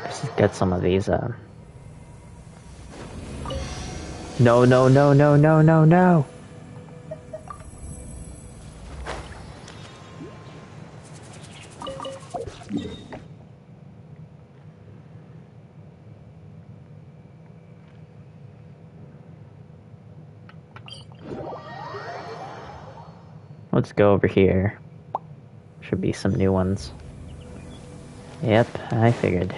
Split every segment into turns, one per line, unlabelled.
Let's get some of these, No, no, no, no, no, no, no! Let's go over here. Should be some new ones. Yep, I figured.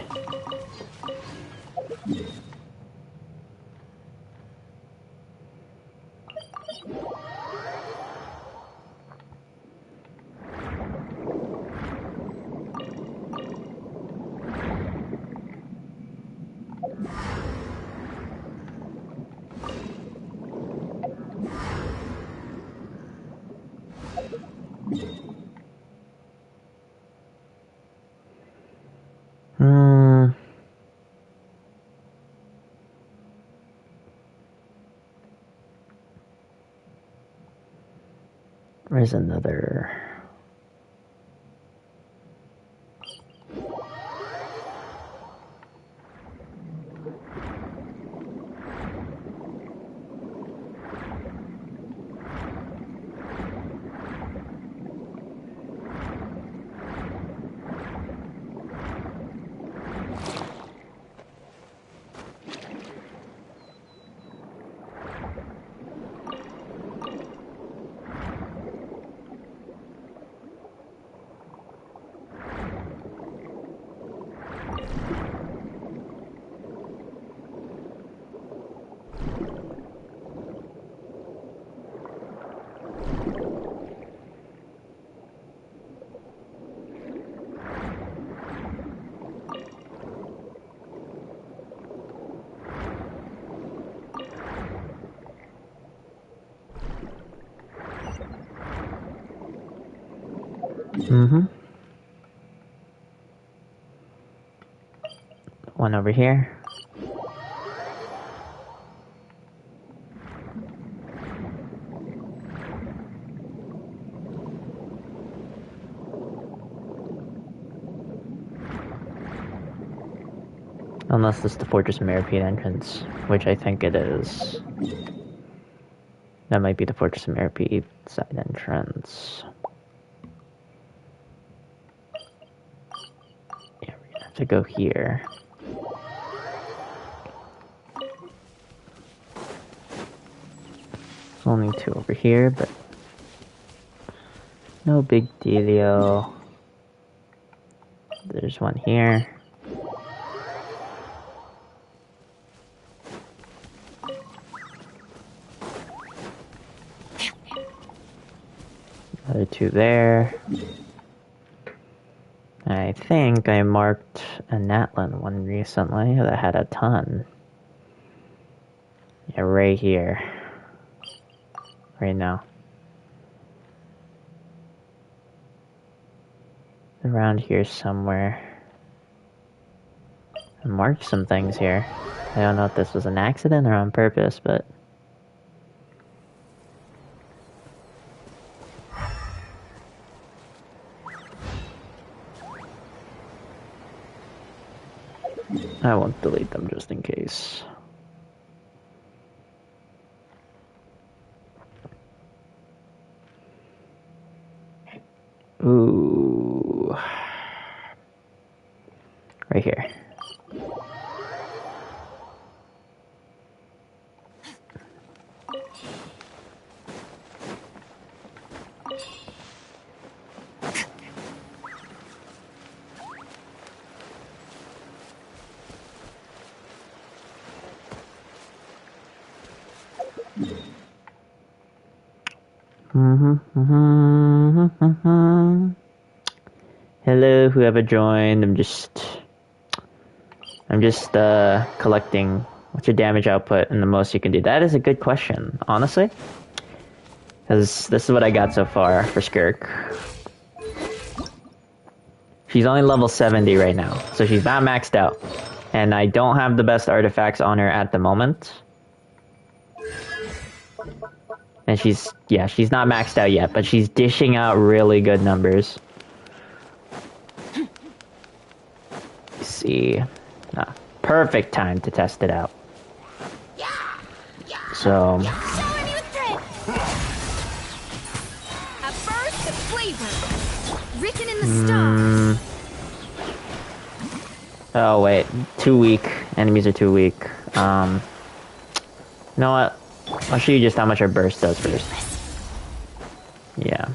Where's another? One over here. Unless this is the Fortress Mirrorpede entrance, which I think it is. That might be the Fortress Mirrorpede side entrance. Yeah, we're gonna have to go here. There's only two over here, but no big dealio. There's one here. Other two there. I think I marked a Natlan one recently that had a ton. Yeah, right here. Right now. Around here somewhere. I marked some things here. I don't know if this was an accident or on purpose, but... I won't delete them just in case. Ooh. Right here. Hello, whoever joined. I'm just collecting what's your damage output and the most you can do. That is a good question, honestly. Because this is what I got so far for Skirk. She's only level 70 right now, so she's not maxed out. And I don't have the best artifacts on her at the moment. And she's not maxed out yet, but she's dishing out really good numbers. Let's see. Perfect time to test it out. So...
A burst of flavor, written in the stars.
Oh wait, too weak. Enemies are too weak. You know what? I'll show you just how much our burst does first. Yeah.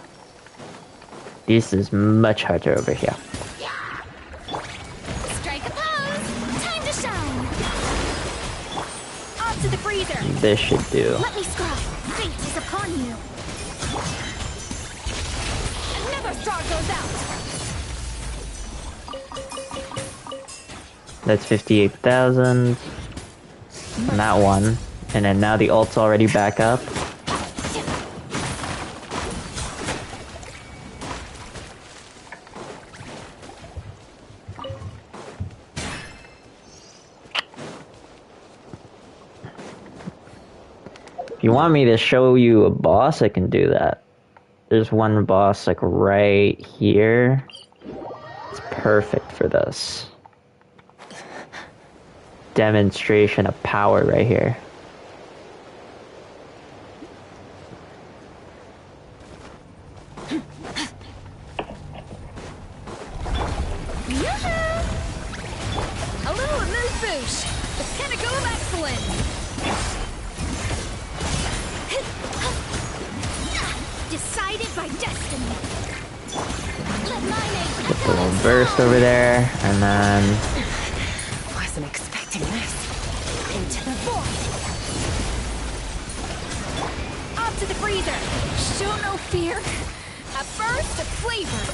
This is much harder over here.
Strike a pose. Time to shine. Off to the freezer.
This should do.
Let me scrub. Fate is upon you. Another star goes out.
That's 58,000. And that one. And then now the ult's already back up. If you want me to show you a boss, I can do that. There's one boss like right here. It's perfect for this. Demonstration of power right here.
A little amuse-bouche. The pinnacle of excellence. Decided by destiny. Let my name
Get the little burst over there, and then
wasn't expecting this. Into the void. Off to the freezer. Show no fear. A burst of flavor.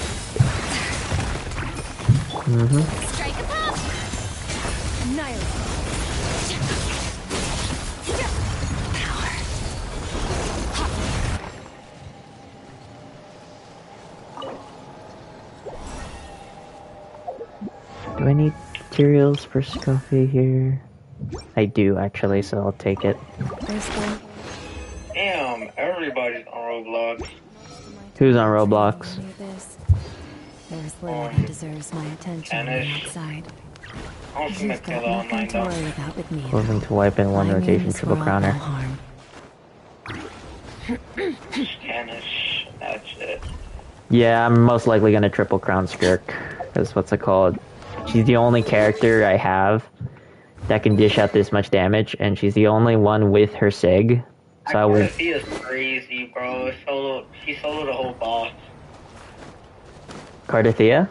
Strike a pop. Annihilate. Power.
do I need materials for Scruffy here? I do actually, so I'll take it.
Damn, everybody's on Roblox.
Who's on Roblox?
There's little that deserves my attention on the outside.
Also,
You've got nothing to worry about with me.
Closing to wipe in one
My
rotation
name's
triple
for all
crowner.
harm.
Spanish, that's it.
Yeah, I'm most likely gonna triple crown Skirk. Because what's it called? She's the only character I have that can dish out this much damage, and she's the only one with her Sig. So I would.
She is crazy, bro. She soloed the whole boss.
Cardathea?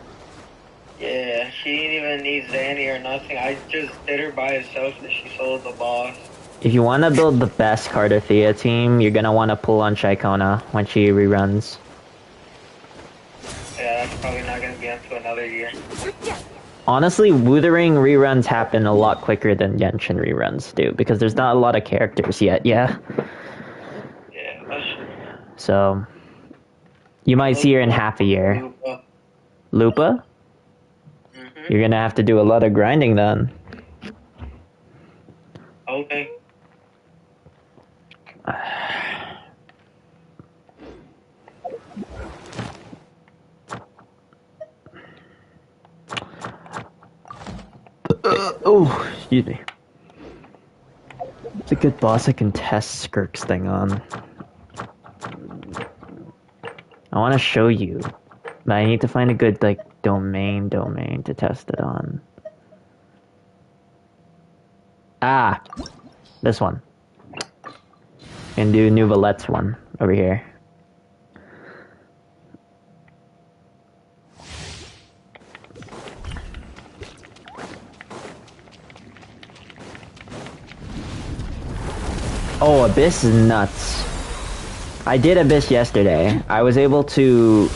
Yeah, she didn't even need Zanny or nothing. I just did her by herself and she soloed the boss.
If you want to build the best Cardathea team, you're gonna want to pull on Shikona when she reruns.
Yeah, that's probably not gonna be until another year.
Honestly, Wuthering reruns happen a lot quicker than Genshin reruns do, because there's not a lot of characters yet, yeah?
Yeah, that's true.
So, you might see her in half a year.
Lupa.
Lupa? You're gonna have to do a lot of grinding then.
Okay.
Oh, excuse me. It's a good boss I can test Skirk's thing on. I want to show you, but I need to find a good, like, domain to test it on. Ah! This one. And do Nuvalet's one over here. Oh, Abyss is nuts. I did Abyss yesterday. I was able to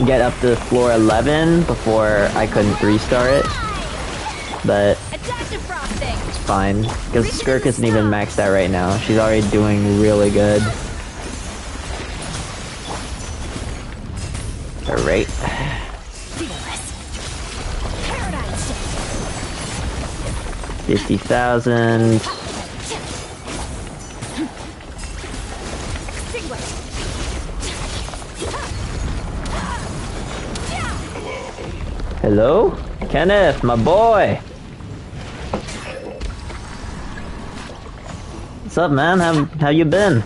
get up to floor 11 before I couldn't restart it. But it's fine, because Skirk isn't even maxed out right now. She's already doing really good. Alright. 50,000.
way.
Hello? Kenneth, my boy! What's up, man? How you been?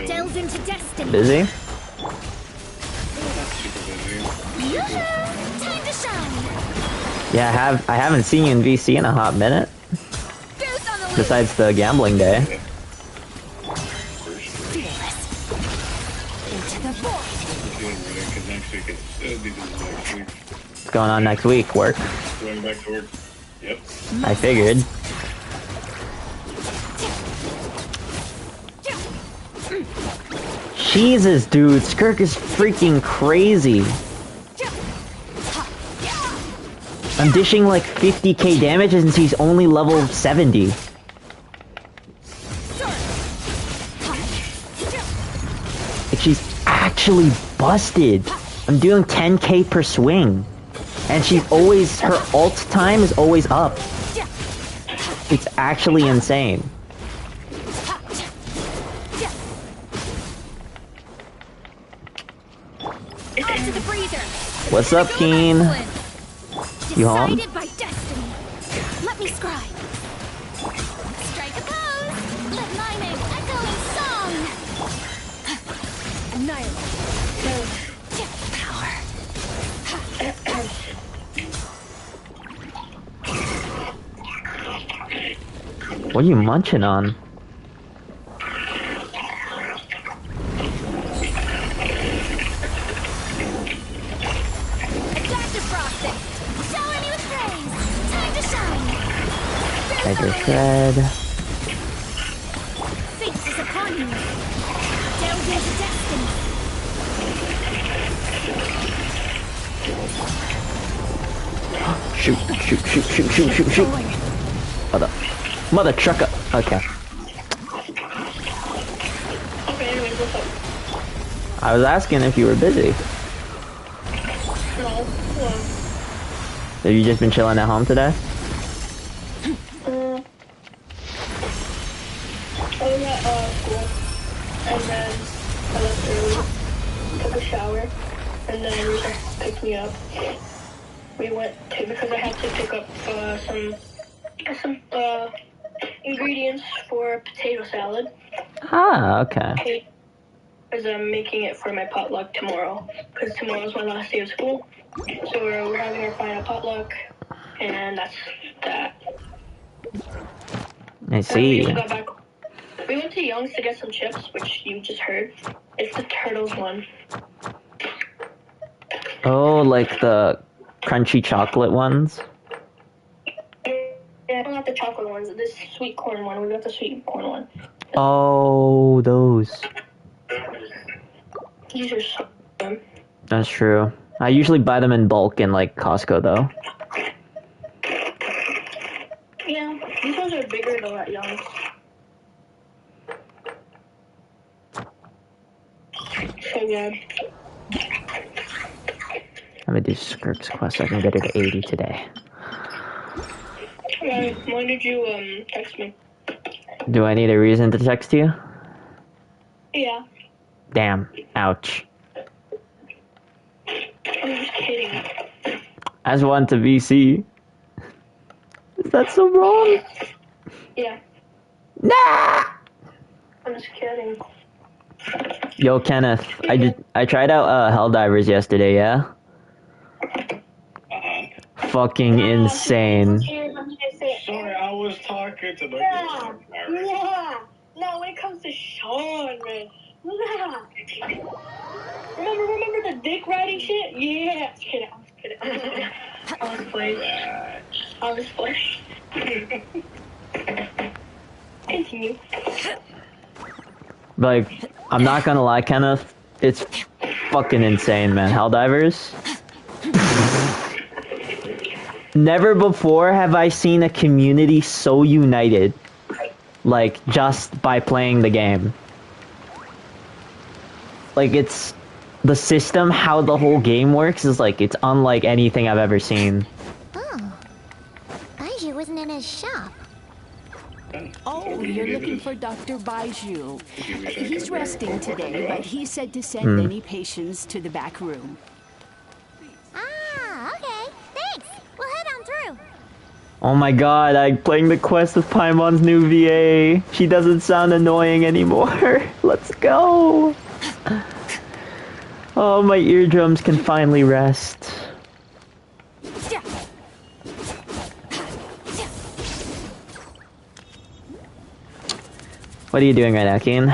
Delve into destiny.
Busy?
Time to shine.
Yeah, I haven't seen you in VC in a hot minute.
Boots on the loose.
Besides the gambling day.
Fearless. Into the void.
What's going on next week? Work?
Going back to work. Yep.
I figured. Jesus, dude, Skirk is freaking crazy. I'm dishing like 50k damage and he's only level 70. Like, she's actually busted. I'm doing 10k per swing. And she's always, her ult time is always up. It's actually insane.
Onto the breather.
What's up, Keen? You home?
Decided by destiny. Let me scribe. Strike a pose. Let my name echo in song. Annihilate. Power.
What are you munching on? Tiger Shred.
Fate is upon you. Delve into destiny.
Shoot. Mother trucker. Okay.
Okay, anyways, what's up?
I was asking if you were busy.
No,
Have you just been chilling at home today?
I was at school, and then I left early, took a shower, and then Rita picked me up. We went to, because I had to pick up some ingredients for potato salad.
Ah, okay.
Because I'm making it for my potluck tomorrow, because tomorrow's my last day of school. So we're having our final potluck, and that's that.
I see.
We went to Young's to get some chips, which you just heard. It's the Turtles one.
Oh, like the crunchy chocolate ones?
Yeah, not the chocolate ones. This sweet corn one. We got the sweet corn one.
Oh, those.
These are so good.
That's true. I usually buy them in bulk in like Costco though.
Yeah, these ones are bigger though at Young's. So good.
I'm gonna do Skirk's quest so I can get her to 80 today.
When did you text me?
Do I need a reason to text you?
Yeah.
Damn. Ouch.
I'm just kidding.
As one to VC. Is that so wrong?
Yeah.
Nah!
I'm just kidding.
Yo, Kenneth, I tried out Helldivers yesterday, yeah? Fucking insane.
Sorry, I was talking to my
Yeah. No, when it comes to Sean, man. Yeah. Remember the dick riding shit? Yeah. Just kidding. I was playing. I was playing. Continue.
Like, I'm not gonna lie, Kenneth. It's fucking insane, man. Helldivers. Never before have I seen a community so united. Like, just by playing the game. Like, it's... The system, how the whole game works, is like, it's unlike anything I've ever seen.
Oh. Baiju wasn't in his shop.
Oh, you're looking for Dr. Baiju. He's resting today, but he said to send any patients to the back room.
Ah, okay. Thanks. We'll head on through.
Oh my god, I'm playing the quest with Paimon's new VA. She doesn't sound annoying anymore. Let's go. Oh, my eardrums can finally rest. What are you doing right now, Keen?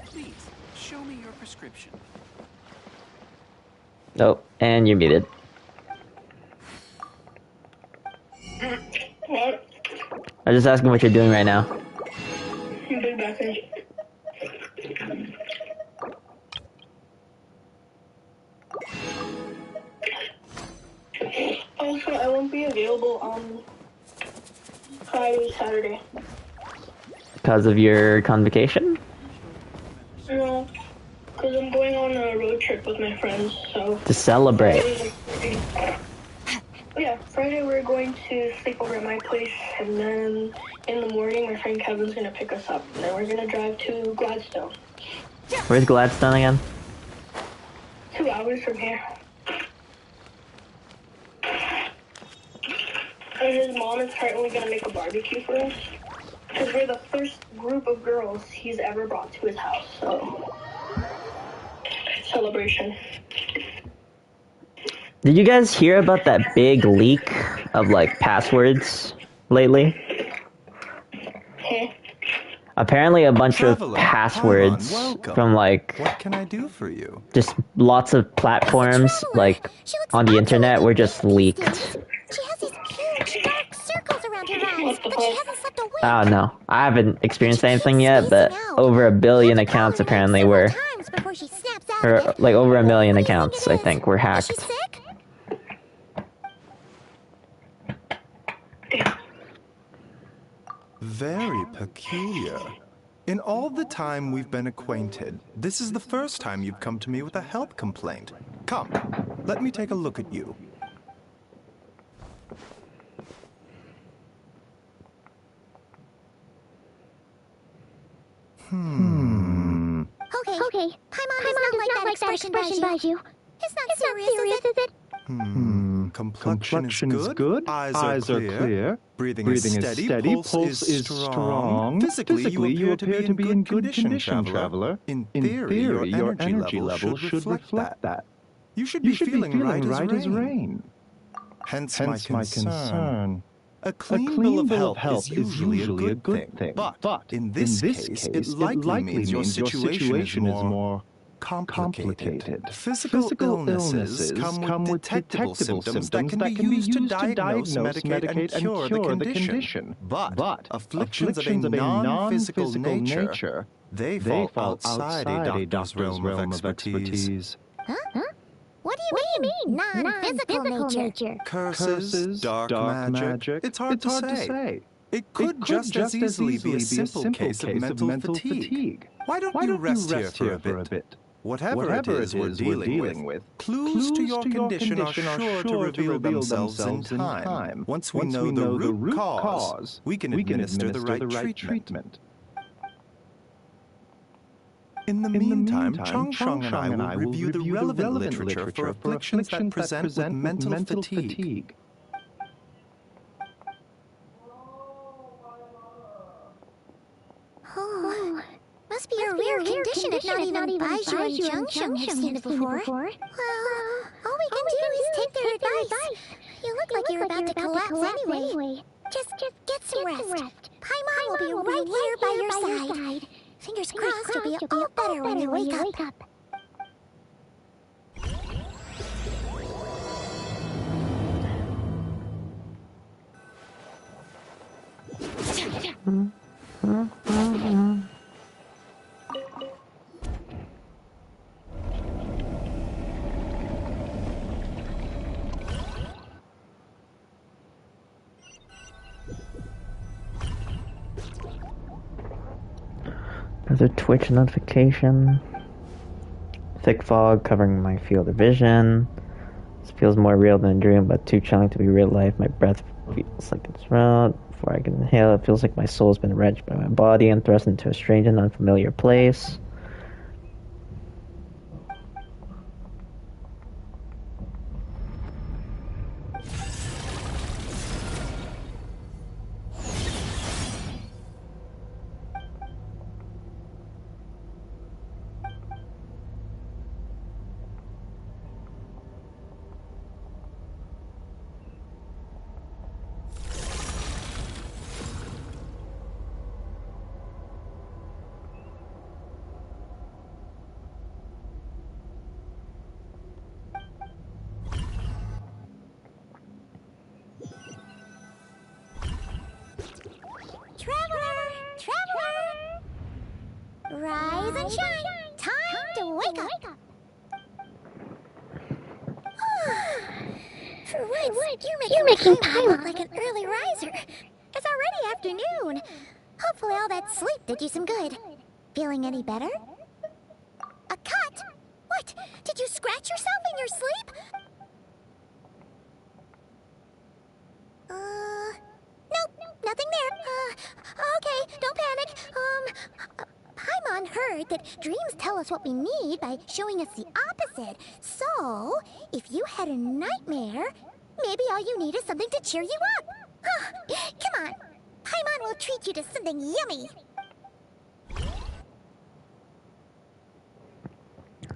Please, show me your prescription.
Oh, and you're muted.
What?
I was just asking what you're doing right now.
Big message. Also, I won't be available on Friday, Saturday.
Because of your convocation?
No, because I'm going on a road trip with my friends, so...
To celebrate.
Friday we're going to sleep over at my place, and then in the morning my friend Kevin's going to pick us up, and then we're going to drive to Gladstone.
Where's Gladstone again?
2 hours from here. And his mom is currently going to make a barbecue for us. Because we're the first group of girls he's ever brought to his house, so... Celebration.
Did you guys hear about that big leak of, like, passwords lately?
Okay.
Apparently a bunch
Traveler,
of passwords
welcome.
from, like...
What can I do for you?
Just lots of platforms, like, on the internet were just leaked.
She has these huge dark circles around her eyes, but she hasn't slept a wink.
I don't know. I haven't experienced anything yet, but over 1 billion accounts apparently were... Or, like, over 1 million accounts, I think, were hacked.
Is she sick?
Very peculiar. In all the time we've been acquainted, this is the first time you've come to me with a health complaint. Come, let me take a look at you.
Okay. Paimon does not like that expression, Baiju. It's not serious, is it?
Complexion is good. Eyes are clear. Breathing is steady. Pulse is strong. Physically, you appear to be in good condition, traveler. In theory, your energy level should reflect that. You should be feeling right as rain. Hence my concern. A clean bill of health is usually a good thing. But in this case, it likely means your situation is more complicated. Physical illnesses come with detectable symptoms that can be used to diagnose, medicate, and cure the condition. But afflictions of a non-physical nature, they fall outside a doctor's realm of expertise.
Huh? What do you mean, non-physical nature?
Curses, dark magic. It's hard to say. It could just as easily be a simple case of mental fatigue. Why don't you rest here for a bit? Whatever it is we're dealing with, clues to your condition are sure to reveal themselves in time. Once we know the root cause, we can administer the right treatment. In the meantime, Chongsheng and I will review the relevant literature for afflictions that present with mental fatigue.
Oh, must be a rare condition if not even Baiju and Chongsheng have seen it before. Well, all we can do is take their advice. You look like you're about to collapse anyway. Just get some rest. Paimon will be right here by your side. Fingers crossed you'll be all better when you wake up.
Another Twitch notification. Thick fog covering my field of vision. This feels more real than a dream, but too chilling to be real life. My breath feels like it's round. Before I can inhale, it feels like my soul has been wrenched by my body and thrust into a strange and unfamiliar place.
Rise and shine! Time to wake up! For once, you're making Paimon look like an early riser. It's already afternoon. Hopefully all that sleep did you some good. Feeling any better? A cut? What? Did you scratch yourself in your sleep? Nope, nothing there. Okay, don't panic. Paimon heard that dreams tell us what we need by showing us the opposite. So, if you had a nightmare, maybe all you need is something to cheer you up. Come on, Paimon will treat you to something yummy.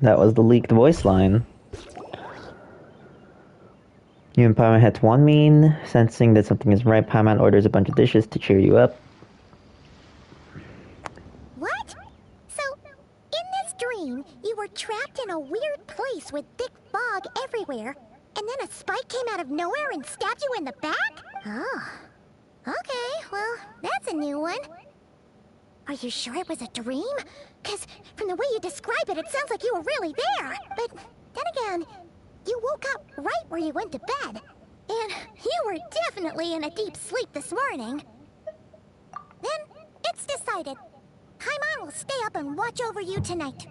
That was the leaked voice line. You and Paimon head to one mean. Sensing that something is right, Paimon orders a bunch of dishes to cheer you up.
What? So, in this dream, you were trapped in a weird place with thick fog everywhere, and then a spike came out of nowhere and stabbed you in the back? Oh. Okay, well, that's a new one. Are you sure it was a dream? Because from the way you describe it, it sounds like you were really there. But then again, you woke up right where you went to bed. And you were definitely in a deep sleep this morning. Then, it's decided. Paimon will stay up and watch over you tonight.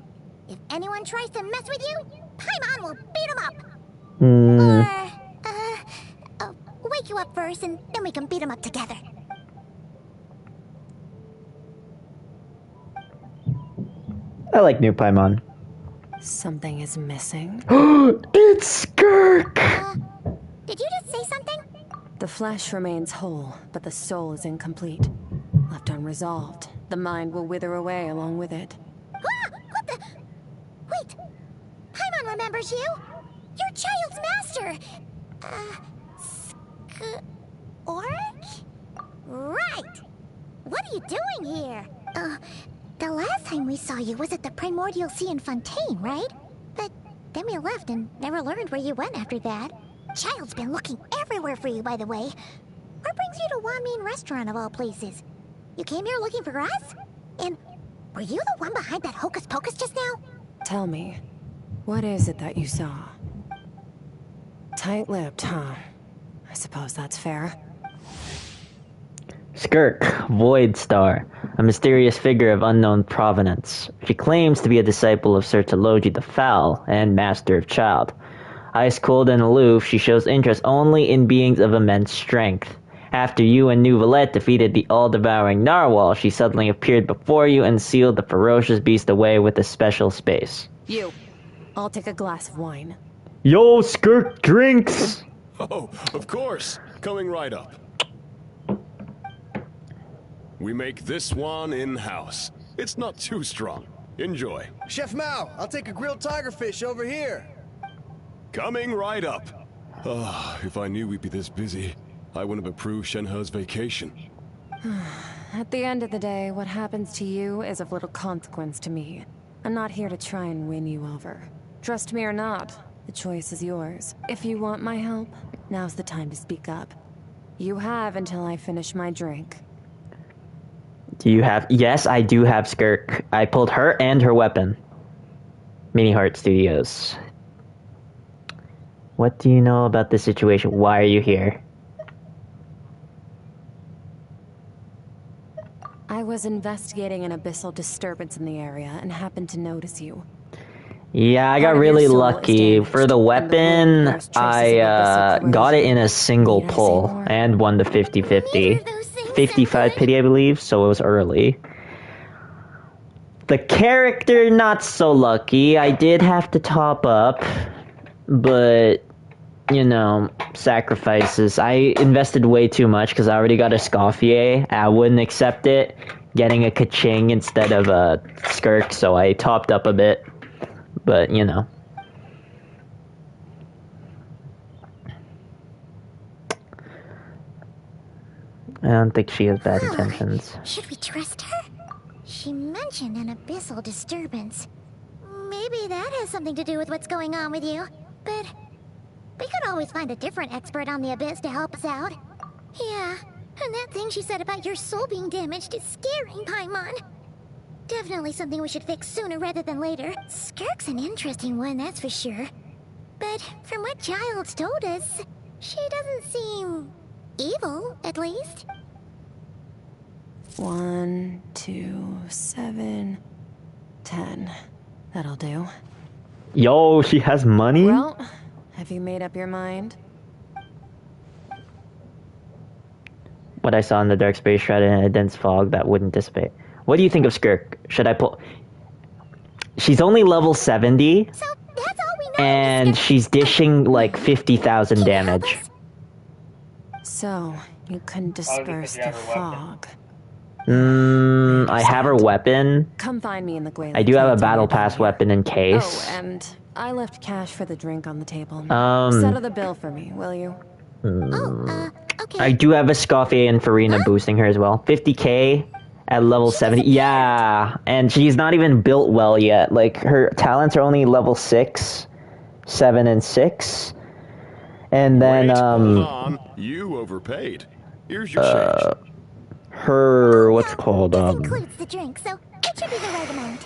If anyone tries to mess with you, Paimon will beat him up. Or, wake you up first, and then we can beat him up together.
I like new Paimon.
Something is missing.
It's Skirk!
Did you just say something?
The flesh remains whole, but the soul is incomplete. Left unresolved, the mind will wither away along with it.
What the? Wait! Paimon remembers you! Your child's master! Skirk? Right! What are you doing here? The last time we saw you was at the Primordial Sea in Fontaine, right? But then we left and never learned where you went after that. Child's been looking everywhere for you, by the way. What brings you to Wanmin Restaurant of all places? You came here looking for us? And were you the one behind that hocus pocus just now?
Tell me, what is it that you saw? Tight-lipped, huh? I suppose that's fair.
Skirk, Void Star, a mysterious figure of unknown provenance. She claims to be a disciple of Sir Taloji the Foul and Master of Child. Ice-cold and aloof, she shows interest only in beings of immense strength. After you and New Valette defeated the all-devouring Narwhal, she suddenly appeared before you and sealed the ferocious beast away with a special space.
You. I'll take a glass of wine.
Yo, Skirk drinks!
Oh, of course. Coming right up. We make this one in-house. It's not too strong. Enjoy.
Chef Mao, I'll take a grilled tigerfish over here.
Coming right up. If I knew we'd be this busy, I wouldn't have approved Shenhe's vacation.
At the end of the day, what happens to you is of little consequence to me. I'm not here to try and win you over. Trust me or not, the choice is yours. If you want my help, now's the time to speak up. You have until I finish my drink.
Do you have... Yes, I do have Skirk. I pulled her and her weapon. Mini Heart Studios. What do you know about this situation? Why are you here?
I was investigating an abyssal disturbance in the area and happened to notice you.
Yeah, I got really lucky. For the weapon, I got it in a single pull and won the 50-50. 55 pity, I believe, so it was early. The character, not so lucky. I did have to top up, but, you know, sacrifices. I invested way too much because I already got a Scoffier. I wouldn't accept it, getting a Kaching instead of a Skirk, so I topped up a bit. But, you know. I don't think she has bad intentions.
Should we trust her? She mentioned an abyssal disturbance. Maybe that has something to do with what's going on with you. But we could always find a different expert on the abyss to help us out. Yeah, and that thing she said about your soul being damaged is scaring Paimon. Definitely something we should fix sooner rather than later. Skirk's an interesting one, that's for sure. But from what Child's told us, she doesn't seem evil, at least.
1, 2, 7, 10. That'll do.
Yo, she has money?
Well, have you made up your mind?
What I saw in the dark space shrouded in a dense fog that wouldn't dissipate. What do you think of Skirk? Should I pull... She's only level 70.
So that's all we know.
And she's dishing like 50,000 damage.
So, you can disperse the fog.
I have her weapon.
Come find me in the Gwayland.
I do have a battle pass weapon in case.
Oh, and I left cash for the drink on the table. Settle the bill for me, will you?
Okay.
I do have a Scoffier and Farina boosting her as well. 50k at level 70. Yeah, and she's not even built well yet. Like, her talents are only level 6, 7, and 6. And then,
Wait, hold on. You overpaid. Here's your change.
Her, what's it called?
This includes the drink, so it should be the right amount.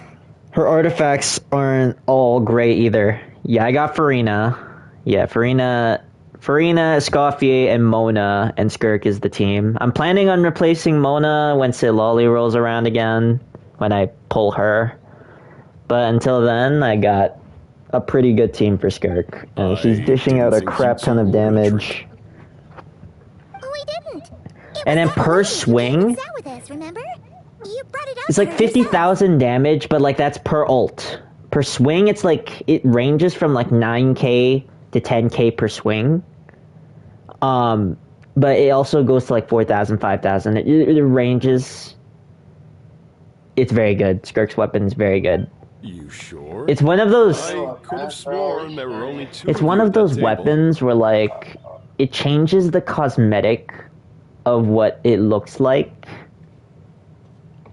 Her artifacts aren't all great either. Yeah, I got Farina. Yeah, Farina, Scoffier, and Mona, and Skirk is the team. I'm planning on replacing Mona when Silali rolls around again, when I pull her. But until then, I got a pretty good team for Skirk. And she's dishing out a crap ton of damage.
We didn't.
And then per swing, it's like 50,000 damage, but like that's per ult. Per swing, it's like, it ranges from like 9k to 10k per swing. But it also goes to like 4,000, 5,000. It ranges. It's very good. Skirk's weapon is very good.
You sure?
It's one of those.
I could have sworn there were only 2.
It's one of those weapons where like it changes the cosmetic of what it looks like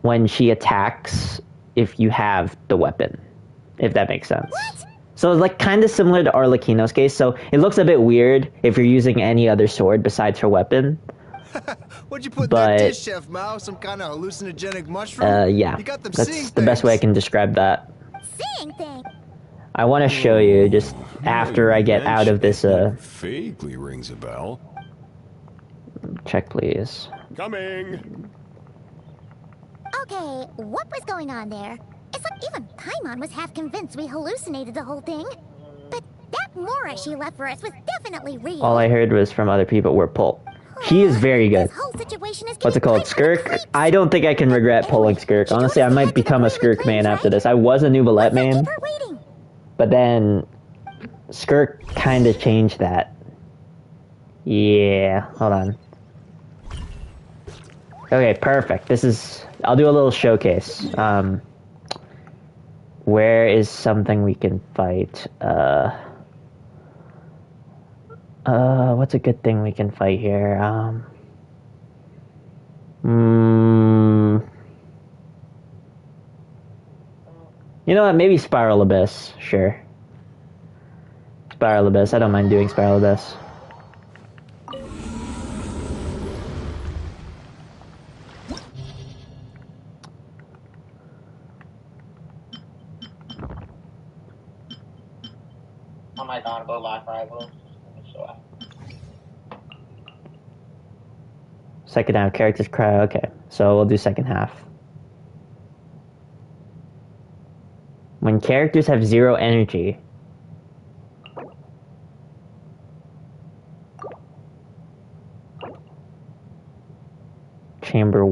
when she attacks if you have the weapon, if that makes sense.
What?
So it's like kind of similar to Arlecchino's case, so it looks a bit weird if you're using any other sword besides her weapon.
What'd you put in that dish, Chef Mao? Some kind of hallucinogenic mushroom?
Yeah.
You got them
That's the best way I can describe that.
Seeing thing.
I want to show you just after I get out of this,
Vaguely rings a bell.
Check, please.
Coming!
Okay, what was going on there? It's like even Paimon was half convinced we hallucinated the whole thing. But that Mora she left for us was definitely real.
All I heard was from other people were pulled. He is very good.
This whole situation is
What's it called? Skirk? I don't think I can regret pulling Skirk. Honestly, I might become a Skirk main after this. I was a Nuvolette main. But then Skirk kind of changed that. Yeah, hold on. Okay, perfect. This is... I'll do a little showcase. Where is something we can fight? What's a good thing we can fight here? You know what? Maybe Spiral Abyss. Sure. Spiral Abyss. I don't mind doing Spiral Abyss.
Oh my god, go live rival.
Second half, characters cry. Okay, so we'll do second half. When characters have 0 energy.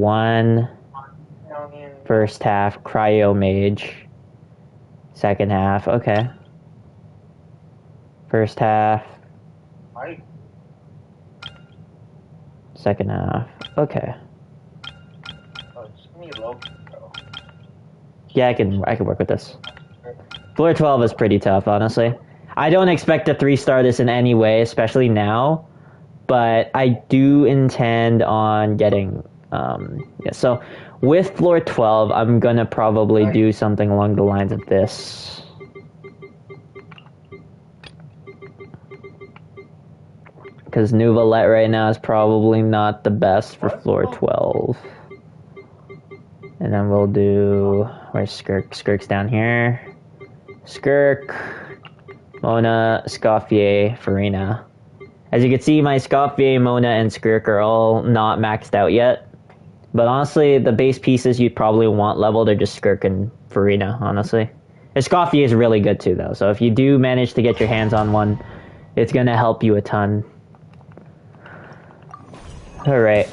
1. First half, Cryo Mage. Second half, okay. First half. Second half, okay. Yeah, I can work with this. Floor 12 is pretty tough, honestly. I don't expect to 3-star this in any way, especially now. But I do intend on getting, yeah, so with floor 12, I'm gonna probably do something along the lines of this. Because New Valette right now is probably not the best for floor 12. And then we'll do, where's Skirk? Skirk's down here. Skirk, Mona, Scoffier, Farina. As you can see, my Scoffier, Mona, and Skirk are all not maxed out yet. But honestly, the base pieces you'd probably want leveled are just Skirk and Farina, honestly. And Scoffier is really good too, though. So if you do manage to get your hands on one, it's going to help you a ton. Alright.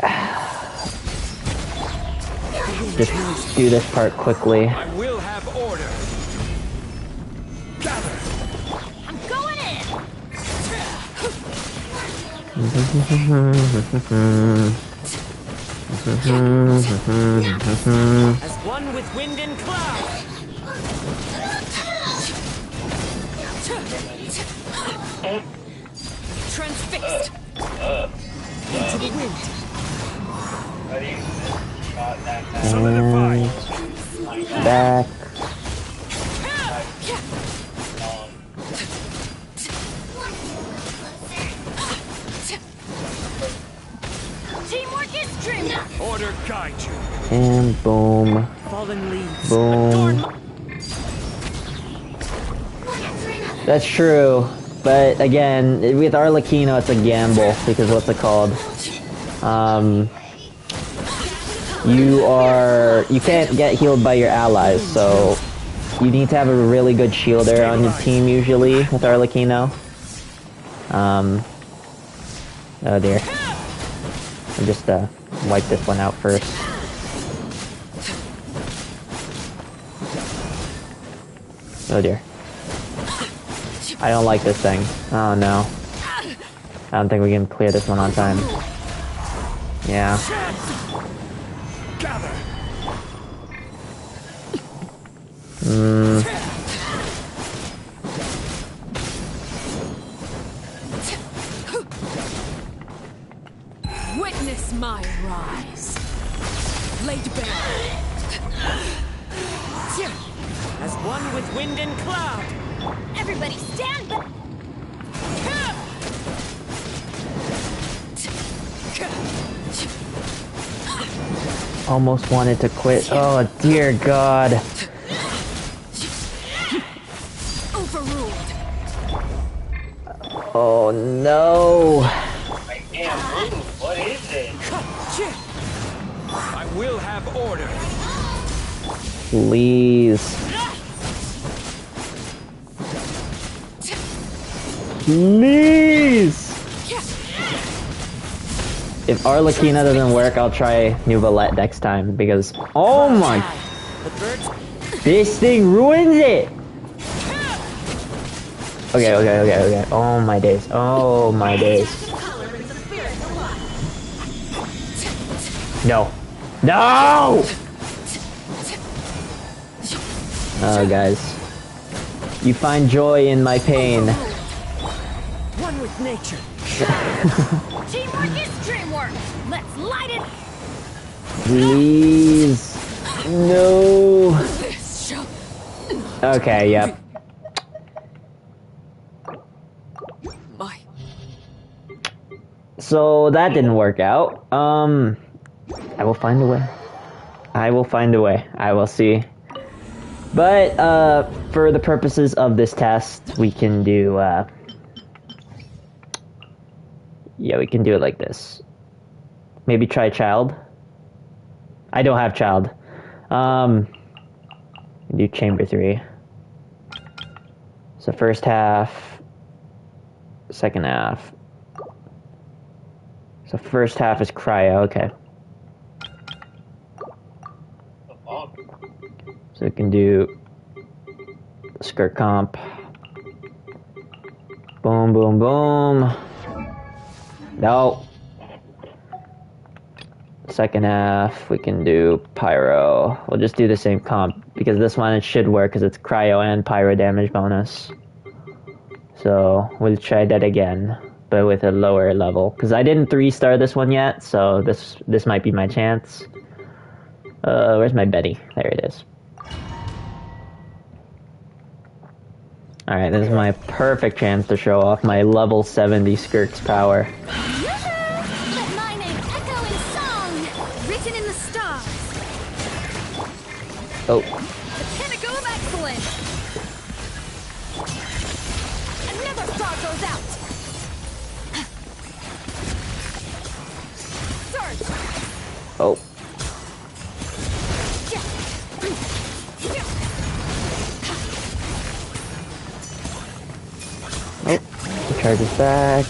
Just do this part quickly.
I will have order. Gather.
I'm going in.
As one with wind and cloud. Transfixed. Into the wind.
And back.
Teamwork is dreamwork.
Order guide you.
And boom.
Fallen leaves.
Boom. That's true. But again, with Arlecchino, it's a gamble because what's it called? You can't get healed by your allies, so you need to have a really good shielder on your team usually with Arlecchino. Oh dear. I'll just wipe this one out first. Oh dear. I don't like this thing. Oh no. I don't think we can clear this one on time. Yeah.
Witness my rise. Laid bare.
As one with wind and cloud.
Everybody stand back.
Almost wanted to quit. Oh dear God.
Overruled.
Oh no.
I can't move. What is it?
I will have order.
Please. Please! If Arlecchino doesn't work, I'll try New Valette next time, because... Oh my... This thing ruins it! Okay. Oh my days. Oh my days. No. No! Oh, guys. You find joy in my pain.
One with nature.
Teamwork is dreamwork. Let's light it.
Please. No. Okay, yep. So that didn't work out. I will find a way. I will find a way. I will see. But, for the purposes of this test, we can do, yeah, we can do it like this. Maybe try child. I don't have child. Do chamber 3. So first half, second half. So first half is cryo, okay. So we can do Skirk comp. Boom, boom, boom. No. Second half, we can do Pyro. We'll just do the same comp, because this one, it should work, because it's Cryo and Pyro damage bonus. So, we'll try that again, but with a lower level. Because I didn't 3-star this one yet, so this might be my chance. Where's my Betty? There it is. Alright, this is my perfect chance to show off my level 70 Skirk's power.
Let my name echo in song, written in the stars.
Oh.
The pinnacle of excellence. Another star goes out. Surge.
Oh. Oh, charges back.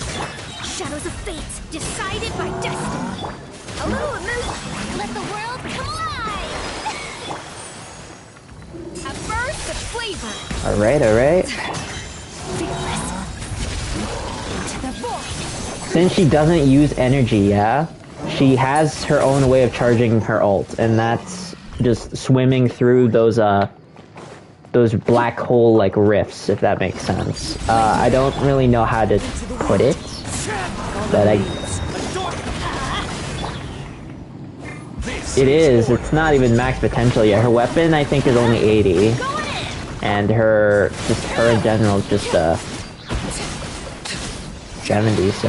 Shadows of fate, decided by destiny. A little moose, let the world come alive. A burst of flavor.
Alright, alright.
Fearless. Into the void.
Since she doesn't use energy, yeah? She has her own way of charging her ult, and that's just swimming through those black hole like rifts, if that makes sense. I don't really know how to put it, but it's not even max potential yet. Her weapon, I think, is only 80, and her in general is just 70, so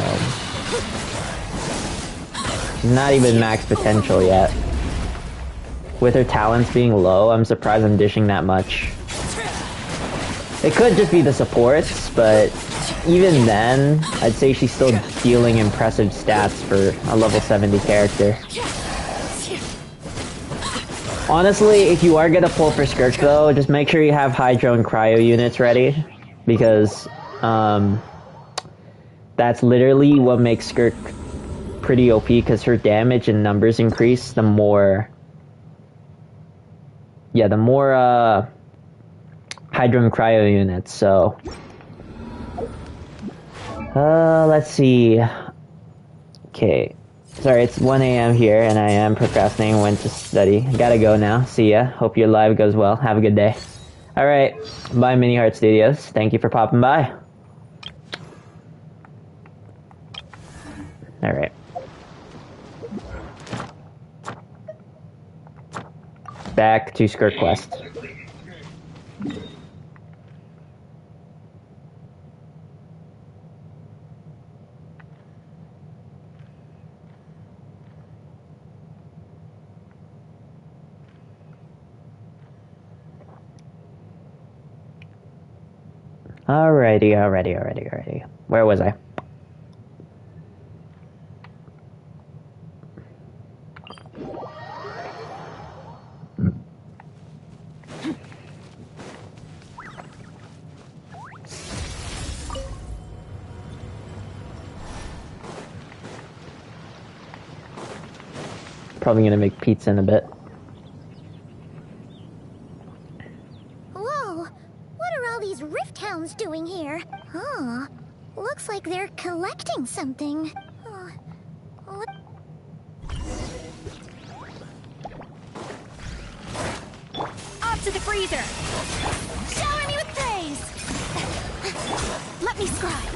not even max potential yet. With her talents being low, I'm surprised I'm dishing that much. It could just be the supports, but even then, I'd say she's still dealing impressive stats for a level 70 character. Honestly, if you are gonna pull for Skirk though, just make sure you have Hydro and Cryo units ready, because that's literally what makes Skirk pretty OP, because her damage and numbers increase the more... Yeah, the more Hydro and Cryo units, so... let's see... Okay. Sorry, it's 1 a.m. here, and I am procrastinating when to study. Gotta go now. See ya. Hope your live goes well. Have a good day. Alright. Bye, Mini Heart Studios. Thank you for popping by. Alright. Back to Skirk Quest. Alrighty. Where was I? Probably gonna make pizza in a bit.
Whoa! What are all these rift hounds doing here? Huh. Looks like they're collecting something. What? Off to the freezer! Shower me with praise! Let me scribe.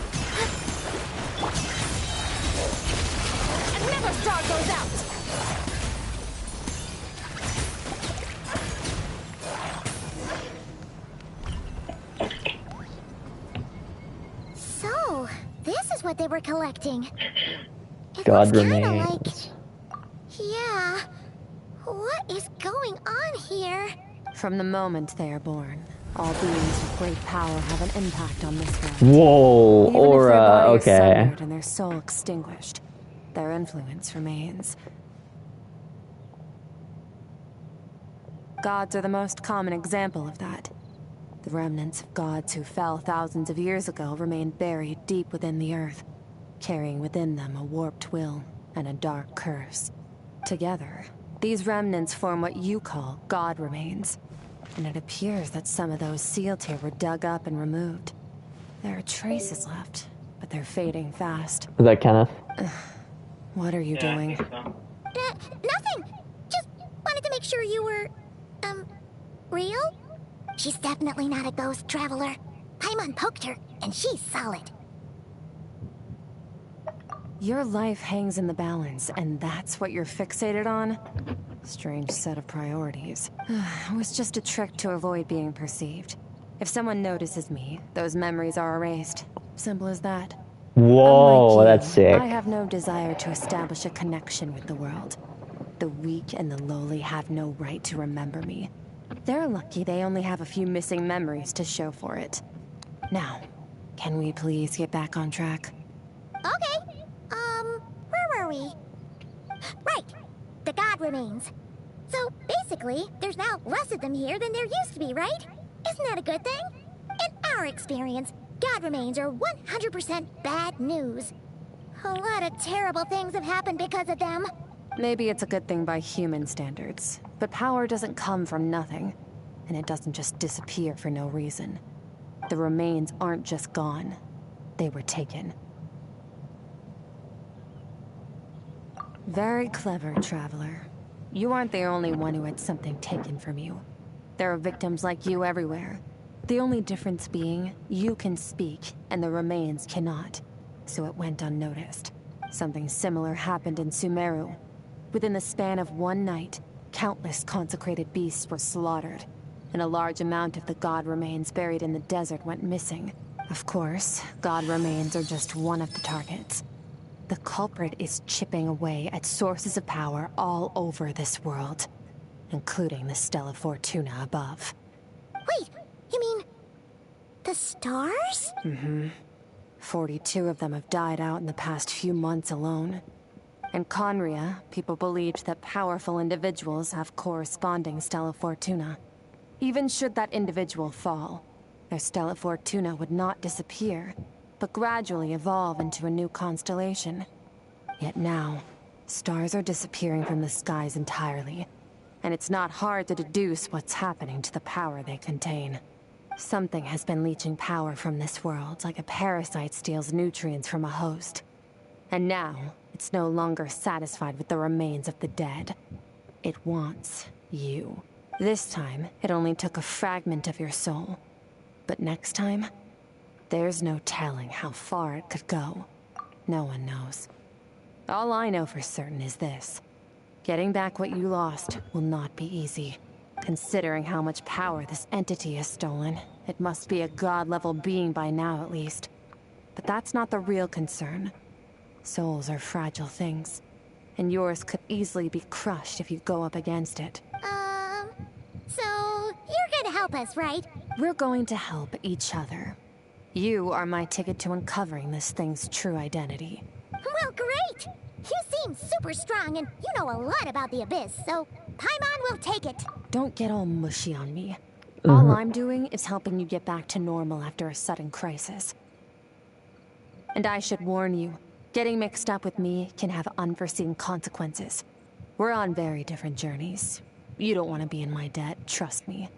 Another star goes out! So, this is what they were collecting. It
God
looks kinda
remains.
Yeah. What is going on here?
From the moment they are born, all beings with great power have an impact on this world.
Whoa,
Even if their
Aura,
body is
okay.
sundered and their soul extinguished, their influence remains. Gods are the most common example of that. The remnants of gods who fell thousands of years ago remain buried deep within the earth, carrying within them a warped will and a dark curse. Together, these remnants form what you call God remains. and it appears that some of those sealed here were dug up and removed. There are traces left, but they're fading fast.
Is that Kenneth?
What are you doing?
Nothing! Just wanted to make sure you were, real? She's definitely not a ghost traveler. Paimon poked her, and she's solid.
Your life hangs in the balance, and that's what you're fixated on? Strange set of priorities. It was just a trick to avoid being perceived. If someone notices me, those memories are erased. Simple as that.
Whoa,
Unlike you,
that's sick.
I have no desire to establish a connection with the world. The weak and the lowly have no right to remember me. They're lucky they only have a few missing memories to show for it. Now, can we please get back on track?
Okay. Where were we? Right. The god remains. So, basically, there's now less of them here than there used to be, right? Isn't that a good thing? In our experience, god remains are 100% bad news. A lot of terrible things have happened because of them.
Maybe it's a good thing by human standards, but power doesn't come from nothing, and it doesn't just disappear for no reason. The remains aren't just gone, they were taken. Very clever, Traveler. You aren't the only one who had something taken from you. There are victims like you everywhere. The only difference being, you can speak, and the remains cannot. So it went unnoticed. Something similar happened in Sumeru. Within the span of one night, countless consecrated beasts were slaughtered, and a large amount of the god remains buried in the desert went missing. Of course, god remains are just one of the targets. The culprit is chipping away at sources of power all over this world, including the Stella Fortuna above.
Wait, you mean... the stars?
Mm-hmm. 42 of them have died out in the past few months alone. In Conria, people believed that powerful individuals have corresponding Stella Fortuna. Even should that individual fall, their Stella Fortuna would not disappear, but gradually evolve into a new constellation. Yet now, stars are disappearing from the skies entirely, and it's not hard to deduce what's happening to the power they contain. Something has been leeching power from this world, like a parasite steals nutrients from a host. And now, it's no longer satisfied with the remains of the dead. It wants you. This time, it only took a fragment of your soul. But next time, there's no telling how far it could go. No one knows. All I know for certain is this. Getting back what you lost will not be easy. Considering how much power this entity has stolen, it must be a god-level being by now at least. But that's not the real concern. Souls are fragile things, and yours could easily be crushed if you go up against it.
So you're gonna help us, right?
We're going to help each other. You are my ticket to uncovering this thing's true identity.
Well, great! You seem super strong, and you know a lot about the Abyss, so Paimon will take it.
Don't get all mushy on me. All I'm doing is helping you get back to normal after a sudden crisis. And I should warn you, getting mixed up with me can have unforeseen consequences. We're on very different journeys. You don't want to be in my debt, trust me.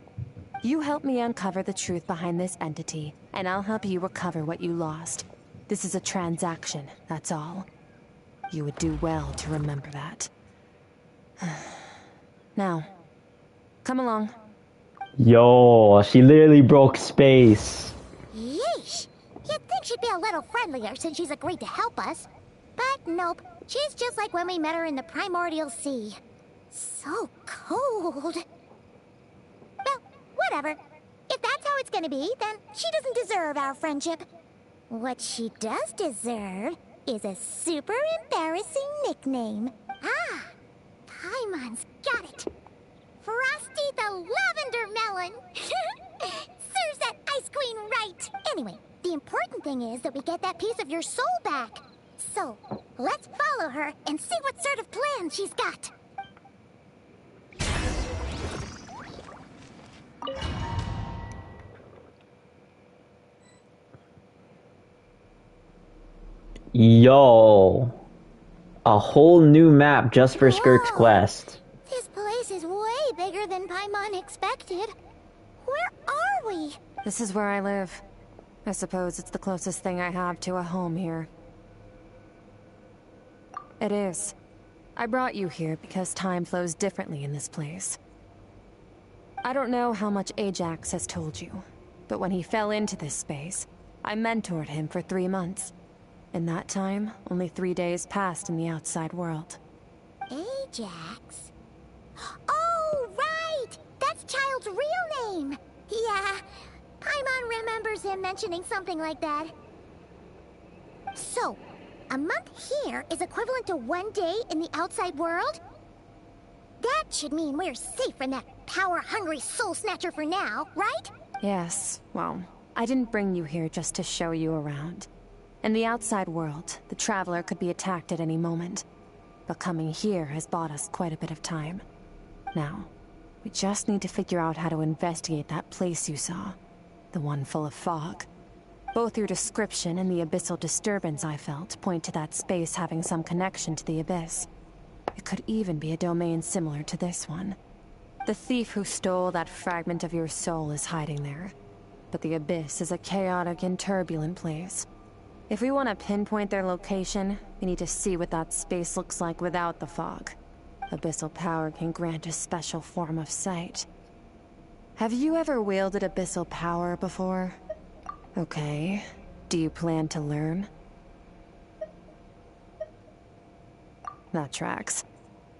You help me uncover the truth behind this entity, and I'll help you recover what you lost. This is a transaction, that's all. You would do well to remember that. Now, come along.
Yo, she literally broke space.
Yeesh! You'd think she'd be a little friendlier since she's agreed to help us. But nope, she's just like when we met her in the Primordial Sea. So cold. Well, whatever. If that's how it's gonna be, then she doesn't deserve our friendship. What she does deserve is a super embarrassing nickname. Ah, Paimon's got it. Frosty the Lavender Melon. Serves that ice queen right. Anyway, the important thing is that we get that piece of your soul back. So, let's follow her and see what sort of plan she's got.
Yo, a whole new map just for Skirk's quest.
This place is way bigger than Paimon expected.
This is where I live. I suppose it's the closest thing I have to a home here. It is. I brought you here because time flows differently in this place. I don't know how much Ajax has told you, but when he fell into this space, I mentored him for 3 months. In that time, only 3 days passed in the outside world.
Ajax? Oh, right! That's Child's real name! Yeah, Paimon remembers him mentioning something like that. So, a month here is equivalent to 1 day in the outside world? That should mean we're safe from that power-hungry soul snatcher for now, right?
Yes, well, I didn't bring you here just to show you around. In the outside world, the Traveler could be attacked at any moment. But coming here has bought us quite a bit of time. Now, we just need to figure out how to investigate that place you saw. The one full of fog. Both your description and the abyssal disturbance I felt point to that space having some connection to the Abyss. It could even be a domain similar to this one. The thief who stole that fragment of your soul is hiding there. But the Abyss is a chaotic and turbulent place. If we want to pinpoint their location, we need to see what that space looks like without the fog. Abyssal power can grant a special form of sight. Have you ever wielded abyssal power before? Okay. Do you plan to learn? That tracks.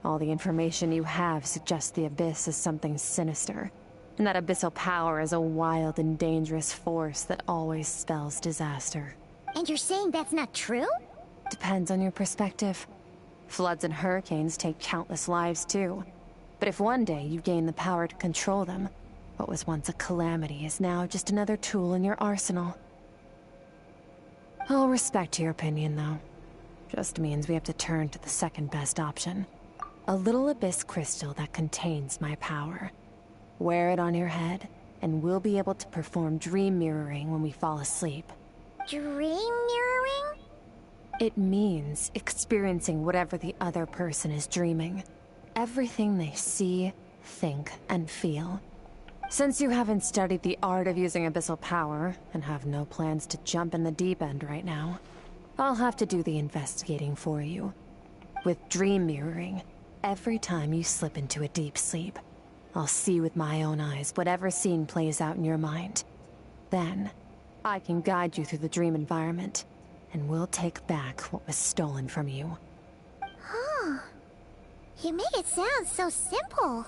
All the information you have suggests the Abyss is something sinister, and that abyssal power is a wild and dangerous force that always spells disaster.
And you're saying that's not true?
Depends on your perspective. Floods and hurricanes take countless lives too. But if one day you gain the power to control them, what was once a calamity is now just another tool in your arsenal. I'll respect your opinion, though. Just means we have to turn to the second best option. A little abyss crystal that contains my power. Wear it on your head, and we'll be able to perform dream mirroring when we fall asleep.
Dream mirroring?
It means experiencing whatever the other person is dreaming. Everything they see, think, and feel. Since you haven't studied the art of using abyssal power, and have no plans to jump in the deep end right now, I'll have to do the investigating for you. With dream mirroring, every time you slip into a deep sleep, I'll see with my own eyes whatever scene plays out in your mind. Then, I can guide you through the dream environment, and we'll take back what was stolen from you.
Huh. You make it sound so simple.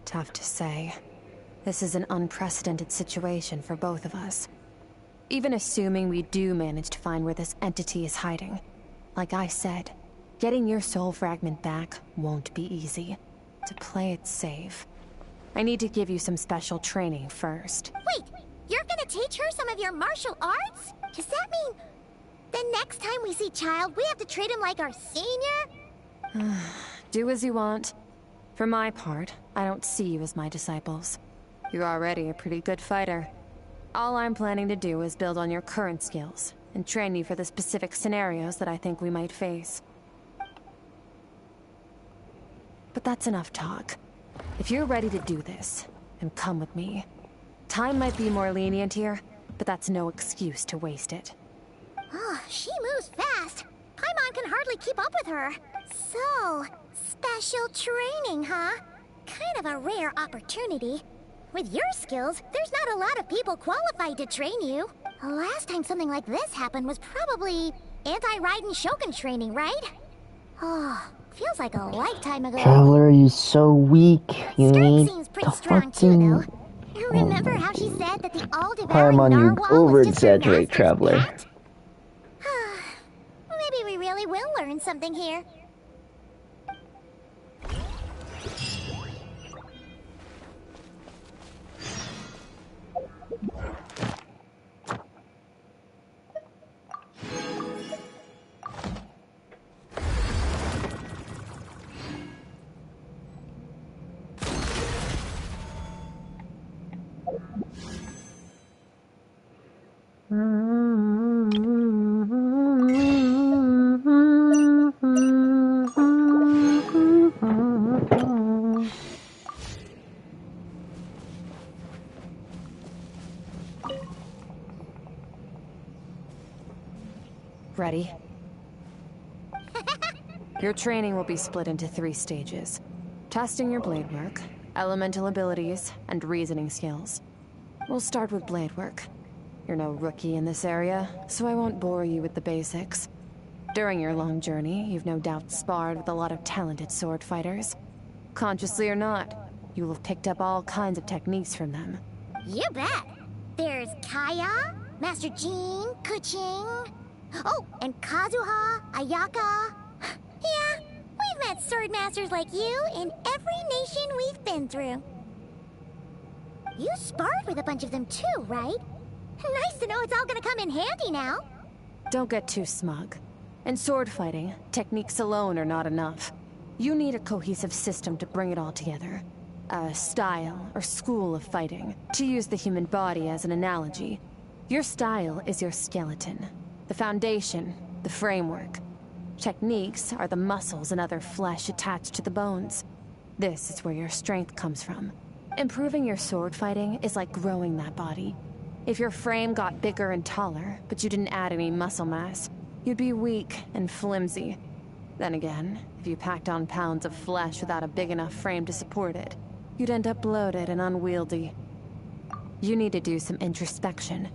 Tough to say. This is an unprecedented situation for both of us. Even assuming we do manage to find where this entity is hiding. Like I said, getting your soul fragment back won't be easy. To play it safe, I need to give you some special training first.
Wait! You're gonna teach her some of your martial arts? Does that mean the next time we see Child, we have to treat him like our senior?
Do as you want. For my part, I don't see you as my disciples. You're already a pretty good fighter. All I'm planning to do is build on your current skills, and train you for the specific scenarios that I think we might face. But that's enough talk. If you're ready to do this, then come with me. Time might be more lenient here, but that's no excuse to waste it.
Oh, she moves fast. Paimon can hardly keep up with her. So, special training, huh? Kind of a rare opportunity. With your skills, there's not a lot of people qualified to train you. The last time something like this happened was probably anti-Raiden Shogun training, right? Oh, feels like a lifetime ago.
Traveler, you're so weak. You
Skirk
need
seems pretty
to
strong too,
fucking...
though. You remember how she said that the all-devouring
Paimon, you
narwhal was just her
over-exaggerate,
master's
Traveler.
pet? Maybe we really will learn something here.
Ready? Your training will be split into 3 stages. Testing your blade work, elemental abilities, and reasoning skills. We'll start with blade work. You're no rookie in this area, so I won't bore you with the basics. During your long journey, you've no doubt sparred with a lot of talented sword fighters. Consciously or not, you'll have picked up all kinds of techniques from them.
You bet. There's Kaya, Master Jean, Kuching. Oh, and Kazuha, Ayaka. Yeah, we've met sword masters like you in every nation we've been through. You sparred with a bunch of them too, right? Nice to know it's all gonna come in handy now.
Don't get too smug. In sword fighting, techniques alone are not enough. You need a cohesive system to bring it all together. A style or school of fighting. To use the human body as an analogy, your style is your skeleton. The foundation, the framework. Techniques are the muscles and other flesh attached to the bones. This is where your strength comes from. Improving your sword fighting is like growing that body. If your frame got bigger and taller, but you didn't add any muscle mass, you'd be weak and flimsy. Then again, if you packed on pounds of flesh without a big enough frame to support it, you'd end up bloated and unwieldy. You need to do some introspection.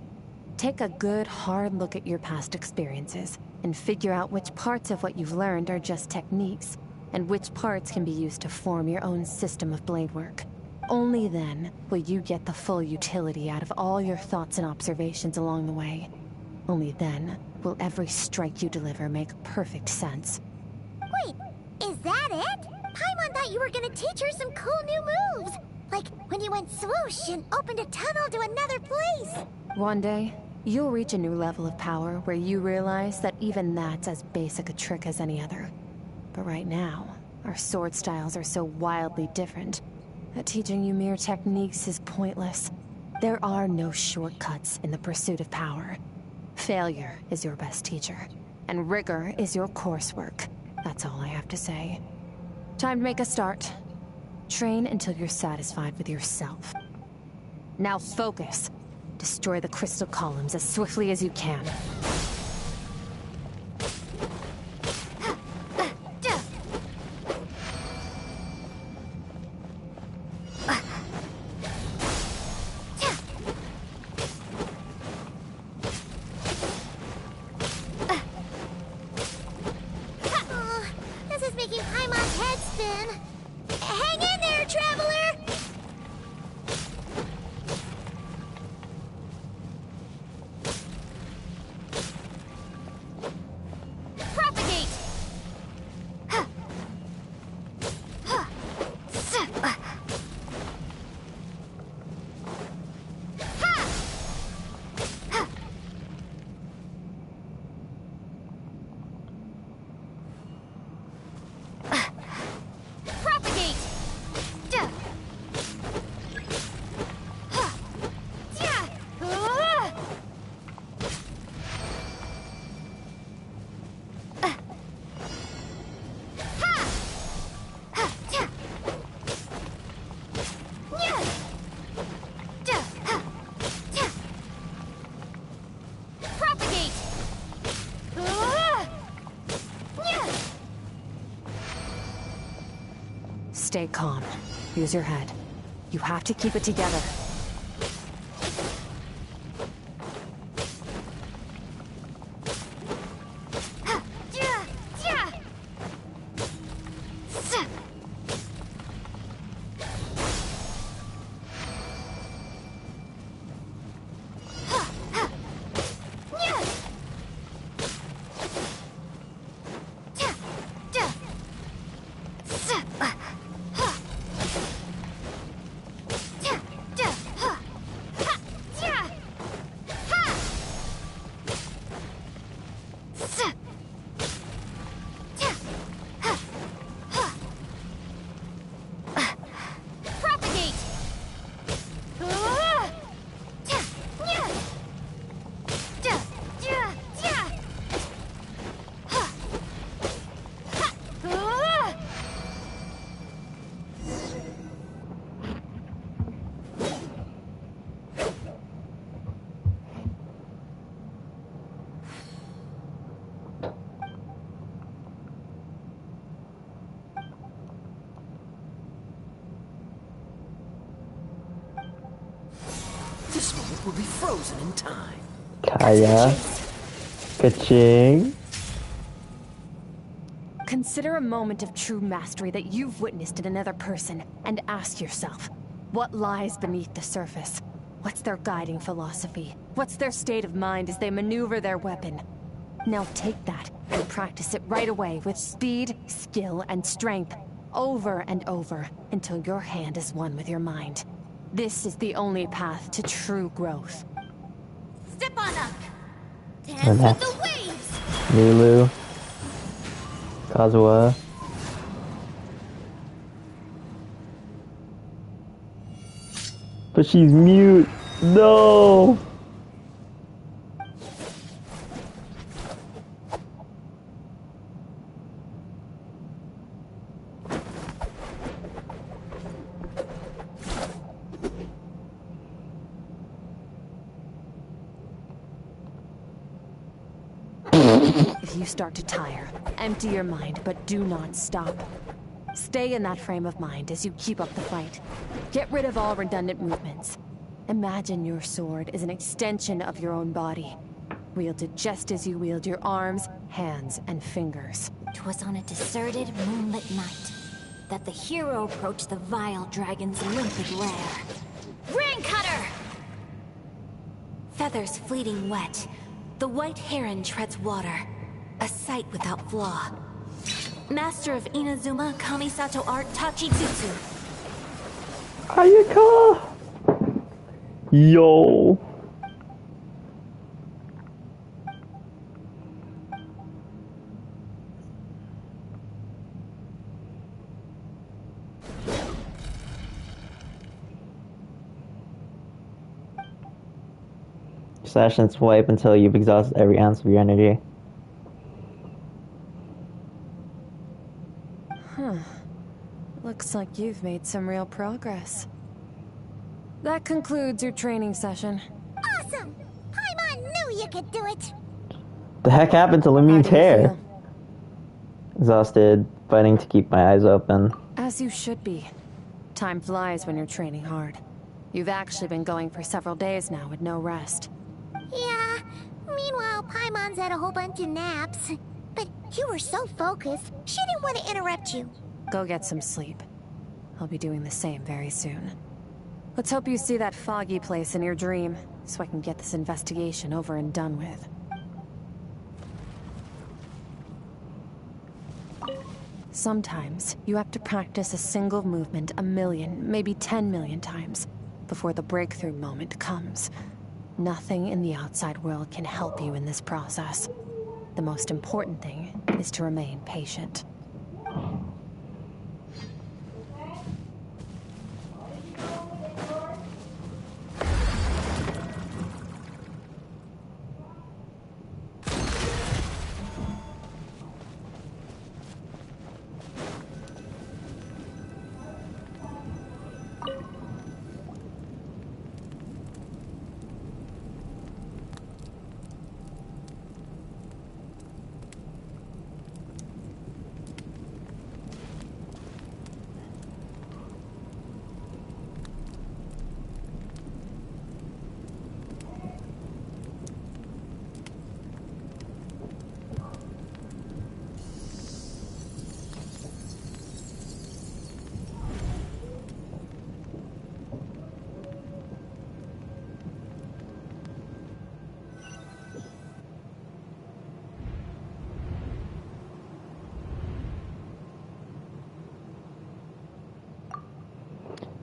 Take a good, hard look at your past experiences, and figure out which parts of what you've learned are just techniques, and which parts can be used to form your own system of blade work. Only then will you get the full utility out of all your thoughts and observations along the way. Only then will every strike you deliver make perfect sense.
Wait, is that it? Paimon thought you were gonna teach her some cool new moves. Like when you went swoosh and opened a tunnel to another place.
One day, you'll reach a new level of power where you realize that even that's as basic a trick as any other. But right now, our sword styles are so wildly different that teaching you mere techniques is pointless. There are no shortcuts in the pursuit of power. Failure is your best teacher, and rigor is your coursework. That's all I have to say. Time to make a start. Train until you're satisfied with yourself. Now focus. Destroy the crystal columns as swiftly as you can.
This is making Paimon's head spin. Hang in there, traveler! Propagate! Propagate! Propagate!
Stay calm. Use your head. You have to keep it together.
This moment will be frozen in time.
Kaya. Kaching.
Consider a moment of true mastery that you've witnessed in another person, and ask yourself, what lies beneath the surface? What's their guiding philosophy? What's their state of mind as they maneuver their weapon? Now take that and practice it right away with speed, skill, and strength, over and over, until your hand is one with your mind. This is the only path to true growth.
Step on up.
And
Dance with
that's
the waves.
Lulu. Kazuha. But she's mute. No.
If you start to tire, empty your mind, but do not stop. Stay in that frame of mind as you keep up the fight. Get rid of all redundant movements. Imagine your sword is an extension of your own body. Wield it just as you wield your arms, hands, and fingers.
'Twas on a deserted, moonlit night that the hero approached the vile dragon's limpid lair. Rain Cutter! Feathers fleeting wet, the white heron treads water, a sight without flaw. Master of Inazuma Kamisato art Tachijutsu.
Ayaka! Yo! Slash and swipe until you've exhausted every ounce of your energy.
Huh. Looks like you've made some real progress. That concludes your training session.
Awesome! Paimon knew you could do it!
The heck happened to Lumine's
How do you
hair?
feel?
Exhausted, fighting to keep my eyes open.
As you should be. Time flies when you're training hard. You've actually been going for several days now with no rest.
Yeah, meanwhile Paimon's had a whole bunch of naps. But you were so focused, she didn't want to interrupt you.
Go get some sleep. I'll be doing the same very soon. Let's hope you see that foggy place in your dream, so I can get this investigation over and done with. Sometimes, you have to practice a single movement 1,000,000, maybe 10,000,000 times, before the breakthrough moment comes. Nothing in the outside world can help you in this process. The most important thing is to remain patient.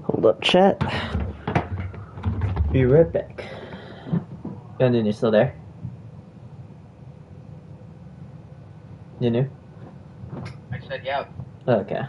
Hold up, chat. Be right back. Yundin, you still there? Yunu?
I said yeah.
Okay.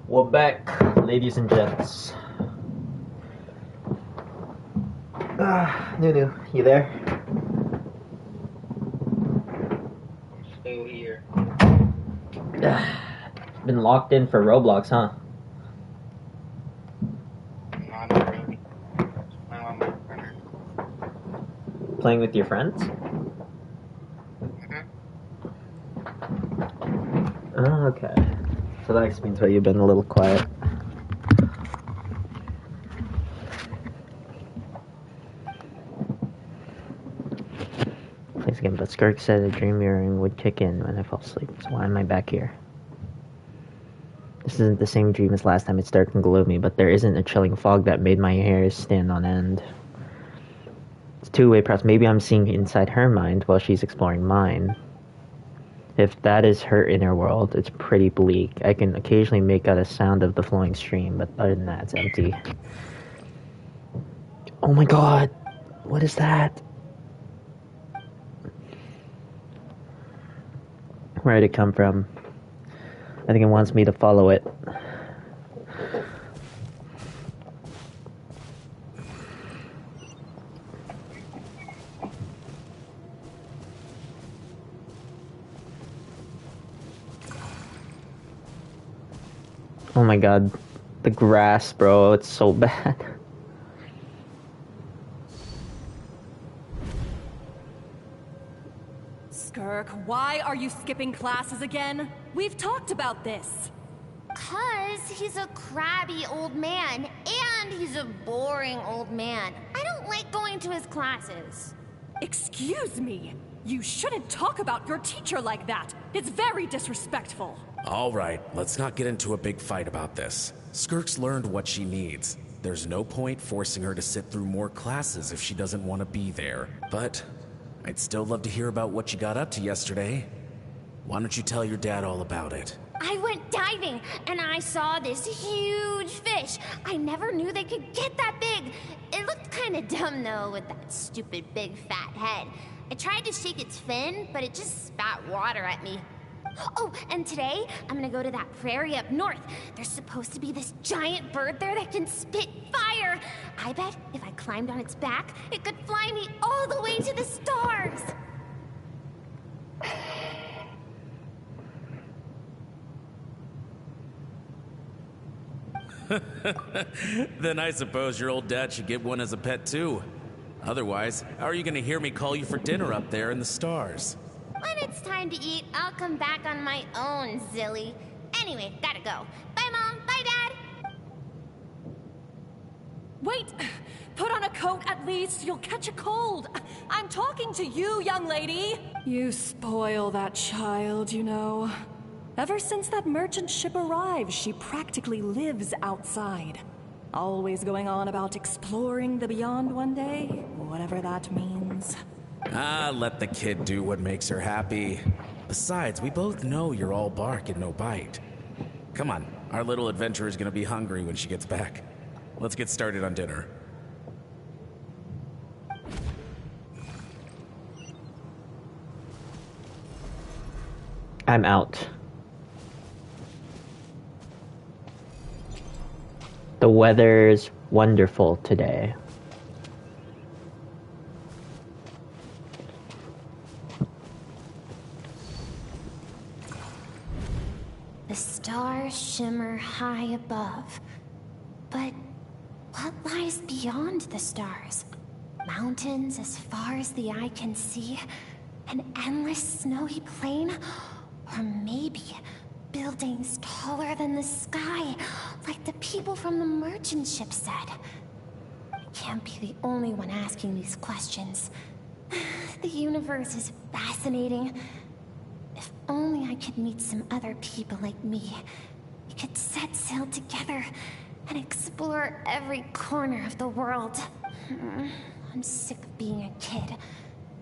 We're back, ladies and gents. Nunu, you there?
Still here.
Been locked in for Roblox, huh?
Not really. I'm with my friend.
Playing with your friends? Oh, okay. So that explains why you've been a little quiet. Thanks again, but Skirk said a dream mirroring would kick in when I fell asleep, so why am I back here? This isn't the same dream as last time. It's dark and gloomy, but there isn't a chilling fog that made my hairs stand on end. It's two-way process. Maybe I'm seeing inside her mind while she's exploring mine. If that is her inner world, it's pretty bleak. I can occasionally make out a sound of the flowing stream, but other than that, it's empty. Oh my god! What is that? Where did it come from? I think it wants me to follow it. Oh my god. The grass, bro. It's so bad.
Skirk, why are you skipping classes again? We've talked about this.
'Cause he's a crabby old man, and he's a boring old man. I don't like going to his classes.
Excuse me. You shouldn't talk about your teacher like that. It's very disrespectful.
All right, let's not get into a big fight about this. Skirk's learned what she needs. There's no point forcing her to sit through more classes if she doesn't want to be there. But I'd still love to hear about what you got up to yesterday. Why don't you tell your dad all about it?
I went diving, and I saw this huge fish. I never knew they could get that big. It looked kind of dumb, though, with that stupid big fat head. I tried to shake its fin, but it just spat water at me. Oh, and today, I'm gonna go to that prairie up north. There's supposed to be this giant bird there that can spit fire. I bet if I climbed on its back, it could fly me all the way to the stars.
Then I suppose your old dad should get one as a pet too. Otherwise, how are you gonna hear me call you for dinner up there in the stars?
When it's time to eat, I'll come back on my own, Zilly. Anyway, gotta go. Bye, Mom. Bye, Dad.
Wait! Put on a coat at least. You'll catch a cold. I'm talking to you, young lady. You spoil that child, you know. Ever since that merchant ship arrived, she practically lives outside. Always going on about exploring the beyond one day, whatever that means.
Ah, let the kid do what makes her happy. Besides, we both know you're all bark and no bite. Come on, our little adventurer's gonna be hungry when she gets back. Let's get started on dinner.
I'm out. The weather's wonderful today.
The stars shimmer high above. But what lies beyond the stars? Mountains as far as the eye can see? An endless snowy plain? Or maybe buildings taller than the sky, like the people from the merchant ship said. I can't be the only one asking these questions. The universe is fascinating. If only I could meet some other people like me. We could set sail together and explore every corner of the world. I'm sick of being a kid.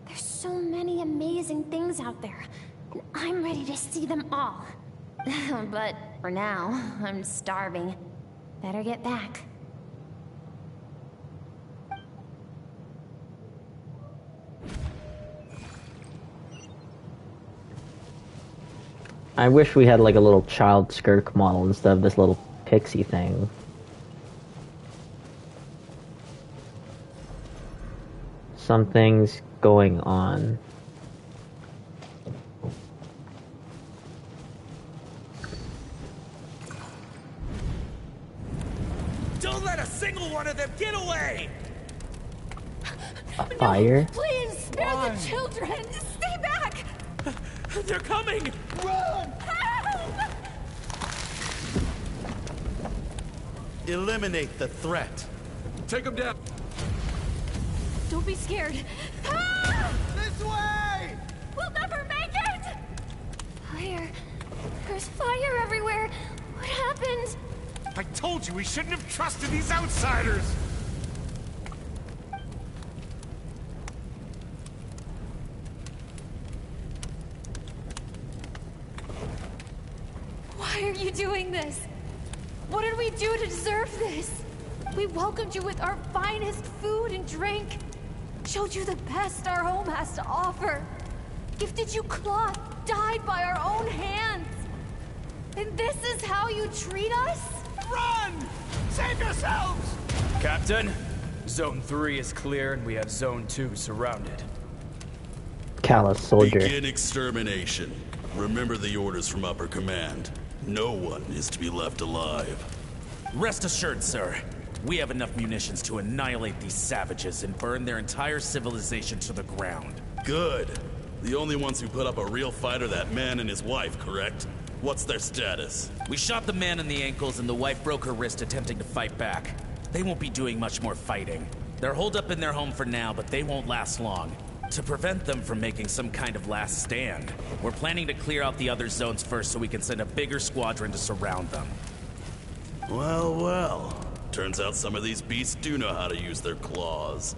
There's so many amazing things out there, and I'm ready to see them all. But for now, I'm starving. Better get back.
I wish we had like a little child Skirk model instead of this little pixie thing. Something's going on.
Don't let a single one of them get away!
A fire?
No, please, spare the children! Stay back!
They're coming!
Run!
Help!
Eliminate the threat.
Take them down.
Don't be scared.
This way!
We'll never make it!
Fire. There's fire everywhere. What happened?
I told you we shouldn't have trusted these outsiders!
Why are you doing this? What did we do to deserve this? We welcomed you with our finest food and drink. Showed you the best our home has to offer. Gifted you cloth dyed by our own hands. And this is how you treat us?
Run! Save yourselves!
Captain, Zone 3 is clear and we have Zone 2 surrounded.
Callous soldier.
Begin extermination. Remember the orders from upper command. No one is to be left alive.
Rest assured, sir. We have enough munitions to annihilate these savages and burn their entire civilization to the ground.
Good. The only ones who put up a real fight are that man and his wife, correct? What's their status?
We shot the man in the ankles and the wife broke her wrist attempting to fight back. They won't be doing much more fighting. They're holed up in their home for now, but they won't last long. To prevent them from making some kind of last stand, we're planning to clear out the other zones first so we can send a bigger squadron to surround them.
Well, well. Turns out some of these beasts do know how to use their claws.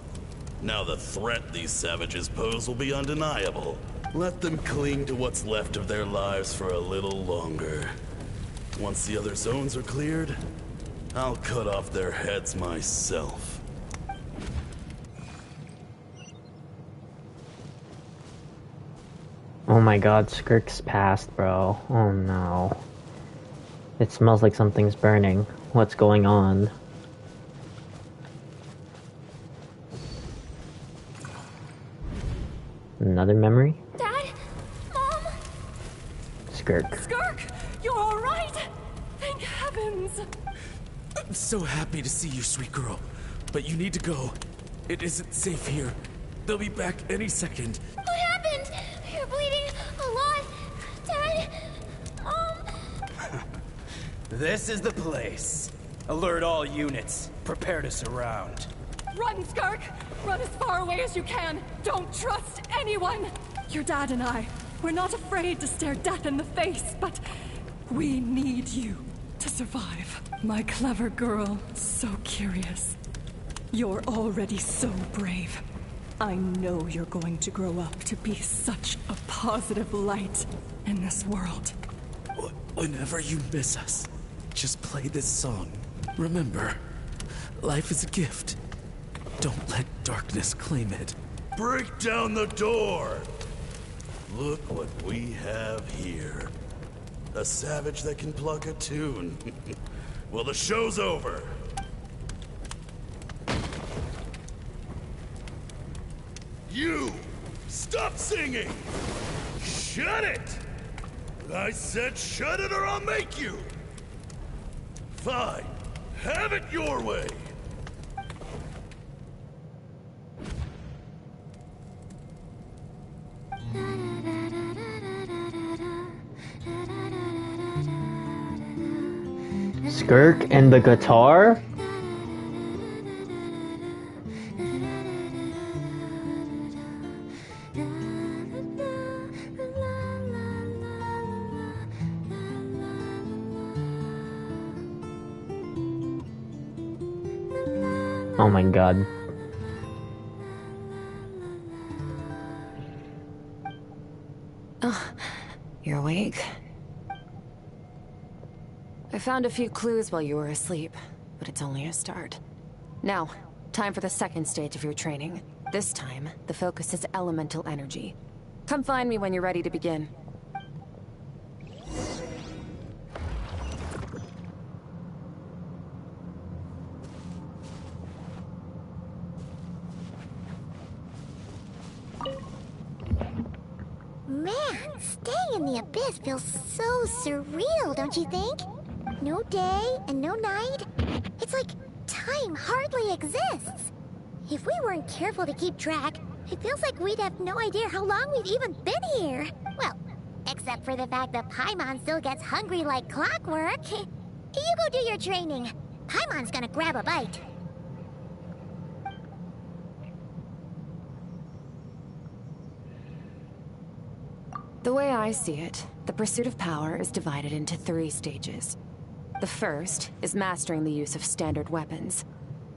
Now the threat these savages pose will be undeniable. Let them cling to what's left of their lives for a little longer. Once the other zones are cleared, I'll cut off their heads myself.
Oh my god, Skirk's passed, bro. Oh no. It smells like something's burning. What's going on? Another memory?
Dad? Mom?
Skirk.
Skirk, you're all right? Thank heavens.
I'm so happy to see you, sweet girl. But you need to go. It isn't safe here. They'll be back any second.
What happened? You're bleeding a lot. Dad?
This is the place. Alert all units. Prepare to surround.
Run, Skirk! Run as far away as you can! Don't trust anyone! Your dad and I, we're not afraid to stare death in the face, but we need you to survive. My clever girl, so curious. You're already so brave. I know you're going to grow up to be such a positive light in this world.
Whenever you miss us, just play this song. Remember, life is a gift. Don't let darkness claim it.
Break down the door! Look what we have here. A savage that can pluck a tune. Well, the show's over. You! Stop singing! Shut it! I said shut it or I'll make you! Fine. Have it your way!
Skirk and the guitar? Oh my god.
Oh, you're awake. I found a few clues while you were asleep, but it's only a start. Now, time for the second stage of your training. This time, the focus is elemental energy. Come find me when you're ready to begin.
Man, staying in the abyss feels so surreal, don't you think? No day and no night. It's like time hardly exists. If we weren't careful to keep track, it feels like we'd have no idea how long we've even been here. Well, except for the fact that Paimon still gets hungry like clockwork. You go do your training. Paimon's gonna grab a bite.
The way I see it, the pursuit of power is divided into 3 stages. The first is mastering the use of standard weapons.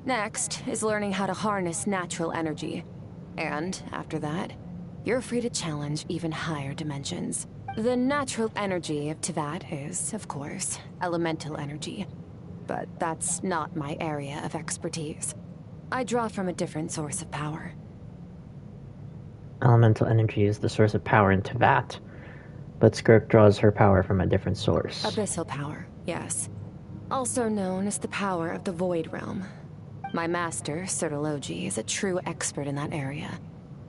Next is learning how to harness natural energy. And after that, you're free to challenge even higher dimensions. The natural energy of Teyvat is, of course, elemental energy. But that's not my area of expertise. I draw from a different source of power.
Elemental energy is the source of power in Teyvat, but Skirk draws her power from a different source.
Abyssal power, yes. Also known as the power of the Void Realm. My master, Sertologi, is a true expert in that area.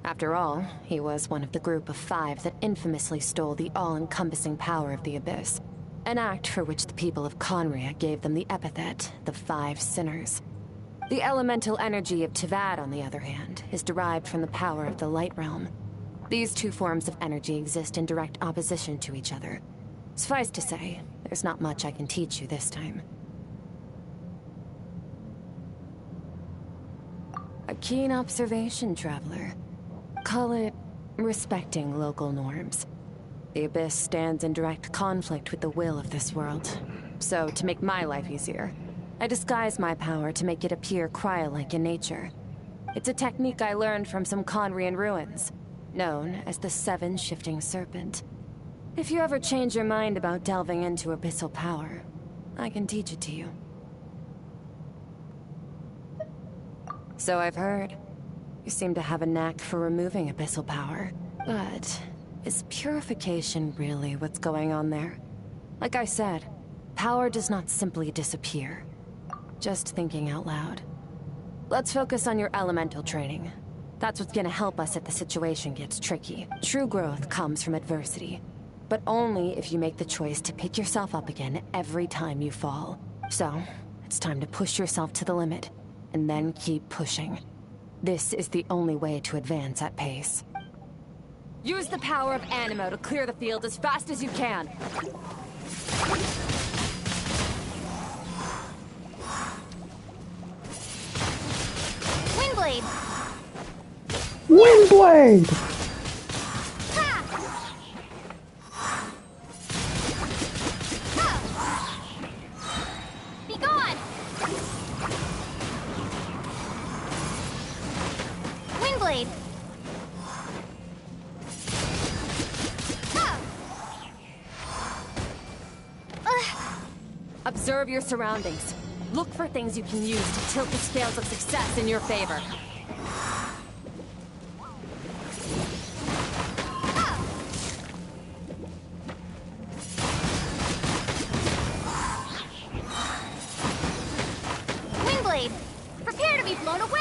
After all, he was one of the group of 5 that infamously stole the all-encompassing power of the Abyss. An act for which the people of Conria gave them the epithet, the 5 Sinners. The elemental energy of Teyvat, on the other hand, is derived from the power of the Light Realm. These 2 forms of energy exist in direct opposition to each other. Suffice to say, there's not much I can teach you this time. A keen observation, traveler. Call it respecting local norms. The Abyss stands in direct conflict with the will of this world. So, to make my life easier, I disguise my power to make it appear cryo-like in nature. It's a technique I learned from some Conrian ruins, known as the 7 Shifting Serpent. If you ever change your mind about delving into abyssal power, I can teach it to you. So I've heard. You seem to have a knack for removing abyssal power. But is purification really what's going on there? Like I said, power does not simply disappear. Just thinking out loud. Let's focus on your elemental training. That's what's gonna help us if the situation gets tricky. True growth comes from adversity, but only if you make the choice to pick yourself up again every time you fall. So, it's time to push yourself to the limit, and then keep pushing. This is the only way to advance at pace. Use the power of Animo to clear the field as fast as you can.
Windblade!
Windblade!
Be gone! Windblade!
Observe your surroundings. Look for things you can use to tilt the scales of success in your favor.
Windblade! Prepare to be blown away!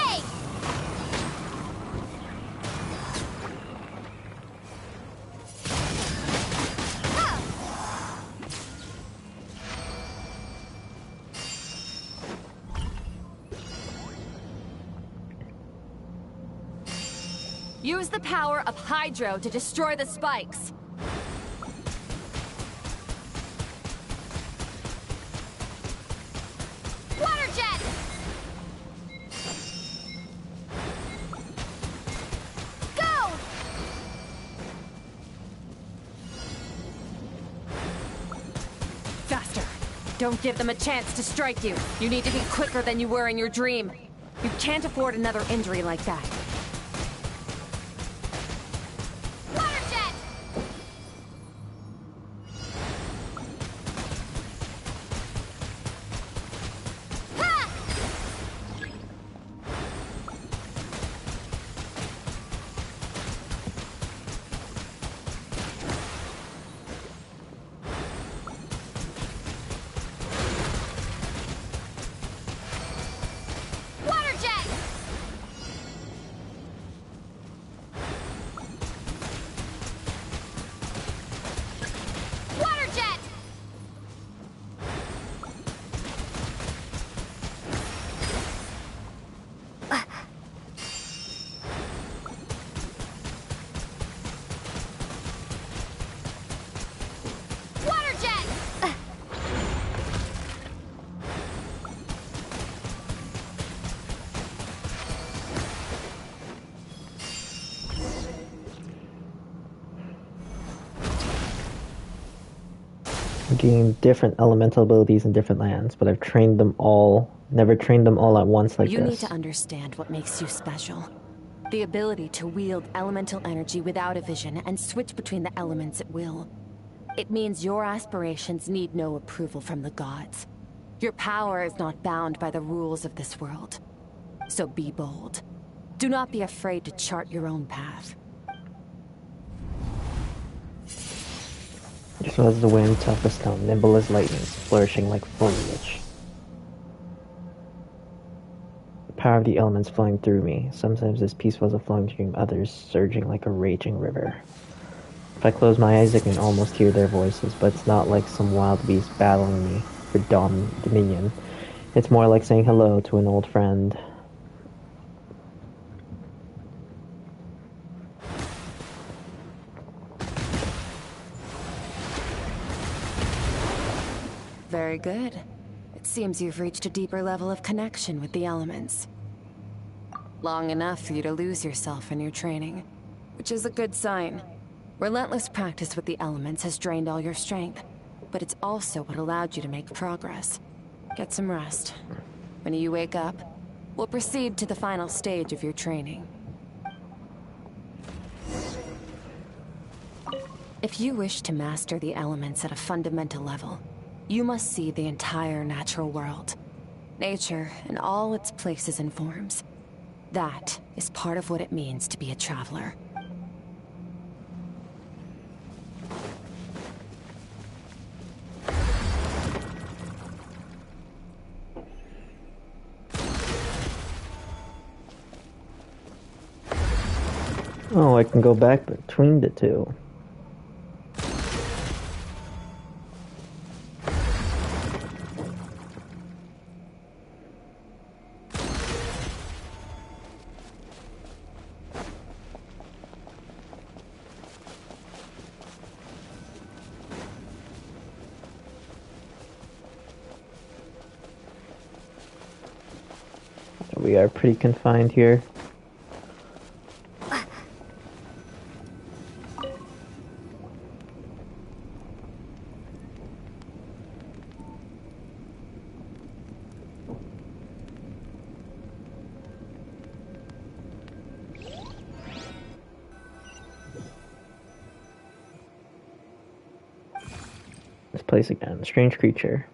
Use the power of Hydro to destroy the spikes.
Water jet! Go!
Faster! Don't give them a chance to strike you. You need to be quicker than you were in your dream. You can't afford another injury like that.
Water jet! Ha! Water jet! Water jet! Water jet!
I gained different elemental abilities in different lands, but I've trained them all, never trained them all at once like
You need
this.
to understand what makes you special. The ability to wield elemental energy without a vision and switch between the elements at will. It means your aspirations need no approval from the gods. Your power is not bound by the rules of this world. So be bold. Do not be afraid to chart your own path.
Just as the wind, tough as stone, nimble as lightning, flourishing like foliage. The power of the elements flowing through me, sometimes as peaceful as a flowing stream, others surging like a raging river. If I close my eyes, I can almost hear their voices, but it's not like some wild beast battling me for dominion. It's more like saying hello to an old friend.
Very good. It seems you've reached a deeper level of connection with the elements. Long enough for you to lose yourself in your training, which is a good sign. Relentless practice with the elements has drained all your strength, but it's also what allowed you to make progress. Get some rest. When you wake up, we'll proceed to the final stage of your training. If you wish to master the elements at a fundamental level, you must see the entire natural world. Nature in all its places and forms. That is part of what it means to be a traveler.
Oh, I can go back between the two. We are pretty confined here. This place again. Strange creature.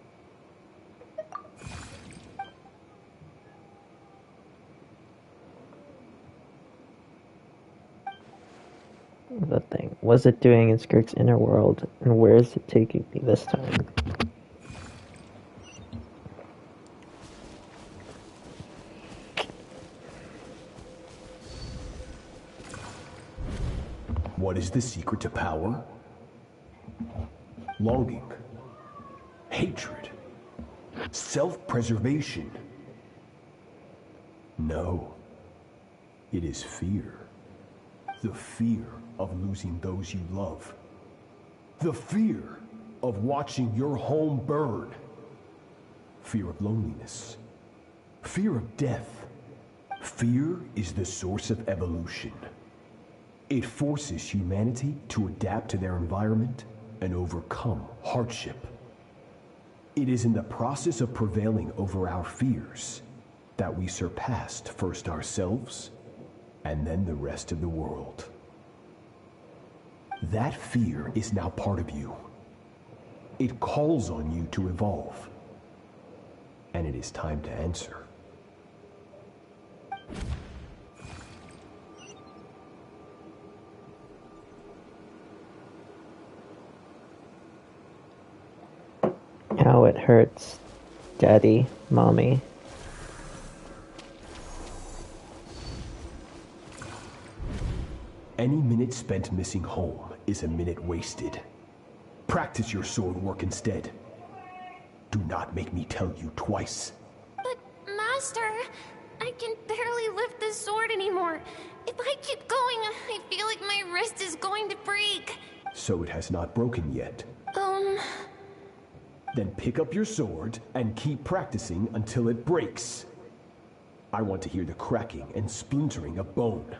The thing. What's it doing in Skirk's inner world, and where is it taking me this time?
What is the secret to power? Longing, hatred, self-preservation. No, it is fear. The fear of losing those you love. The fear of watching your home burn. Fear of loneliness. Fear of death. Fear is the source of evolution. It forces humanity to adapt to their environment and overcome hardship. It is in the process of prevailing over our fears that we surpassed first ourselves and then the rest of the world. That fear is now part of you. It calls on you to evolve. And it is time to answer.
How it hurts, Daddy, Mommy.
Any minute spent missing home is a minute wasted. Practice your sword work instead. Do not make me tell you twice.
But, Master, I can barely lift the sword anymore. If I keep going, I feel like my wrist is going to break.
So it has not broken yet. Then pick up your sword and keep practicing until it breaks. I want to hear the cracking and splintering of bone.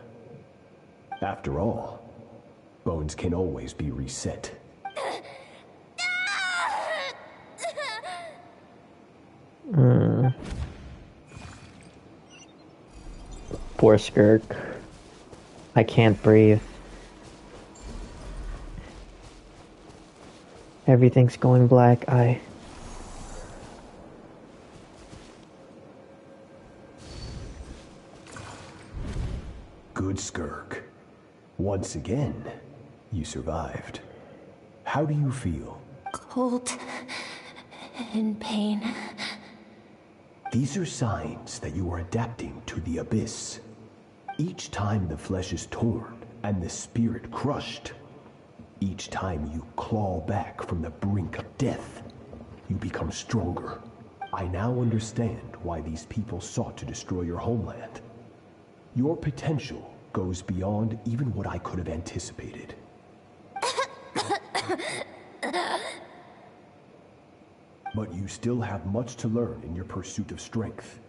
After all, bones can always be reset.
Poor Skirk. I can't breathe. Everything's going black.
Good, Skirk. Once again, you survived. How do you feel?
Cold. In pain.
These are signs that you are adapting to the abyss. Each time the flesh is torn and the spirit crushed, each time you claw back from the brink of death, you become stronger. I now understand why these people sought to destroy your homeland. Your potential goes beyond even what I could have anticipated. But you still have much to learn in your pursuit of strength.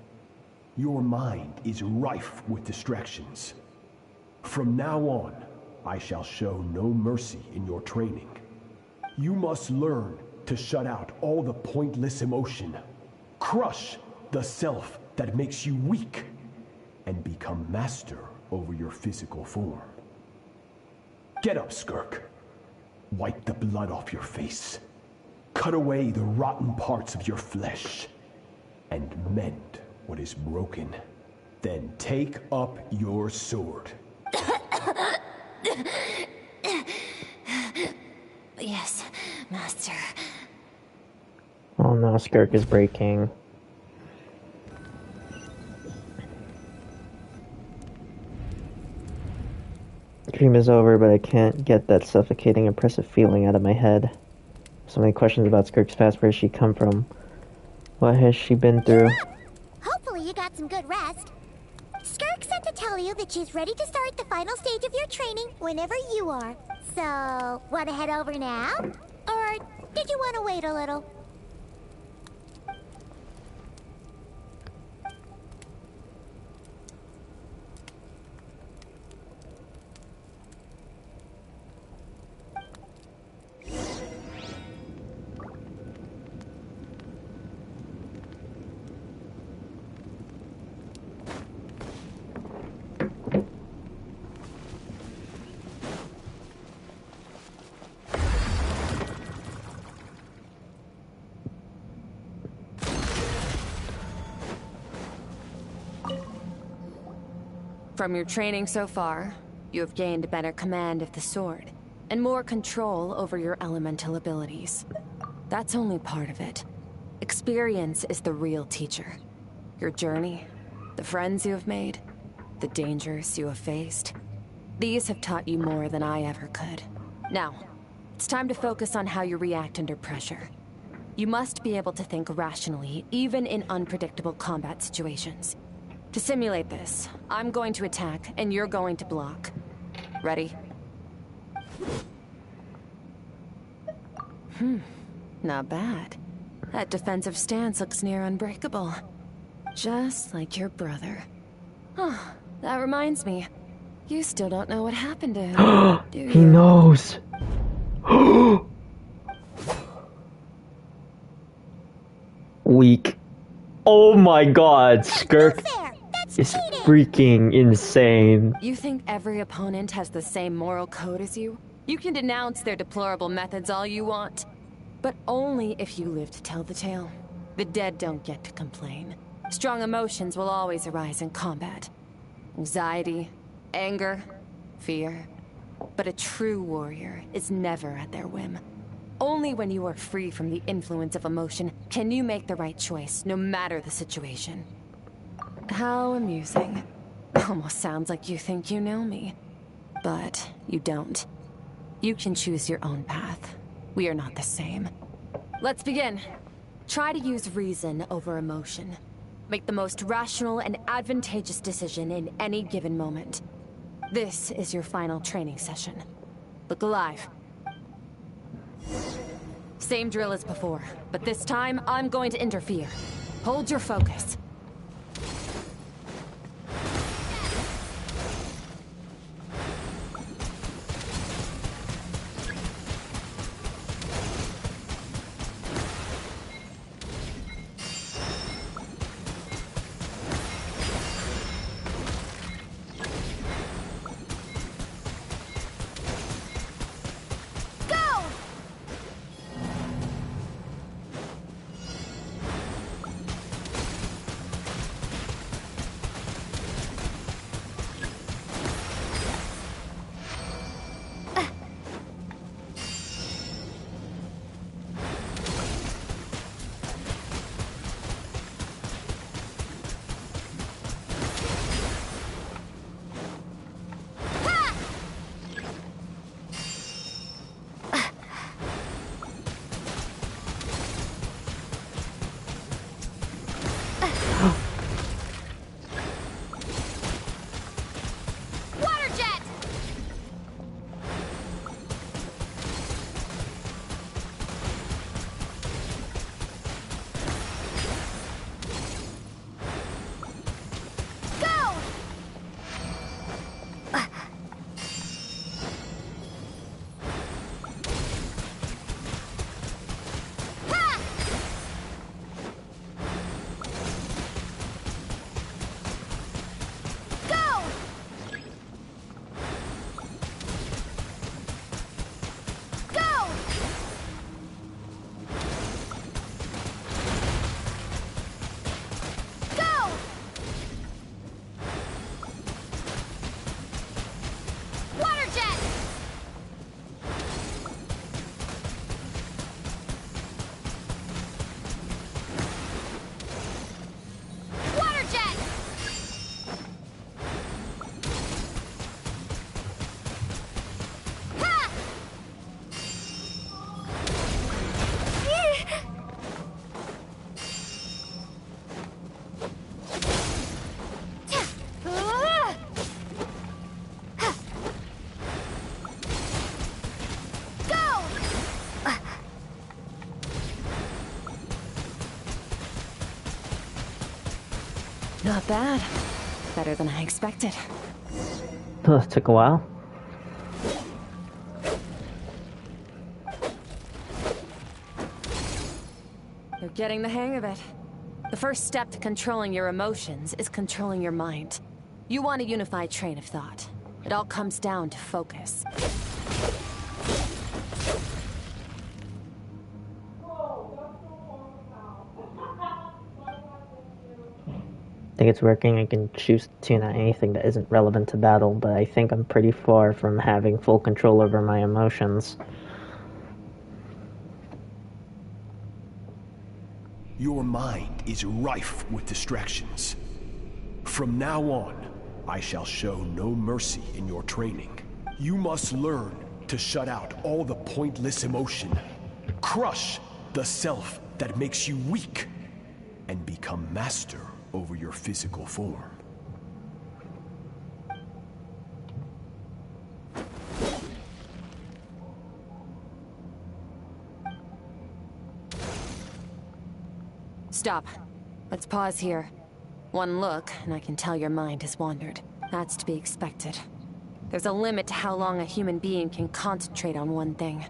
Your mind is rife with distractions. From now on, I shall show no mercy in your training. You must learn to shut out all the pointless emotion, crush the self that makes you weak, and become master over your physical form. Get up, Skirk. Wipe the blood off your face. Cut away the rotten parts of your flesh, and mend what is broken. Then take up your sword.
Yes, Master.
Oh no, Skirk is breaking. Dream is over, but I can't get that suffocating, oppressive feeling out of my head. So many questions about Skirk's past. Where has she come from? What has she been through?
Hopefully you got some good rest. Skirk said to tell you that she's ready to start the final stage of your training whenever you are. So, want to head over now? Or did you want to wait a little?
From your training so far, you have gained better command of the sword, and more control over your elemental abilities. That's only part of it. Experience is the real teacher. Your journey, the friends you have made, the dangers you have faced. These have taught you more than I ever could. Now, it's time to focus on how you react under pressure. You must be able to think rationally, even in unpredictable combat situations. To simulate this, I'm going to attack, and you're going to block. Ready? Not bad. That defensive stance looks near unbreakable. Just like your brother. Oh, that reminds me. You still don't know what happened to him, do you?
He knows. Weak. Oh my god, Skirk is freaking insane.
You think every opponent has the same moral code as you? You can denounce their deplorable methods all you want, but only if you live to tell the tale. The dead don't get to complain. Strong emotions will always arise in combat. Anxiety, anger, fear. But a true warrior is never at their whim. Only when you are free from the influence of emotion can you make the right choice, no matter the situation. How amusing. Almost sounds like you think you know me. But you don't. You can choose your own path. We are not the same. Let's begin. Try to use reason over emotion. Make the most rational and advantageous decision in any given moment. This is your final training session. Look alive. Same drill as before, but this time I'm going to interfere. Hold your focus. Not bad. Better than I expected.
Took a while.
You're getting the hang of it. The first step to controlling your emotions is controlling your mind. You want a unified train of thought. It all comes down to focus.
think it's working. I can choose to tune out anything that isn't relevant to battle, but I think I'm pretty far from having full control over my emotions.
Your mind is rife with distractions. From now on, I shall show no mercy in your training. You must learn to shut out all the pointless emotion, crush the self that makes you weak, and become master over your physical form.
Stop. Let's pause here. One look, and I can tell your mind has wandered. That's to be expected. There's a limit to how long a human being can concentrate on one thing.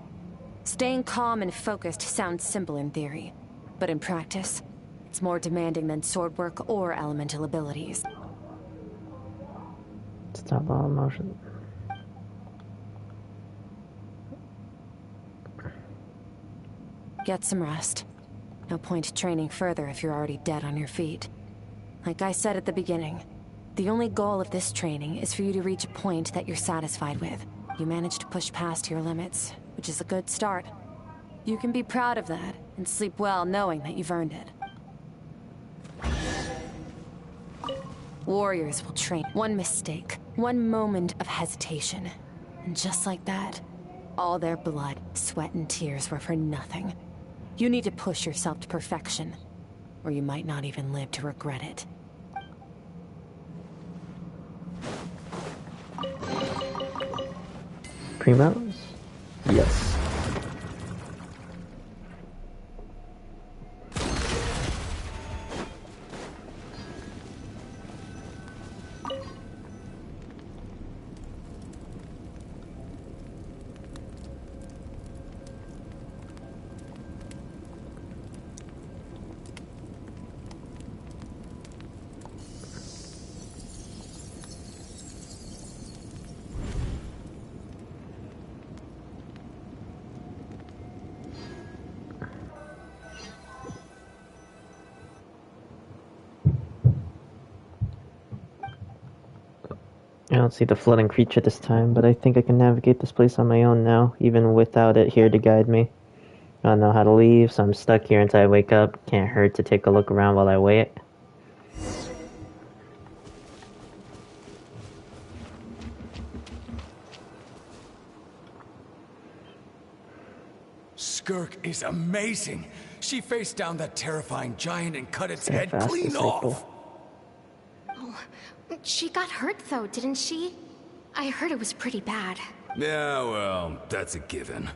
Staying calm and focused sounds simple in theory, but in practice, it's more demanding than sword work or elemental abilities.
Stop all emotion.
Get some rest. No point training further if you're already dead on your feet. Like I said at the beginning, the only goal of this training is for you to reach a point that you're satisfied with. You managed to push past your limits, which is a good start. You can be proud of that, and sleep well knowing that you've earned it. Warriors will train. One mistake, one moment of hesitation, and just like that, all their blood, sweat, and tears were for nothing. You need to push yourself to perfection, or you might not even live to regret it.
Primos? Yes. I don't see the floating creature this time, but I think I can navigate this place on my own now, even without it here to guide me. I don't know how to leave, so I'm stuck here until I wake up. Can't hurt to take a look around while I wait.
Skirk is amazing. She faced down that terrifying giant and cut its head
Fast
clean
disciple.
off.
She got hurt though, didn't she? I heard it was pretty bad.
Yeah, well, that's a given.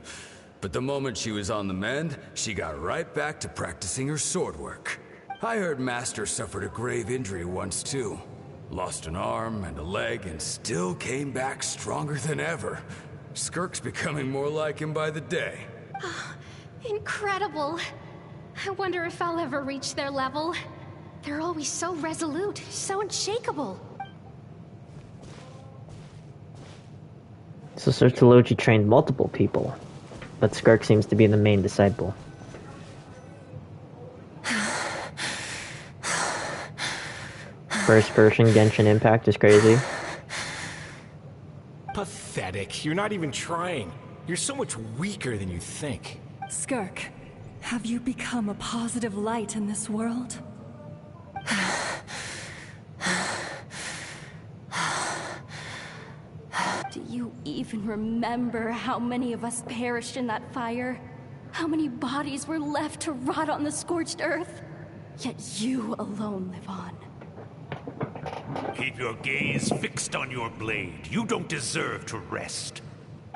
But the moment she was on the mend, she got right back to practicing her sword work. I heard Master suffered a grave injury once too. Lost an arm and a leg and still came back stronger than ever. Skirk's becoming more like him by the day.
Incredible. I wonder if I'll ever reach their level. They're always so resolute, so unshakable.
So Sir Taloji trained multiple people, but Skirk seems to be the main disciple. First person Genshin Impact is crazy.
Pathetic. You're not even trying. You're so much weaker than you think.
Skirk, have you become a positive light in this world?
Do you even remember how many of us perished in that fire? How many bodies were left to rot on the scorched earth? Yet you alone live on.
Keep your gaze fixed on your blade. You don't deserve to rest.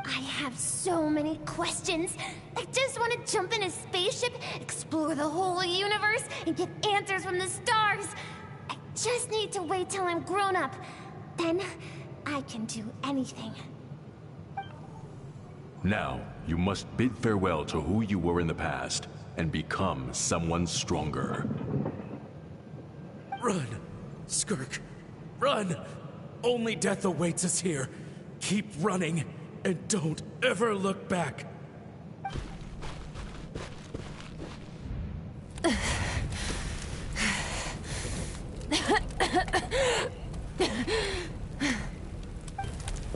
I have so many questions. I just want to jump in a spaceship, explore the whole universe, and get answers from the stars. I just need to wait till I'm grown up. Then, I can do anything.
Now, you must bid farewell to who you were in the past, and become someone stronger.
Run! Skirk! Run! Only death awaits us here. Keep running, and don't ever look back.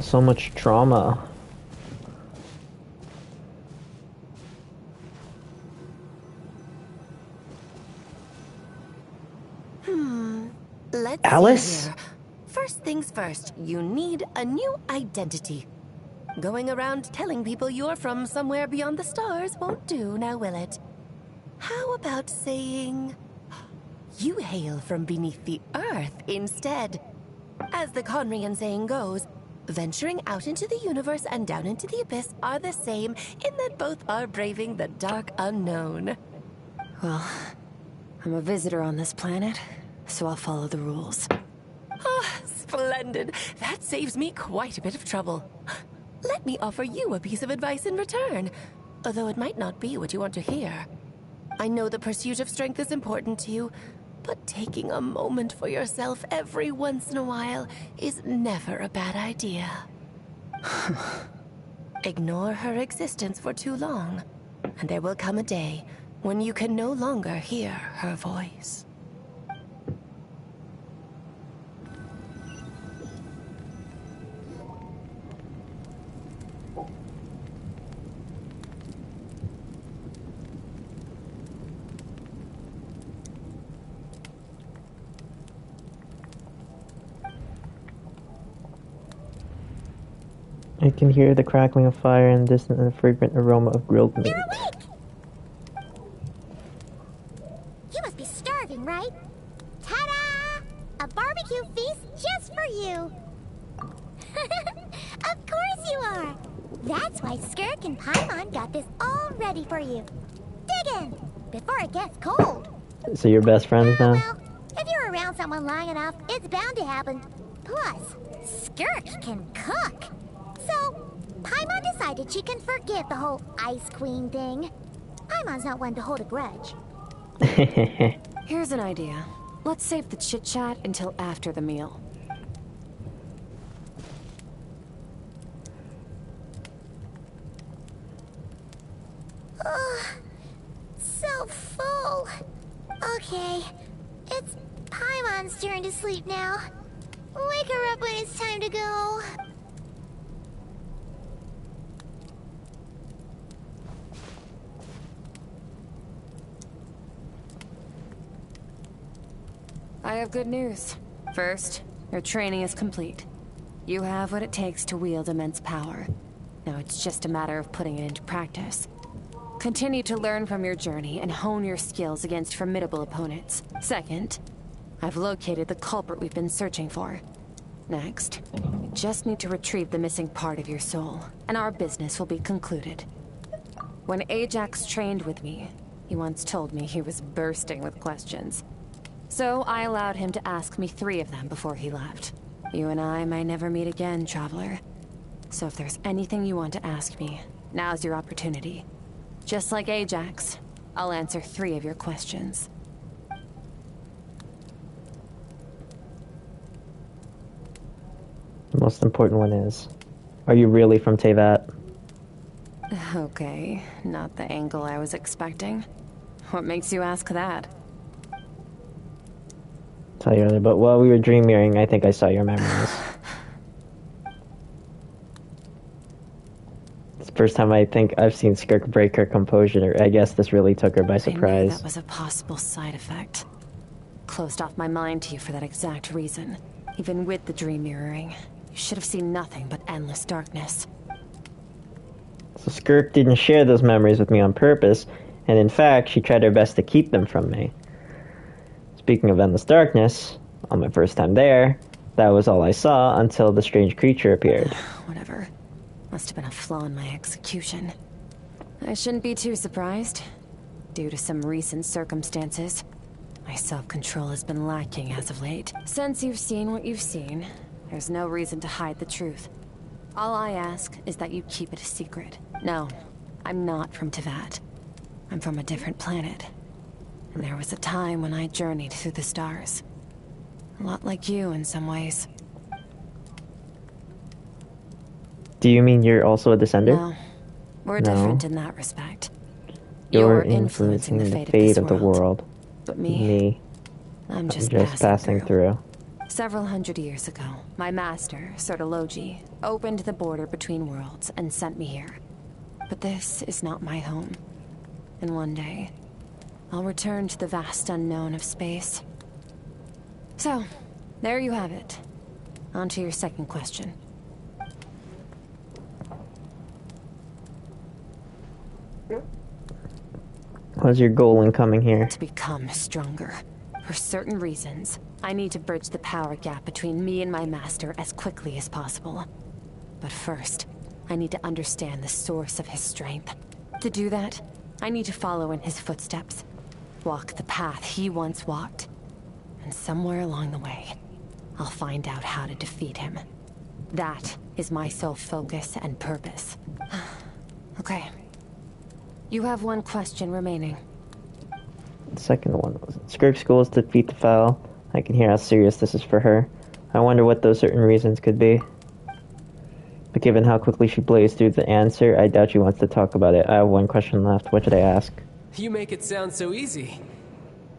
So much trauma.
Let's
Alice?
see here. First things first, you need a new identity. Going around telling people you're from somewhere beyond the stars won't do, now will it? How about saying you hail from beneath the earth instead? As the Conrian saying goes, venturing out into the universe and down into the abyss are the same in that both are braving the dark unknown.
Well, I'm a visitor on this planet, so I'll follow the rules.
Ah, splendid. That saves me quite a bit of trouble. Let me offer you a piece of advice in return, although it might not be what you want to hear. I know the pursuit of strength is important to you, but taking a moment for yourself every once in a while is never a bad idea. Ignore her existence for too long, and there will come a day when you can no longer hear her voice.
I can hear the crackling of fire and the distant and fragrant aroma of grilled meat.
You're awake! You must be starving, right? Ta-da! A barbecue feast just for you! Of course you are! That's why Skirk and Paimon got this all ready for you. Dig in! Before it gets cold!
So you're best friends now?
Well, if you're around someone long enough, it's bound to happen. Plus, Skirk can cook! So, Paimon decided she can forgive the whole Ice Queen thing. Paimon's not one to hold a grudge.
Here's an idea. Let's save the chit-chat until after the meal.
Ugh, so full. Okay, it's Paimon's turn to sleep now. Wake her up when it's time to go.
I have good news. First, your training is complete. You have what it takes to wield immense power. Now it's just a matter of putting it into practice. Continue to learn from your journey and hone your skills against formidable opponents. Second, I've located the culprit we've been searching for. Next, you just need to retrieve the missing part of your soul, and our business will be concluded. When Ajax trained with me, he once told me he was bursting with questions. So I allowed him to ask me 3 of them before he left. You and I may never meet again, Traveler. So if there's anything you want to ask me, now's your opportunity. Just like Ajax, I'll answer 3 of your questions.
The most important one is, are you really from Teyvat?
Okay, not the angle I was expecting. What makes you ask that?
Tell you earlier, but while we were dream mirroring, I think I saw your memories. It's the first time I think I've seen Skirk break her composure. I guess this really took her by
I knew
surprise.
that was a possible side effect. Closed off my mind to you for that exact reason. Even with the dream mirroring, you should have seen nothing but endless darkness.
So Skirk didn't share those memories with me on purpose, and in fact, she tried her best to keep them from me. Speaking of endless darkness, on my first time there, that was all I saw until the strange creature appeared.
Whatever. Must have been a flaw in my execution. I shouldn't be too surprised. Due to some recent circumstances, my self-control has been lacking as of late. Since you've seen what you've seen, there's no reason to hide the truth. All I ask is that you keep it a secret. No, I'm not from Teyvat. I'm from a different planet. And there was a time when I journeyed through the stars. A lot like you in some ways.
Do you mean you're also a descender?
No. We're different in that respect.
You're influencing the fate of the world.
But me, I'm just
passing through.
Several hundred years ago, my master, Sertologi, opened the border between worlds and sent me here. But this is not my home. And one day, I'll return to the vast unknown of space. So, there you have it. On to your second question.
What's your goal in coming here?
To become stronger. For certain reasons, I need to bridge the power gap between me and my master as quickly as possible. But first, I need to understand the source of his strength. To do that, I need to follow in his footsteps. Walk the path he once walked. And somewhere along the way, I'll find out how to defeat him. That is my sole focus and purpose. Okay. You have one question remaining.
The second one was Skirk's goal is to defeat the foul. I can hear how serious this is for her. I wonder what those certain reasons could be. But given how quickly she blazed through the answer, I doubt she wants to talk about it. I have one question left. What should I ask?
You make it sound so easy.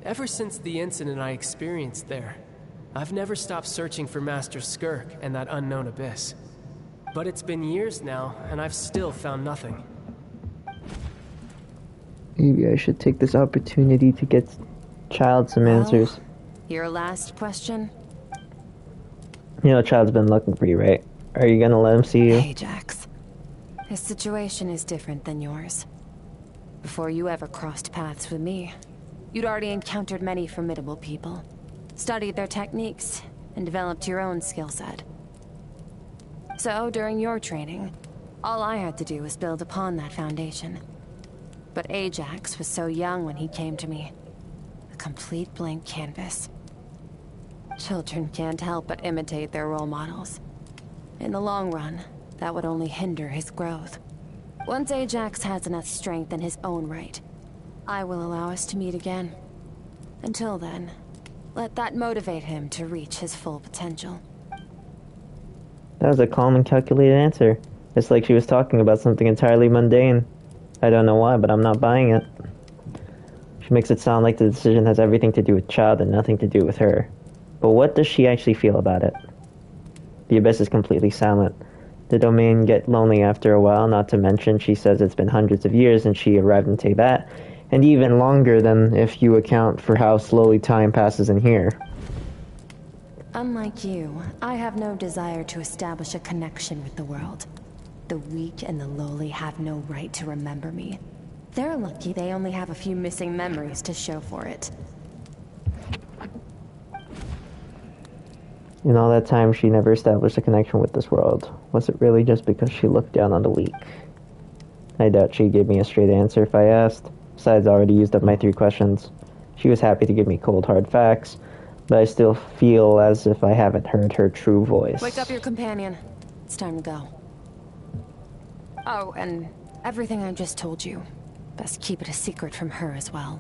Ever since the incident I experienced there, I've never stopped searching for Master Skirk and that unknown abyss. But it's been years now, and I've still found nothing.
Maybe I should take this opportunity to get Child some answers.
Your last question?
You know, Child's been looking for you, right? Are you gonna let him see you?
Ajax. His situation is different than yours. Before you ever crossed paths with me, you'd already encountered many formidable people, studied their techniques, and developed your own skill set. So, during your training, all I had to do was build upon that foundation. But Ajax was so young when he came to me. A complete blank canvas. Children can't help but imitate their role models. In the long run, that would only hinder his growth. Once Ajax has enough strength in his own right, I will allow us to meet again. Until then, let that motivate him to reach his full potential.
That was a calm and calculated answer. It's like she was talking about something entirely mundane. I don't know why, but I'm not buying it. She makes it sound like the decision has everything to do with Child and nothing to do with her. But what does she actually feel about it? The Abyss is completely silent. The domain get lonely after a while, not to mention she says it's been hundreds of years since she arrived in Teyvat, and even longer than if you account for how slowly time passes in here.
Unlike you, I have no desire to establish a connection with the world. The weak and the lowly have no right to remember me. They're lucky they only have a few missing memories to show for it.
In all that time, she never established a connection with this world. Was it really just because she looked down on the weak? I doubt she'd give me a straight answer if I asked. Besides, I already used up my 3 questions. She was happy to give me cold, hard facts, but I still feel as if I haven't heard her true voice.
Wake up your companion. It's time to go. Oh, and everything I just told you. Best keep it a secret from her as well.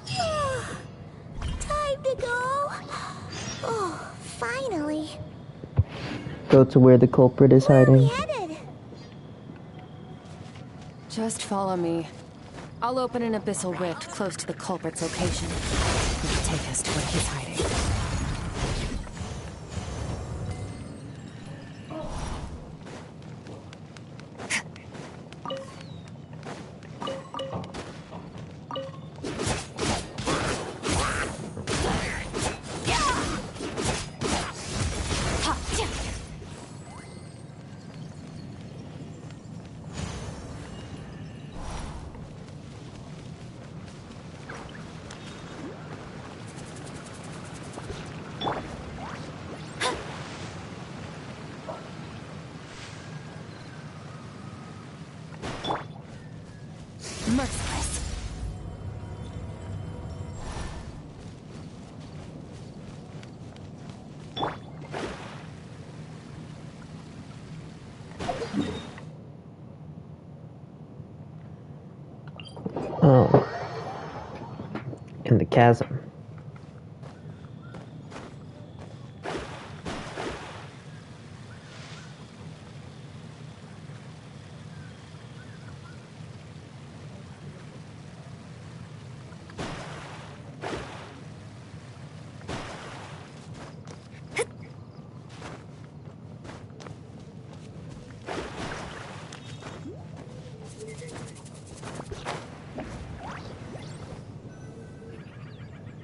Time to go. Oh, finally.
Go to where the culprit is hiding.
Headed.
Just follow me. I'll open an abyssal rift close to the culprit's location. It'll take us to where he's hiding. Merciless.
Oh. In the chasm.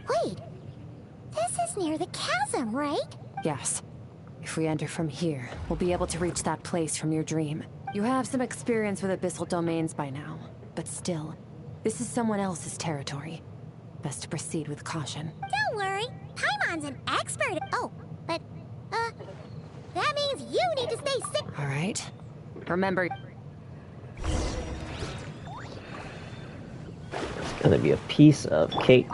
Wait, this is near the chasm, right?
Yes. If we enter from here, we'll be able to reach that place from your dream. You have some experience with abyssal domains by now, but still, this is someone else's territory. Best to proceed with caution.
Don't worry, Paimon's an expert. Oh, but, that means you need to stay sick.
All right. Remember...
It's gonna be a piece of cake.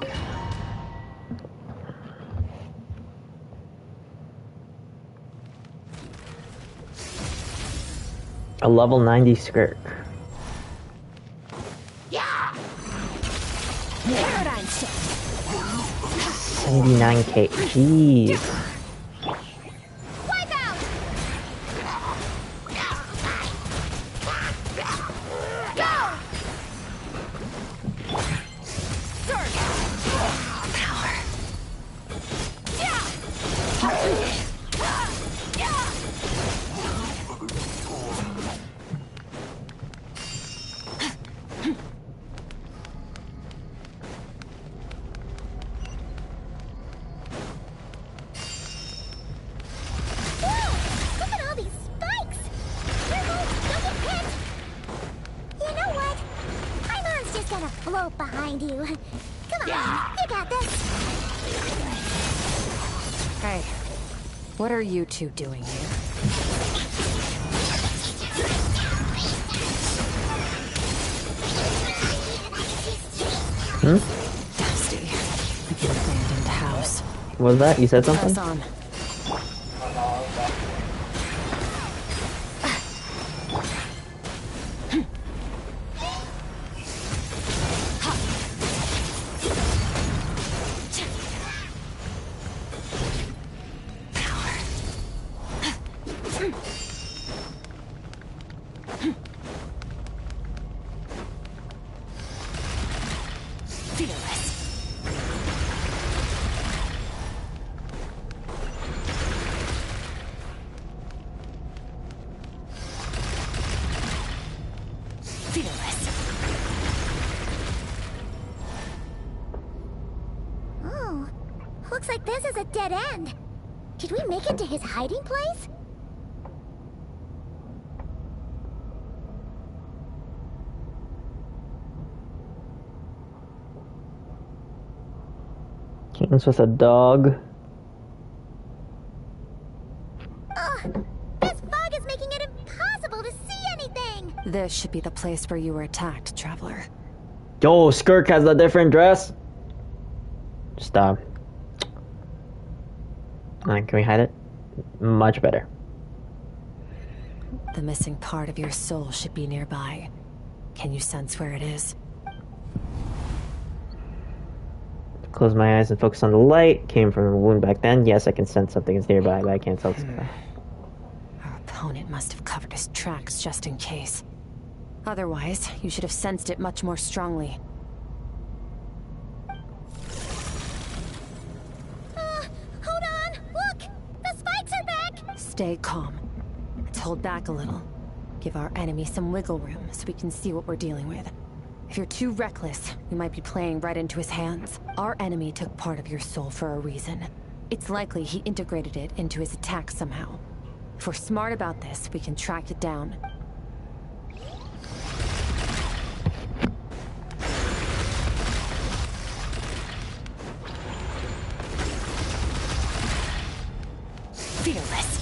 A level 90 Skirk.
Yeah! Paradigm shift.
79k. Jeez.
Wipe out! Go! Skirk! Power. Yeah! Float behind you. Come on, you got this.
Hey, what are you two doing here? Dusty, like an abandoned house.
What was that? You said something?
Press on.
Oh, looks like this is a dead end. Did we make it to his hiding place?
King's with a dog.
Ugh, this fog is making it impossible to see anything.
This should be the place where you were attacked, Traveler.
Yo, Skirk has a different dress. Stop. Can we hide it? Much better.
The missing part of your soul should be nearby. Can you sense where it is?
Close my eyes and focus on the light. Came from the wound back then. Yes, I can sense something is nearby, but I can't tell.
Our opponent must have covered his tracks just in case. Otherwise, you should have sensed it much more strongly.
Hold on! Look! The spikes are back!
Stay calm. Let's hold back a little. Give our enemy some wiggle room so we can see what we're dealing with. If you're too reckless, you might be playing right into his hands. Our enemy took part of your soul for a reason. It's likely he integrated it into his attack somehow. If we're smart about this, we can track it down. Fearless.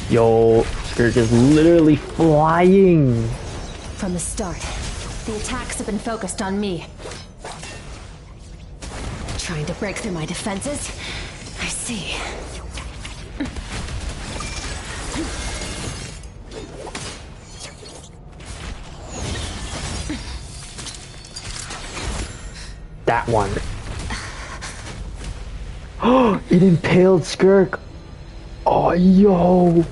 Yo, Skirk is literally flying.
From the start, the attacks have been focused on me. Trying to break through my defenses? I see.
That one. Oh, it impaled Skirk. Oh. Oh, yo.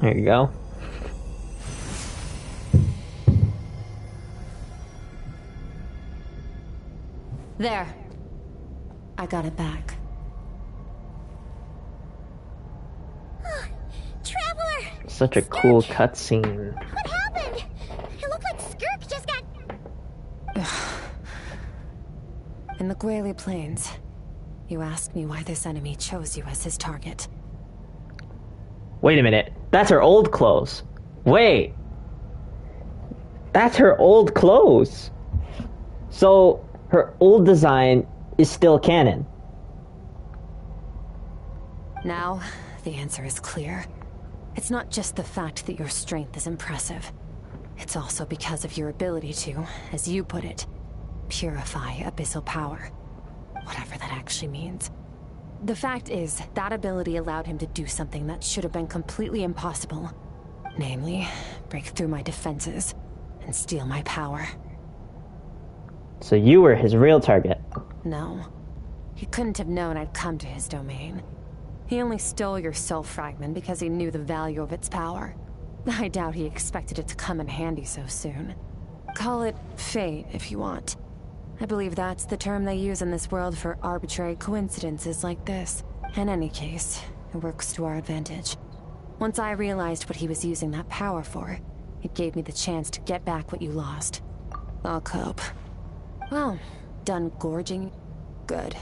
There you go.
There. I got it back.
Traveler!
Such a cool cutscene.
What happened? It looked like Skirk just got...
In the Gwali Plains, you asked me why this enemy chose you as his target.
Wait a minute. That's her old clothes. Wait. That's her old clothes. So, her old design is still canon.
Now, the answer is clear. It's not just the fact that your strength is impressive. It's also because of your ability to, as you put it, purify abyssal power. Whatever that actually means. The fact is, that ability allowed him to do something that should have been completely impossible. Namely, break through my defenses and steal my power.
So you were his real target.
No. He couldn't have known I'd come to his domain. He only stole your soul fragment because he knew the value of its power. I doubt he expected it to come in handy so soon. Call it fate, if you want. I believe that's the term they use in this world for arbitrary coincidences like this. In any case, it works to our advantage. Once I realized what he was using that power for, it gave me the chance to get back what you lost. I'll cope. Well, done gorging? Good.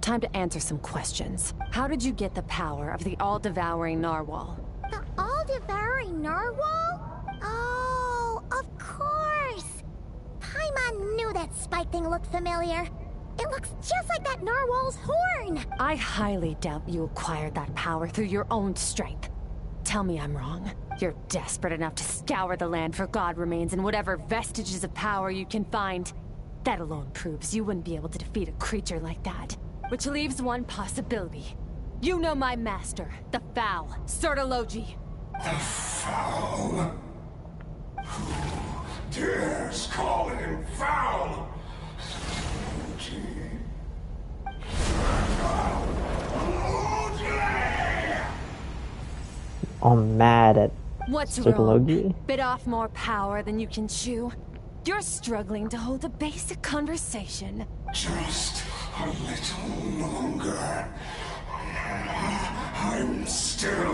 Time to answer some questions. How did you get the power of the all-devouring narwhal?
The all-devouring narwhal? Oh, of course! Paimon knew that spike thing looked familiar. It looks just like that narwhal's horn!
I highly doubt you acquired that power through your own strength. Tell me I'm wrong. You're desperate enough to scour the land for god remains and whatever vestiges of power you can find. That alone proves you wouldn't be able to defeat a creature like that. Which leaves one possibility. You know my master, the Foul, Sertologi.
The Foul? Who dares call him Foul?
I'm mad at
What's
Sertologi.
wrong? Bit off more power than you can chew? You're struggling to hold a basic conversation.
Just a little longer. I'm still...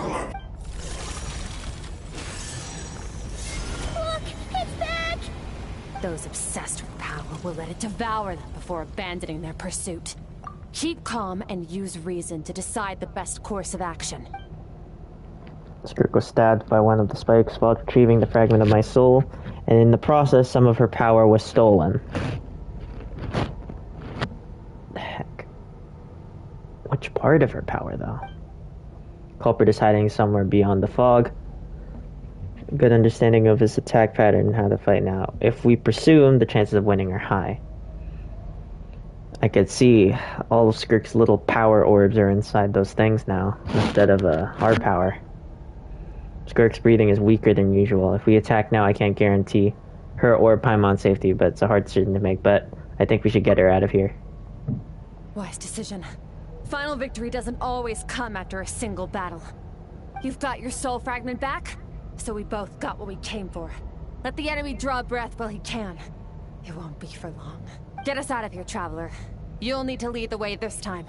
Look! It's back!
Those obsessed with power will let it devour them before abandoning their pursuit. Keep calm and use reason to decide the best course of action.
Skirk was stabbed by one of the spikes while retrieving the fragment of my soul, and in the process, some of her power was stolen. The heck? Which part of her power, though? Culprit is hiding somewhere beyond the fog. Good understanding of his attack pattern and how to fight now. If we pursue him, the chances of winning are high. I could see all of Skirk's little power orbs are inside those things now, instead of our power. Skirk's breathing is weaker than usual. If we attack now, I can't guarantee her or Paimon's safety, but it's a hard decision to make. But I think we should get her out of here.
Wise decision. Final victory doesn't always come after a single battle. You've got your soul fragment back, so we both got what we came for. Let the enemy draw breath while he can. It won't be for long. Get us out of here, Traveler. You'll need to lead the way this time.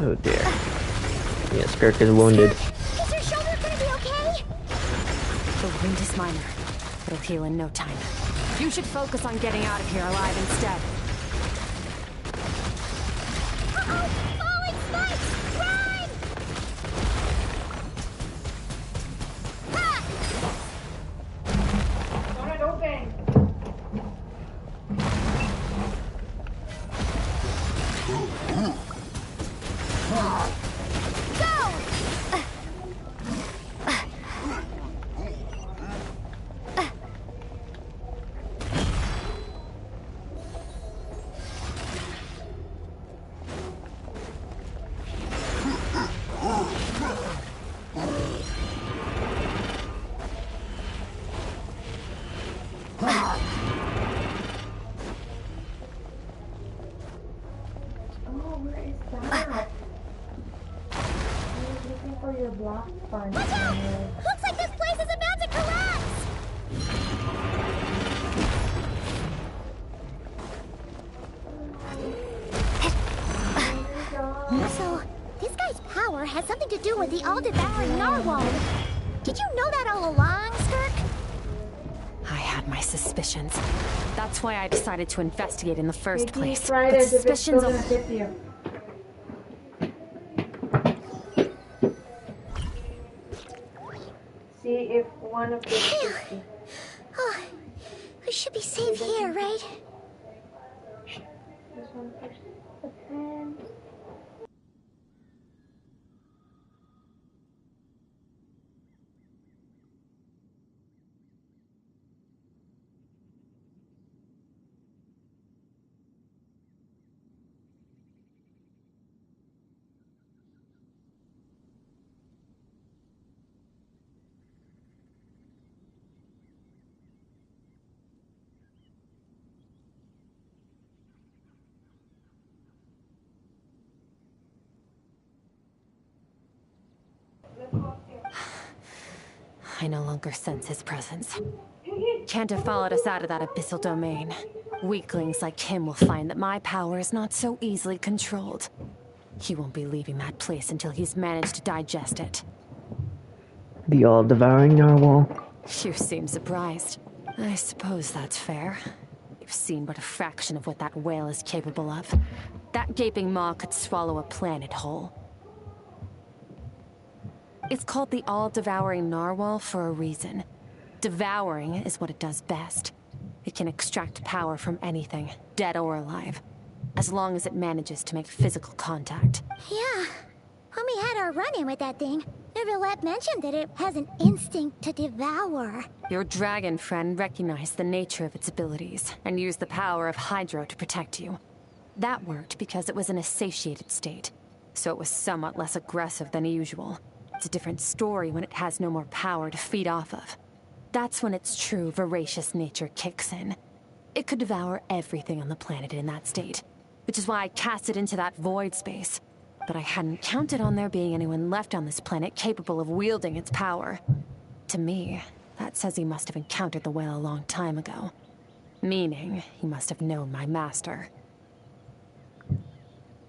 Oh dear. Yeah, Skirk is wounded.
Is your shoulder gonna be okay?
The wound is minor. It'll heal in no time. You should focus on getting out of here alive instead.
Uh-oh! Falling spikes! Run! Ah!
Don't it open!
Watch out! Looks like this place is about to collapse! So, this guy's power has something to do with the all-devouring narwhal. Did you know that all along, Skirk?
I had my suspicions. That's why I decided to investigate in the first place.
Try it
But
as if it's still
suspicions
gonna hit you. See if one of the
Oh, we should be safe here, right?
this one first. The pen.
I no longer sense his presence. Can't have followed us out of that abyssal domain. Weaklings like him will find that my power is not so easily controlled. He won't be leaving that place until he's managed to digest it.
The all-devouring narwhal.
You seem surprised. I suppose that's fair. You've seen but a fraction of what that whale is capable of. That gaping maw could swallow a planet whole. It's called the all-devouring narwhal for a reason. Devouring is what it does best. It can extract power from anything, dead or alive, as long as it manages to make physical contact.
Yeah. When we had our run-in with that thing, Neverlet mentioned that it has an instinct to devour.
Your dragon friend recognized the nature of its abilities and used the power of Hydro to protect you. That worked because it was in a satiated state, so it was somewhat less aggressive than usual. It's a different story when it has no more power to feed off of. That's when its true voracious nature kicks in. It could devour everything on the planet in that state, which is why I cast it into that void space. But I hadn't counted on there being anyone left on this planet capable of wielding its power. To me, that says he must have encountered the whale a long time ago. Meaning, he must have known my master.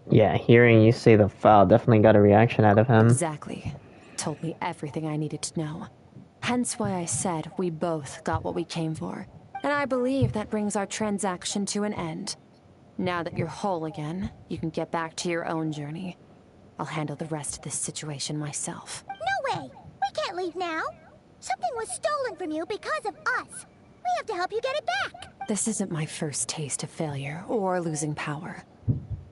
Yeah, hearing you say the foul definitely got a reaction out of him.
Exactly. Told me everything I needed to know. Hence why I said we both got what we came for. And I believe that brings our transaction to an end. Now that you're whole again, you can get back to your own journey. I'll handle the rest of this situation myself.
No way! We can't leave now! Something was stolen from you because of us! We have to help you get it back!
This isn't my first taste of failure or losing power.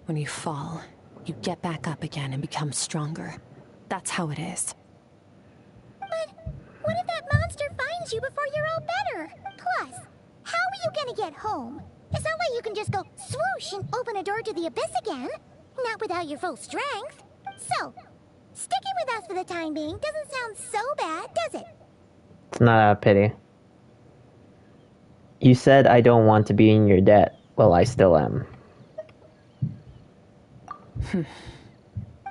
When you fall, you get back up again and become stronger. That's how it is.
But what if that monster finds you before you're all better? Plus, how are you gonna get home? It's not like you can just go swoosh and open a door to the abyss again. Not without your full strength. So, sticking with us for the time being doesn't sound so bad, does it?
It's not out of pity. You said I don't want to be in your debt. Well, I still am.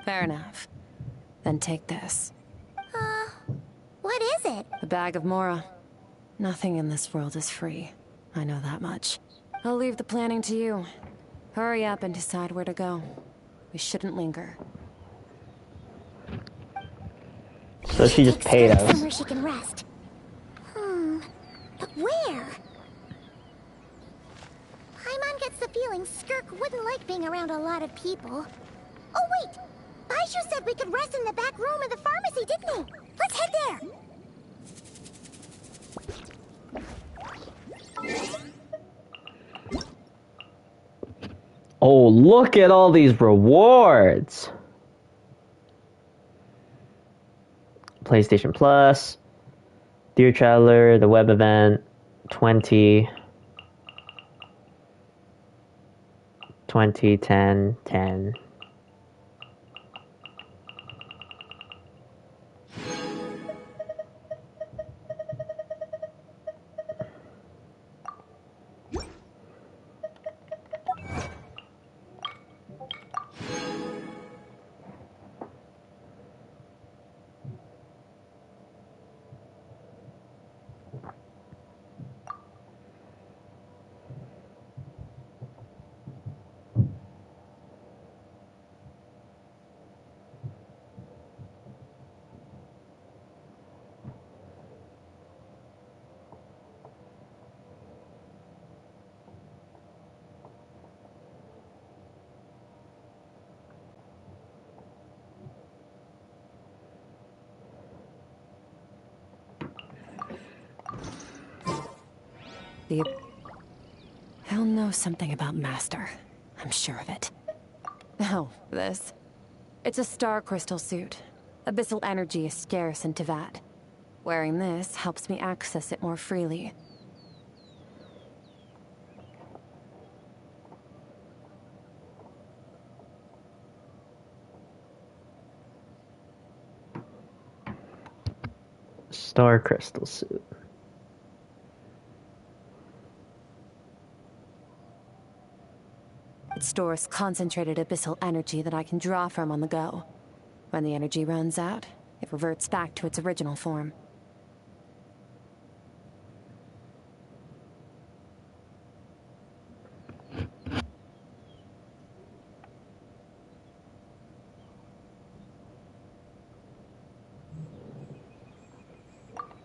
Fair enough. Then take this.
What is it?
A bag of Mora. Nothing in this world is free. I know that much. I'll leave the planning to you. Hurry up and decide where to go. We shouldn't linger.
So she just paid us.
Somewhere she can rest. But where? Paimon gets the feeling Skirk wouldn't like being around a lot of people. Oh wait! Baiju said we could rest in the back room of the pharmacy, didn't he? Let's head there!
Oh, look at all these rewards! PlayStation Plus, Dear Traveler, the web event, 20, 10, 10.
He'll know something about Master. I'm sure of it. Oh, this. It's a star crystal suit. Abyssal energy is scarce in Tevat. Wearing this helps me access it more freely.
Star crystal suit.
It stores concentrated abyssal energy that I can draw from on the go. When the energy runs out, it reverts back to its original form.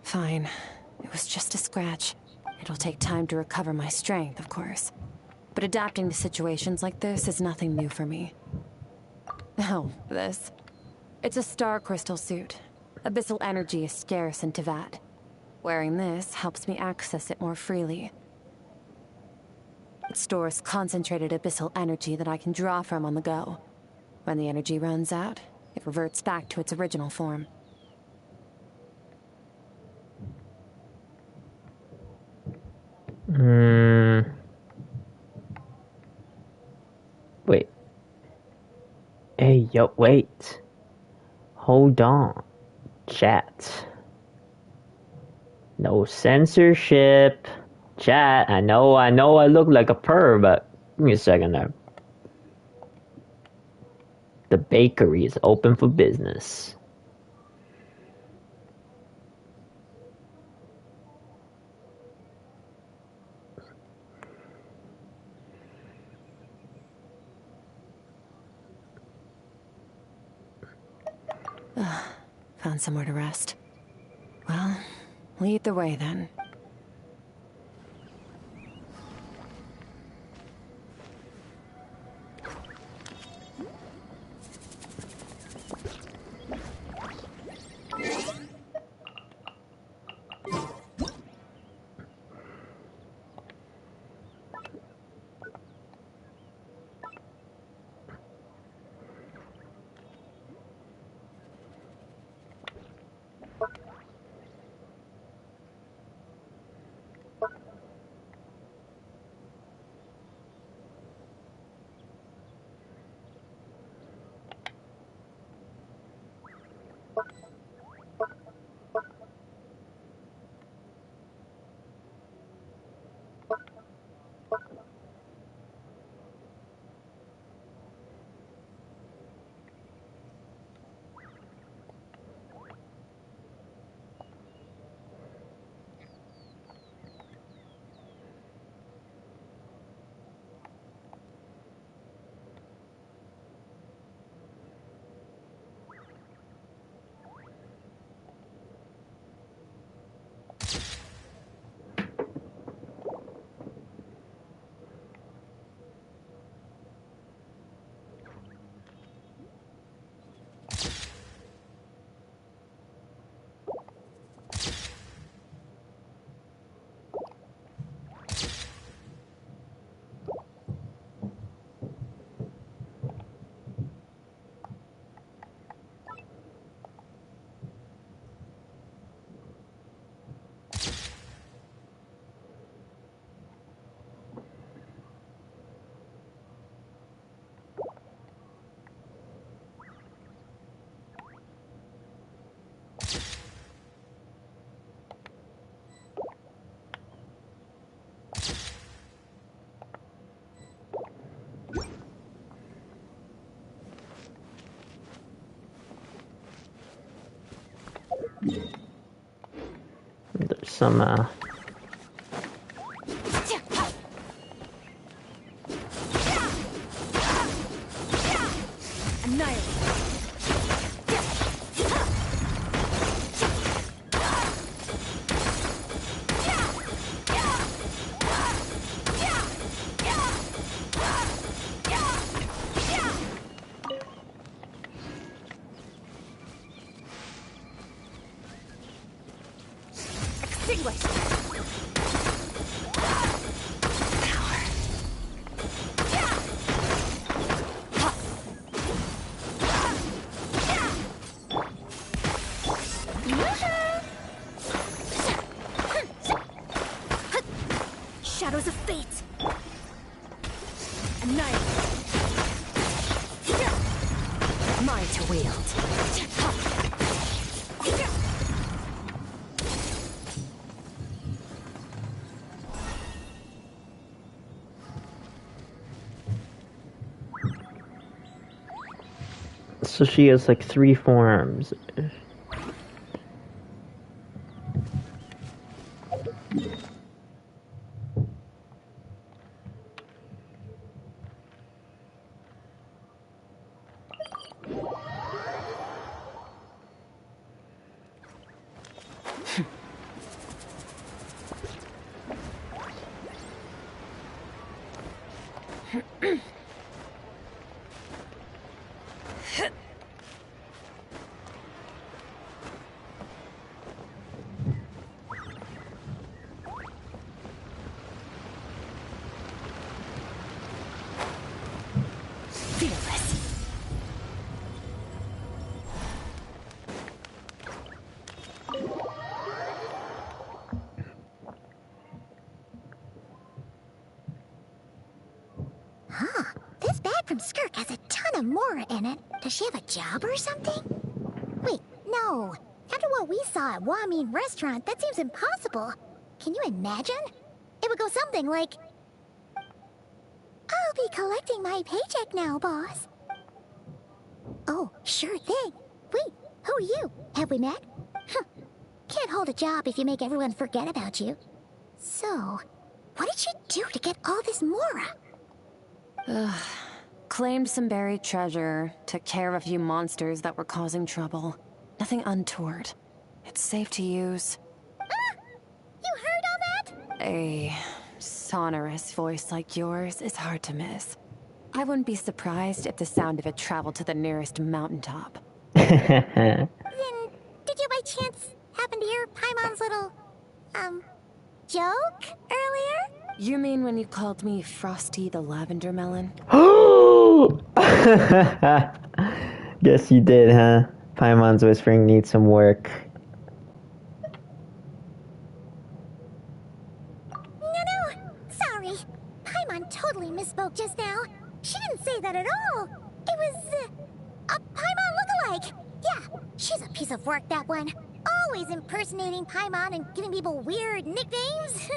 Fine. It was just a scratch. It'll take time to recover my strength, of course. But adapting to situations like this is nothing new for me. Oh, this. It's a star crystal suit. Abyssal energy is scarce in Tevat. Wearing this helps me access it more freely. It stores concentrated abyssal energy that I can draw from on the go. When the energy runs out, it reverts back to its original form.
Wait. Hey, yo, wait. Hold on. Chat. No censorship. Chat, I know I look like a perv, but give me a second there. The bakery is open for business.
Found somewhere to rest. Well, lead the way then.
There's some
Mine to wield.
So she has like 3 forms.
Huh. This bag from Skirk has a ton of Mora in it. Does she have a job or something? Wait, no. After what we saw at Wamin Restaurant, that seems impossible. Can you imagine? It would go something like... I'll be collecting my paycheck now, boss. Oh, sure thing. Wait, who are you? Have we met? Huh. Can't hold a job if you make everyone forget about you. So, what did she do to get all this Mora?
Claimed some buried treasure, took care of a few monsters that were causing trouble. Nothing untoward. It's safe to use.
Ah! You heard all that?
A sonorous voice like yours is hard to miss. I wouldn't be surprised if the sound of it traveled to the nearest mountaintop.
Then, did you by chance happen to hear Paimon's little, joke earlier?
You mean when you called me Frosty the Lavender Melon?
Guess you did, huh? Paimon's whispering needs some work.
No, sorry. Paimon totally misspoke just now. She didn't say that at all. It was, a Paimon lookalike. Yeah, she's a piece of work, that one. Always impersonating Paimon and giving people weird nicknames.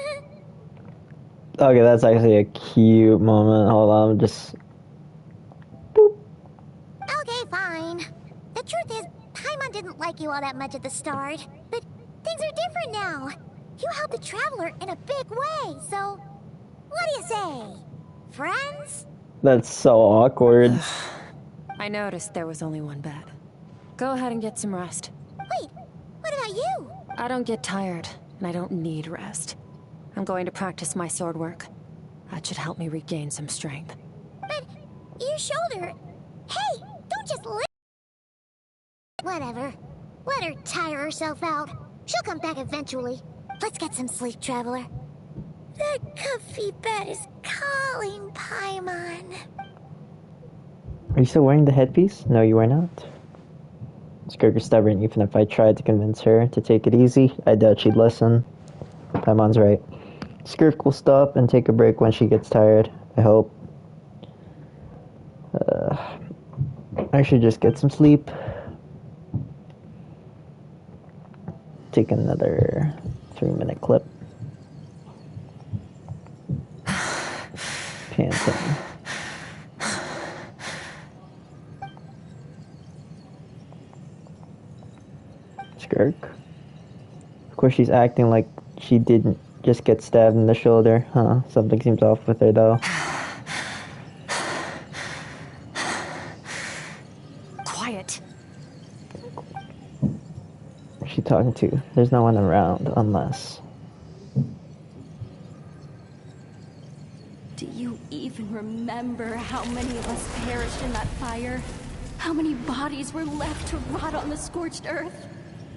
Okay, that's actually a cute moment. Hold on, just... Boop.
Okay, fine. The truth is, Paimon didn't like you all that much at the start. But things are different now. You helped the Traveler in a big way, so... What do you say? Friends?
That's so awkward.
I noticed there was only one bed. Go ahead and get some rest.
Wait, what about you?
I don't get tired, and I don't need rest. I'm going to practice my sword work. That should help me regain some strength.
But your shoulder... Hey, don't just let... Whatever. Let her tire herself out. She'll come back eventually. Let's get some sleep, Traveler. That comfy bed is calling, Paimon.
Are you still wearing the headpiece? No, you are not. Skirk is stubborn. Even if I tried to convince her to take it easy, I doubt she'd listen. Paimon's right. Skirk will stop and take a break when she gets tired, I hope. I should just get some sleep. Take another 3-minute clip. Panting. Skirk? Of course she's acting like she didn't just get stabbed in the shoulder, huh? Something seems off with her, though.
Quiet.
Who's she talking to? There's no one around, unless...
Do you even remember how many of us perished in that fire? How many bodies were left to rot on the scorched earth?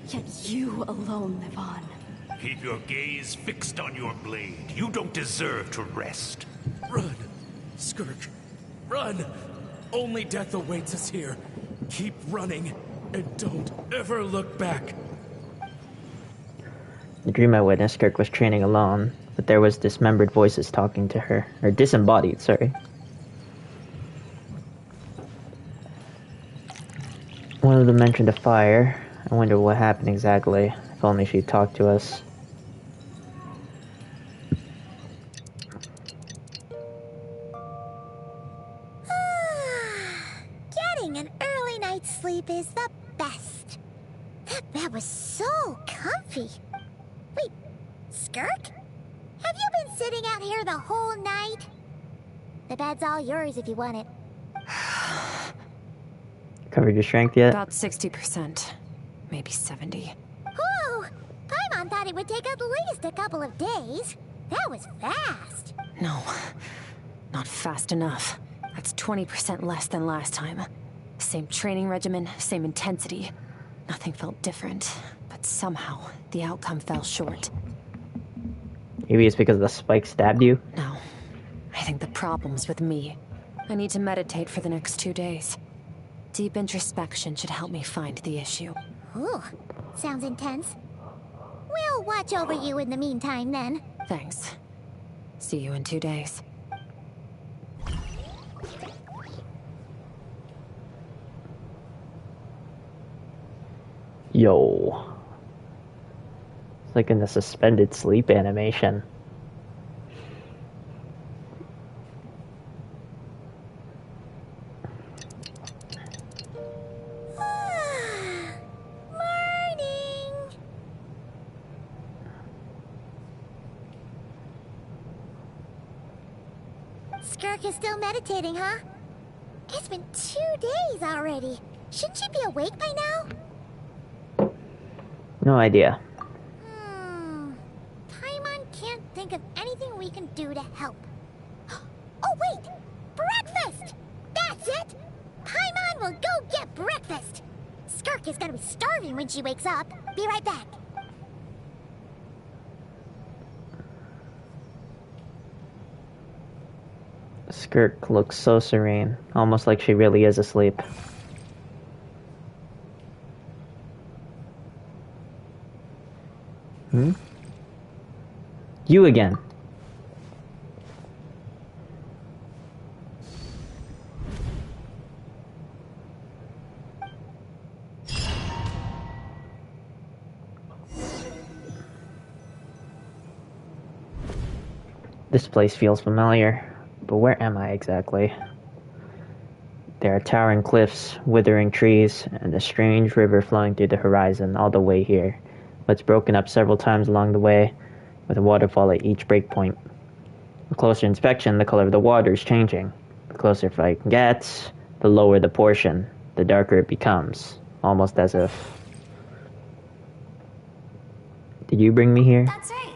Yet you alone live on.
Keep your gaze fixed on your blade. You don't deserve to rest.
Run! Skirk, run! Only death awaits us here. Keep running, and don't ever look back.
The dream I witnessed, Skirk was training alone, but there was dismembered voices talking to her. Or disembodied, sorry. One of them mentioned a fire. I wonder what happened exactly. If only she'd talk to us.
Getting an early night's sleep is the best. That bed was so comfy. Wait, Skirk? Have you been sitting out here the whole night? The bed's all yours if you want it.
Covered your strength yet?
About 60%. Maybe 70.
Whew! Paimon thought it would take at least a couple of days. That was fast.
No, not fast enough. That's 20% less than last time. Same training regimen, same intensity. Nothing felt different, but somehow the outcome fell short.
Maybe it's because the spike stabbed you?
No, I think the problem's with me. I need to meditate for the next 2 days. Deep introspection should help me find the issue.
Ooh, sounds intense. We'll watch over you in the meantime, then.
Thanks. See you in 2 days.
Yo. It's like in the suspended sleep animation.
Skirk is still meditating, huh? It's been 2 days already. Shouldn't she be awake by now?
No idea.
Paimon can't think of anything we can do to help. Oh, wait! Breakfast! That's it! Paimon will go get breakfast! Skirk is gonna be starving when she wakes up. Be right back.
Skirk looks so serene, almost like she really is asleep. You again. This place feels familiar. But where am I exactly? There are towering cliffs, withering trees, and a strange river flowing through the horizon all the way here. But it's broken up several times along the way, with a waterfall at each breakpoint. With closer inspection, the color of the water is changing. The closer it gets, the lower the portion, the darker it becomes. Almost as if... Did you bring me here?
That's right.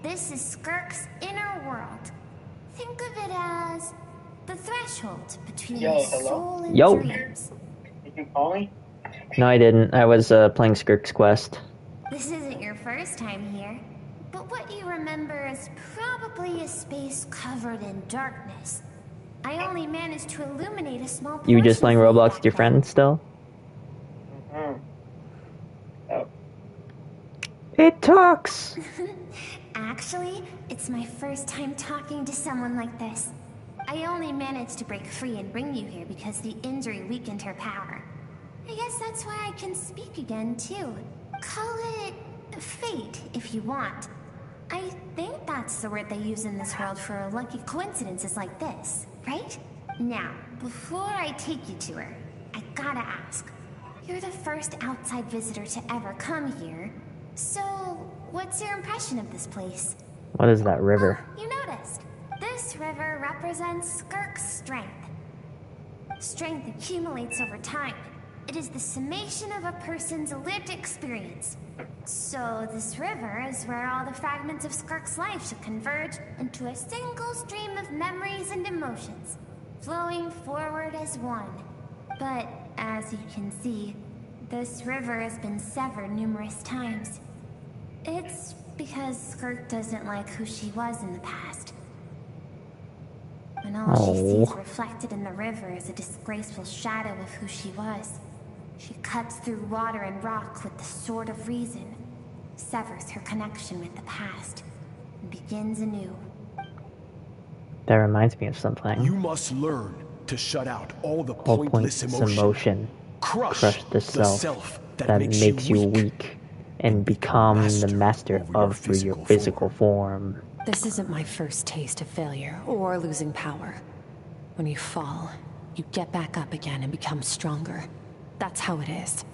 This is Skirk's inner world. Think of it as the threshold between the soul and dreams.
Did you call me?
No, I didn't. I was playing Skirk's Quest.
This isn't your first time here, but what you remember is probably a space covered in darkness. I only managed to illuminate a small portion.
You just playing Roblox with your friend still? It talks!
Actually, it's my first time talking to someone like this. I only managed to break free and bring you here because the injury weakened her power. I guess that's why I can speak again, too. Call it fate, if you want. I think that's the word they use in this world for lucky coincidences like this, right? Now, before I take you to her, I gotta ask. You're the first outside visitor to ever come here, so what's your impression of this place?
What is that river?
Oh, you noticed. This river represents Skirk's strength. Strength accumulates over time. It is the summation of a person's lived experience. So this river is where all the fragments of Skirk's life should converge into a single stream of memories and emotions, flowing forward as one. But as you can see, this river has been severed numerous times. It's because Skirk doesn't like who she was in the past. And all she sees reflected in the river is a disgraceful shadow of who she was. She cuts through water and rock with the sword of reason, severs her connection with the past, and begins anew.
That reminds me of something.
You must learn to shut out all the pointless emotion. Crush
the self that makes you weak and become the master of your physical form.
This isn't my first taste of failure or losing power. When you fall, you get back up again and become stronger. That's how it is.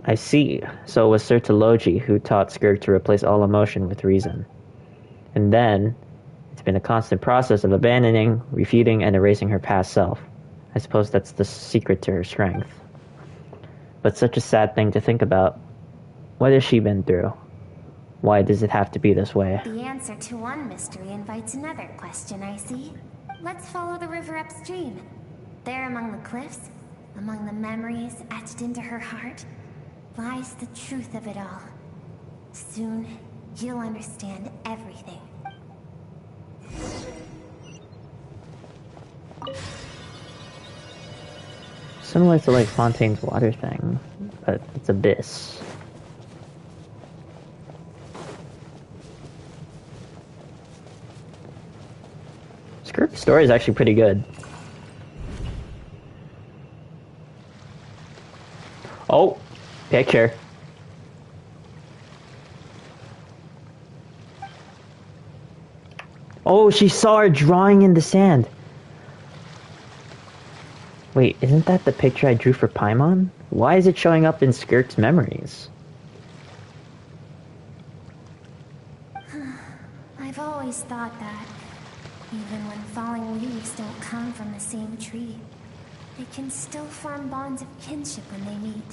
I see. So it was Sir Tologi who taught Skirk to replace all emotion with reason. And then, it's been a constant process of abandoning, refuting, and erasing her past self. I suppose that's the secret to her strength. But such a sad thing to think about. What has she been through? Why does it have to be this way?
The answer to one mystery invites another question, I see. Let's follow the river upstream. There among the cliffs, among the memories etched into her heart, lies the truth of it all. Soon, you'll understand everything.
Similar to like Fontaine's water thing, but it's abyss. Skirk's story is actually pretty good. Oh, picture. Oh, she saw her drawing in the sand. Wait, isn't that the picture I drew for Paimon? Why is it showing up in Skirk's memories?
I've always thought that, even when falling leaves don't come from the same tree, they can still form bonds of kinship when they meet.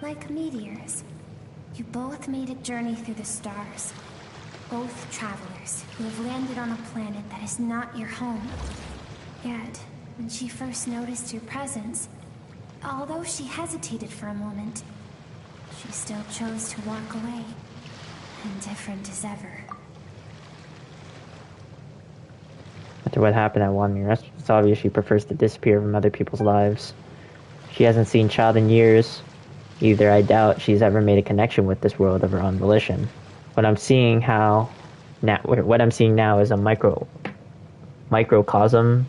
Like meteors. You both made a journey through the stars. Both travelers who have landed on a planet that is not your home. Yet, when she first noticed your presence, although she hesitated for a moment, she still chose to walk away, indifferent as ever.
After what happened at One Mirror, it's obvious she prefers to disappear from other people's lives. She hasn't seen Child in years. Either I doubt she's ever made a connection with this world of her own volition. What I'm seeing now is a microcosm.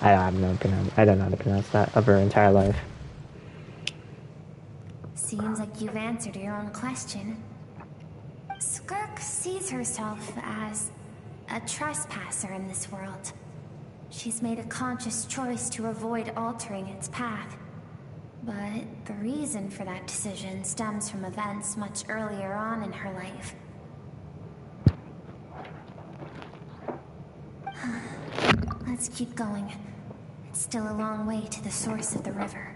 I don't know how to pronounce that, of her entire life.
Seems like you've answered your own question. Skirk sees herself as a trespasser in this world. She's made a conscious choice to avoid altering its path. But the reason for that decision stems from events much earlier on in her life. Let's keep going. It's still a long way to the source of the river.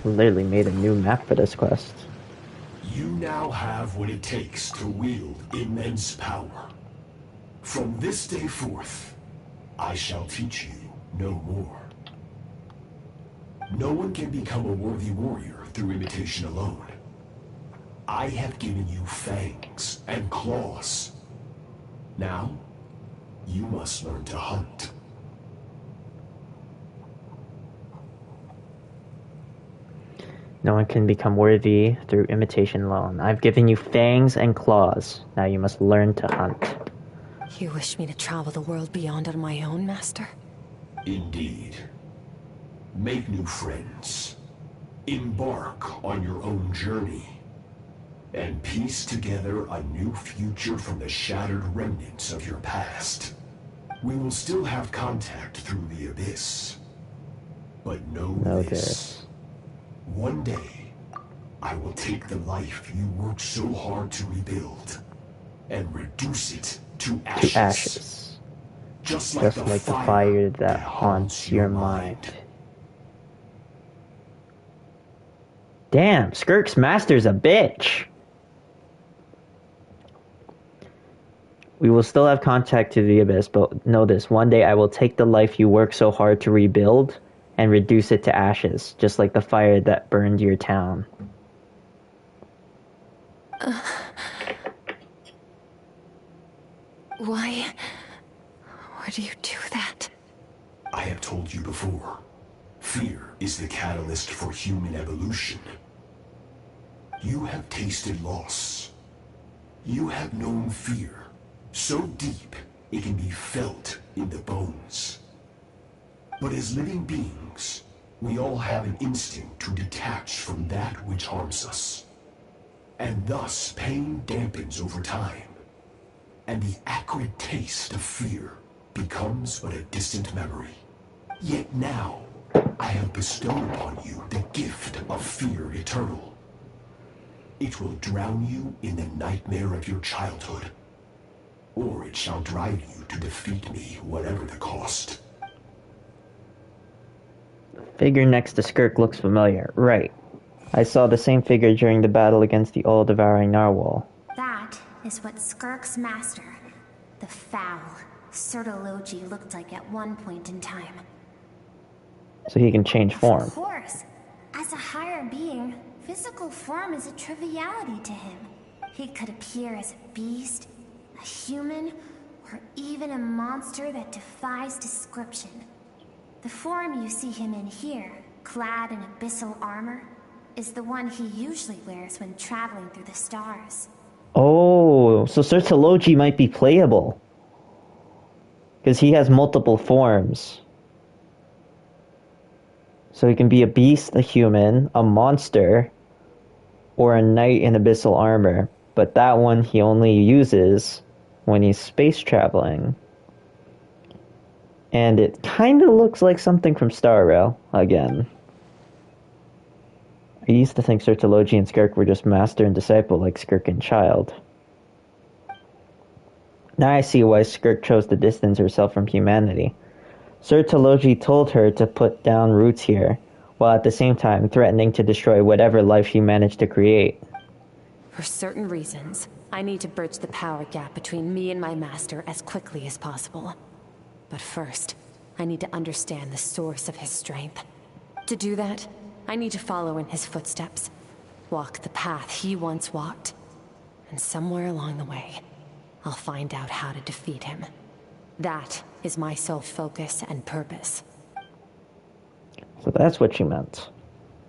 Literally made a new map for this quest.
You now have what it takes to wield immense power. From this day forth, I shall teach you no more. No one can become a worthy warrior through imitation alone. I have given you fangs and claws. Now, you must learn to hunt.
No one can become worthy through imitation alone. I've given you fangs and claws. Now you must learn to hunt.
You wish me to travel the world beyond on my own, Master?
Indeed. Make new friends. Embark on your own journey. And piece together a new future from the shattered remnants of your past. We will still have contact through the Abyss. But know this. One day, I will take the life you worked so hard to rebuild and reduce it to ashes. Just like the fire that haunts your mind.
Damn, Skirk's master's a bitch. We will still have contact to the Abyss, but know this. One day I will take the life you worked so hard to rebuild and reduce it to ashes, just like the fire that burned your town.
Why would you do that?
I have told you before. Fear is the catalyst for human evolution. You have tasted loss. You have known fear, so deep it can be felt in the bones. But as living beings, we all have an instinct to detach from that which harms us. And thus pain dampens over time, and the acrid taste of fear becomes but a distant memory. Yet now, I have bestowed upon you the gift of fear eternal. It will drown you in the nightmare of your childhood, or it shall drive you to defeat me, whatever the cost.
Figure next to Skirk looks familiar. Right. I saw the same figure during the battle against the all-devouring narwhal.
That is what Skirk's master, the foul, Sertologi, looked like at one point in time.
So he can change form.
Of course. As a higher being, physical form is a triviality to him. He could appear as a beast, a human, or even a monster that defies description. The form you see him in here, clad in abyssal armor, is the one he usually wears when traveling through the stars.
Oh, so Sertologi might be playable. Because he has multiple forms. So he can be a beast, a human, a monster, or a knight in abyssal armor. But that one he only uses when he's space traveling. And it kind of looks like something from Star Rail, again. I used to think Sertologi and Skirk were just master and disciple like Skirk and Child. Now I see why Skirk chose to distance herself from humanity. Sertologi told her to put down roots here, while at the same time threatening to destroy whatever life she managed to create.
For certain reasons, I need to bridge the power gap between me and my master as quickly as possible. But first, I need to understand the source of his strength. To do that, I need to follow in his footsteps, walk the path he once walked, and somewhere along the way, I'll find out how to defeat him. That is my sole focus and purpose.
So that's what she meant.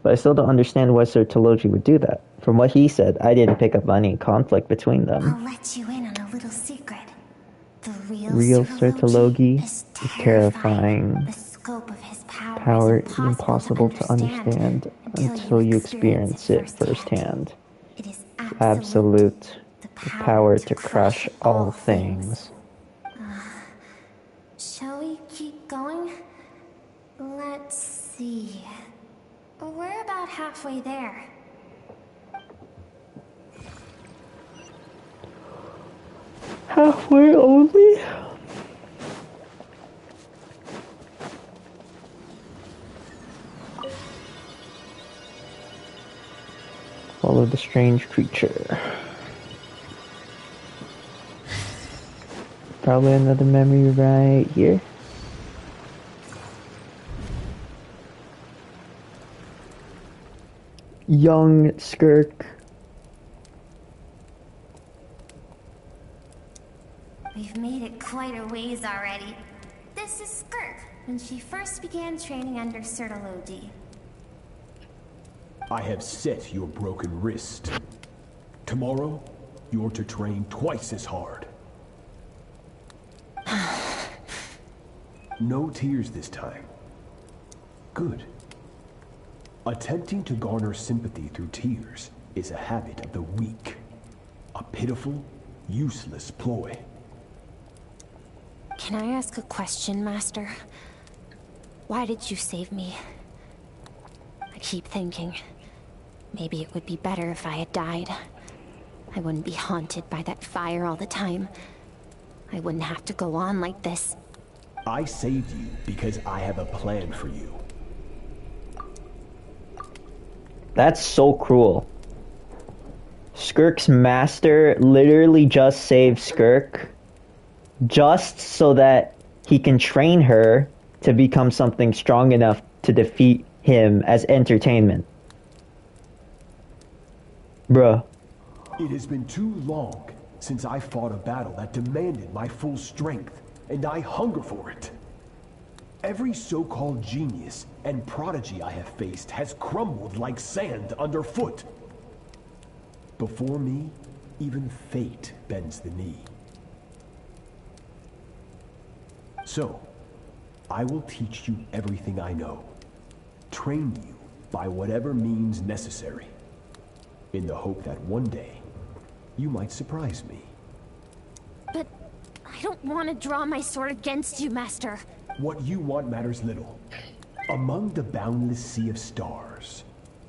But I still don't understand why Sertologi would do that. From what he said, I didn't pick up any conflict between them.
I'll let you in on a little secret. The
Real Sertologi is terrifying.
The scope of his
power is impossible to understand until you experience it firsthand.
It is
Absolute. The power to crush all things.
Shall we keep going? Let's see. We're about halfway there.
Halfway only? Follow the strange creature. Probably another memory right here. Young Skirk.
We've made it quite a ways already. This is Skirk, when she first began training under Sertologi.
I have set your broken wrist. Tomorrow, you're to train twice as hard. No tears this time. Good. Attempting to garner sympathy through tears is a habit of the weak. A pitiful, useless ploy.
Can I ask a question, Master? Why did you save me? I keep thinking, maybe it would be better if I had died. I wouldn't be haunted by that fire all the time. I wouldn't have to go on like this.
I saved you because I have a plan for you.
That's so cruel. Skirk's master literally just saved Skirk just so that he can train her to become something strong enough to defeat him as entertainment. Bruh.
It has been too long since I fought a battle that demanded my full strength, and I hunger for it. Every so-called genius and prodigy I have faced has crumbled like sand underfoot. Before me, even fate bends the knee. So, I will teach you everything I know. Train you by whatever means necessary, in the hope that one day, you might surprise me.
But I don't want to draw my sword against you, Master.
What you want matters little. Among the boundless sea of stars,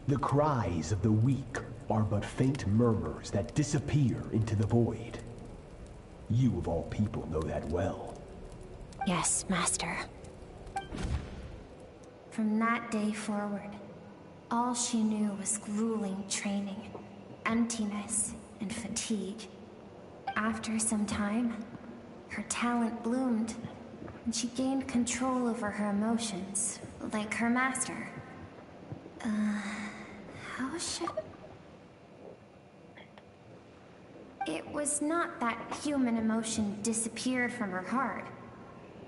the cries of the weak are but faint murmurs that disappear into the void. You of all people know that well.
Yes, Master. From that day forward, all she knew was grueling training, emptiness, and fatigue. After some time, her talent bloomed, and she gained control over her emotions, like her master. How should... It was not that human emotion disappeared from her heart,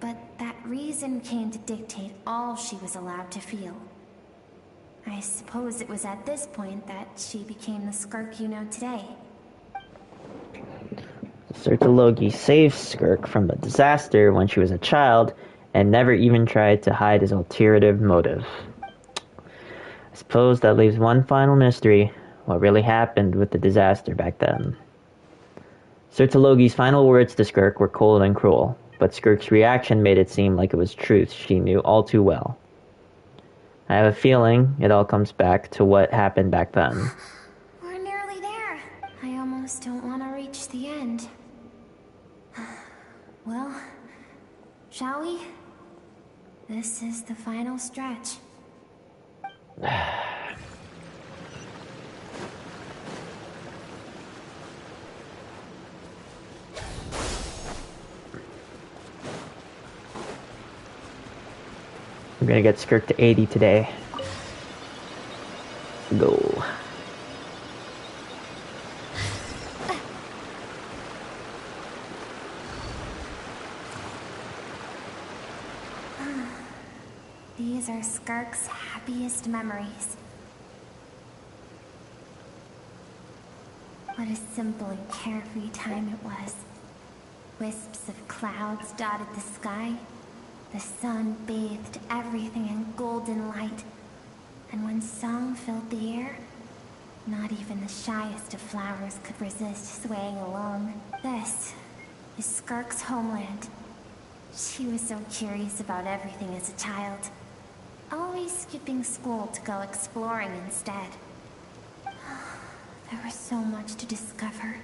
but that reason came to dictate all she was allowed to feel. I suppose it was at this point that she became the Skirk you know today.
Sertologi saved Skirk from a disaster when she was a child and never even tried to hide his ulterior motive. I suppose that leaves one final mystery: what really happened with the disaster back then. Sertologi's final words to Skirk were cold and cruel, but Skirk's reaction made it seem like it was truth she knew all too well. I have a feeling it all comes back to what happened back then.
We're nearly there. I almost don't want to reach the end. Well, shall we? This is the final stretch.
I'm gonna get Skirk to 80 today. Go.
These are Skirk's happiest memories. What a simple and carefree time it was. Wisps of clouds dotted the sky. The sun bathed everything in golden light. And when song filled the air, not even the shyest of flowers could resist swaying along. This is Skirk's homeland. She was so curious about everything as a child, always skipping school to go exploring instead. There was so much to discover.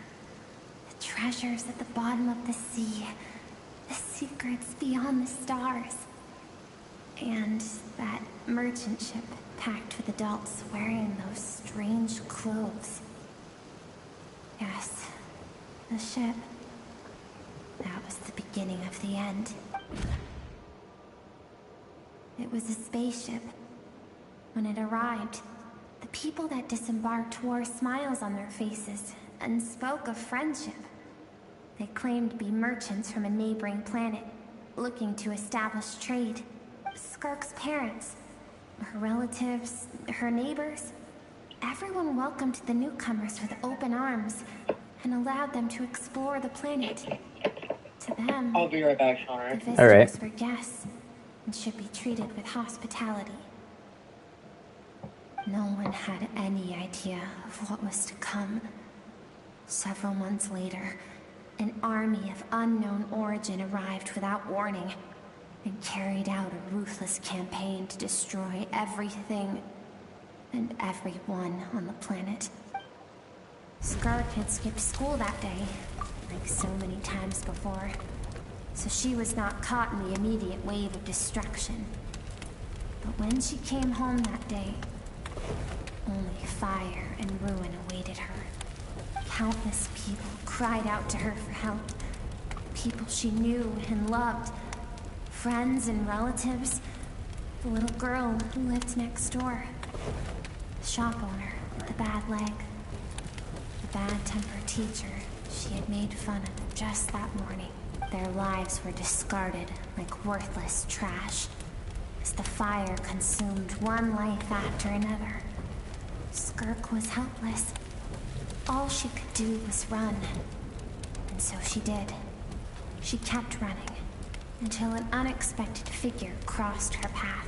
The treasures at the bottom of the sea, the secrets beyond the stars, and that merchant ship packed with adults wearing those strange clothes. Yes, the ship. That was the beginning of the end. It was a spaceship. When it arrived, the people that disembarked wore smiles on their faces and spoke of friendship. They claimed to be merchants from a neighboring planet, looking to establish trade. Skirk's parents, her relatives, her neighbors, everyone welcomed the newcomers with open arms and allowed them to explore the planet. To them,
I'll be right back, Sean.
the visitors were guests and should be treated with hospitality. No one had any idea of what was to come. Several months later, an army of unknown origin arrived without warning and carried out a ruthless campaign to destroy everything and everyone on the planet. Skirk had skipped school that day, like so many times before, so she was not caught in the immediate wave of destruction. But when she came home that day, only fire and ruin awaited her. Countless people cried out to her for help. People she knew and loved. Friends and relatives. The little girl who lived next door. The shop owner with the bad leg. The bad-tempered teacher she had made fun of them just that morning. Their lives were discarded like worthless trash as the fire consumed one life after another. Skirk was helpless. All she could do was run. And so she did. She kept running until an unexpected figure crossed her path.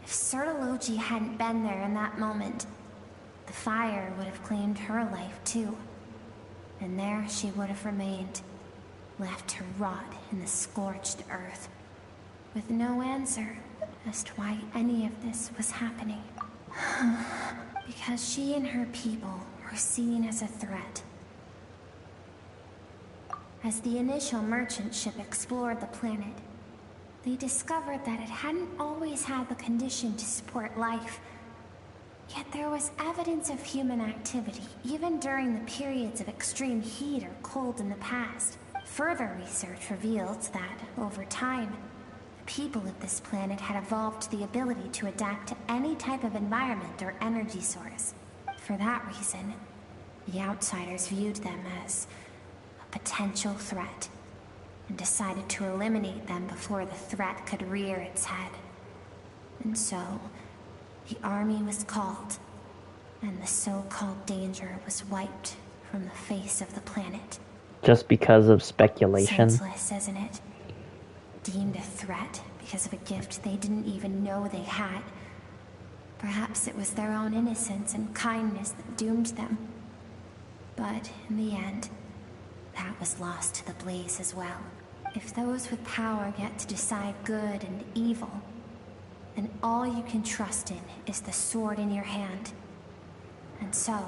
If Sertology hadn't been there in that moment, the fire would have claimed her life too. And there she would have remained, left to rot in the scorched earth, with no answer as to why any of this was happening. Because she and her people were seen as a threat. As the initial merchant ship explored the planet, they discovered that it hadn't always had the condition to support life. Yet there was evidence of human activity, even during the periods of extreme heat or cold in the past. Further research revealed that, over time, the people of this planet had evolved the ability to adapt to any type of environment or energy source. For that reason, the outsiders viewed them as a potential threat, and decided to eliminate them before the threat could rear its head. And so, the army was called, and the so-called danger was wiped from the face of the planet.
Just because of speculation?
Senseless, isn't it? Deemed a threat because of a gift they didn't even know they had. Perhaps it was their own innocence and kindness that doomed them. But in the end, that was lost to the blaze as well. If those with power get to decide good and evil, then all you can trust in is the sword in your hand. And so,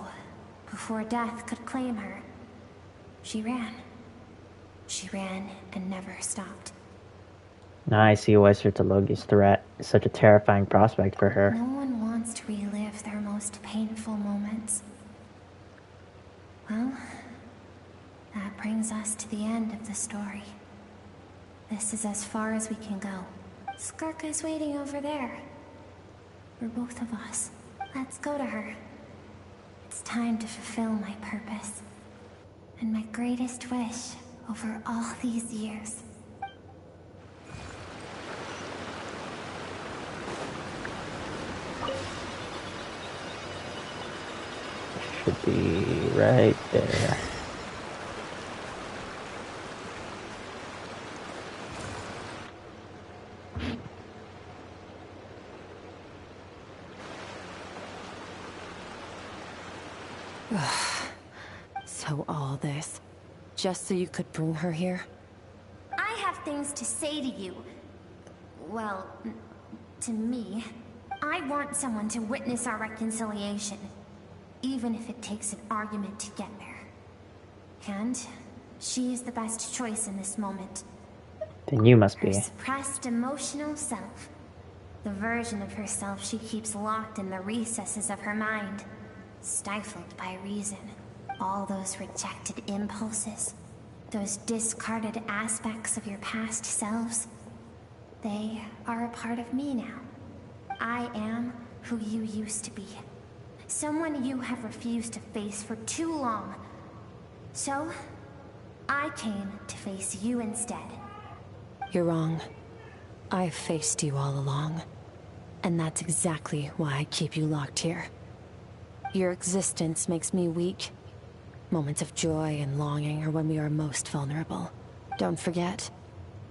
before death could claim her, she ran. She ran and never stopped.
Now I see why Sertologi's threat is such a terrifying prospect for her.
No one wants to relive their most painful moments. Well, that brings us to the end of the story. This is as far as we can go. Skirk is waiting over there. For both of us. Let's go to her. It's time to fulfill my purpose. And my greatest wish over all these years.
Should be right there.
So all this, just so you could bring her here?
I have things to say to you. Well, to me. I want someone to witness our reconciliation, even if it takes an argument to get there. And she is the best choice in this moment.
Then you must be.
Her suppressed emotional self. The version of herself she keeps locked in the recesses of her mind, stifled by reason. All those rejected impulses, those discarded aspects of your past selves, they are a part of me now. I am who you used to be. Someone you have refused to face for too long. So, I came to face you instead.
You're wrong. I've faced you all along. And that's exactly why I keep you locked here. Your existence makes me weak. Moments of joy and longing are when we are most vulnerable. Don't forget,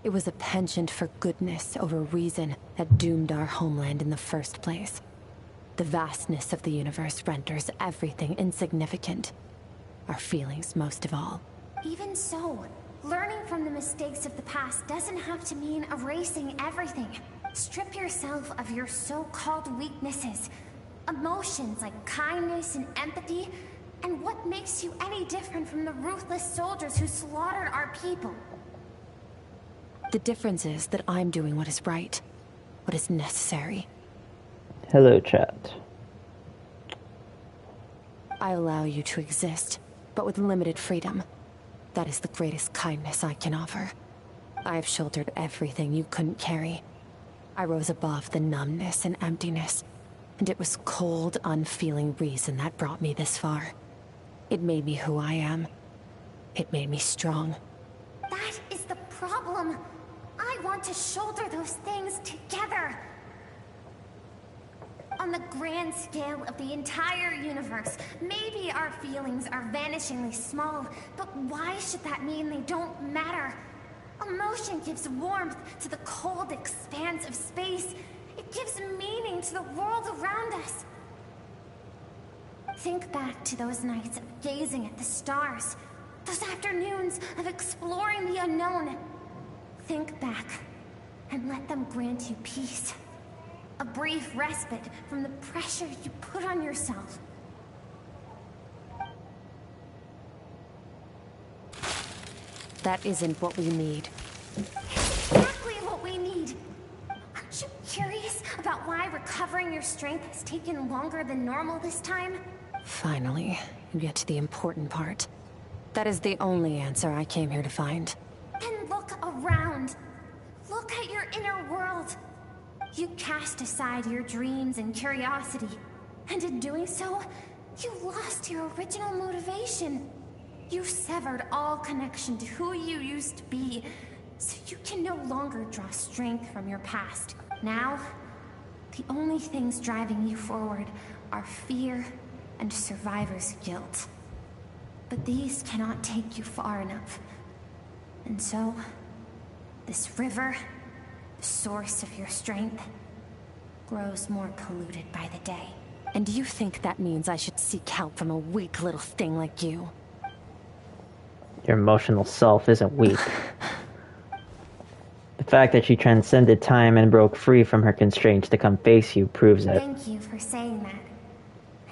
it was a penchant for goodness over reason that doomed our homeland in the first place. The vastness of the universe renders everything insignificant. Our feelings most of all.
Even so, learning from the mistakes of the past doesn't have to mean erasing everything. Strip yourself of your so-called weaknesses. Emotions like kindness and empathy. And what makes you any different from the ruthless soldiers who slaughtered our people?
The difference is that I'm doing what is right. What is necessary.
Hello, chat.
I allow you to exist, but with limited freedom. That is the greatest kindness I can offer. I have shouldered everything you couldn't carry. I rose above the numbness and emptiness, and it was cold, unfeeling reason that brought me this far. It made me who I am. It made me strong.
That is the problem. I want to shoulder those things together. On the grand scale of the entire universe, maybe our feelings are vanishingly small, but why should that mean they don't matter? Emotion gives warmth to the cold expanse of space. It gives meaning to the world around us. Think back to those nights of gazing at the stars, those afternoons of exploring the unknown. Think back and let them grant you peace. A brief respite from the pressure you put on yourself.
That isn't what we need.
Exactly what we need. Aren't you curious about why recovering your strength has taken longer than normal this time?
Finally, you get to the important part. That is the only answer I came here to find.
Then look around. Look at your inner world. You cast aside your dreams and curiosity, and in doing so, you lost your original motivation. You severed all connection to who you used to be, so you can no longer draw strength from your past. Now, the only things driving you forward are fear and survivor's guilt. But these cannot take you far enough. And so, this river, the source of your strength, grows more polluted by the day.
And you think that means I should seek help from a weak little thing like you?
Your emotional self isn't weak. The fact that she transcended time and broke free from her constraints to come face you proves it.
Thank you for saying that.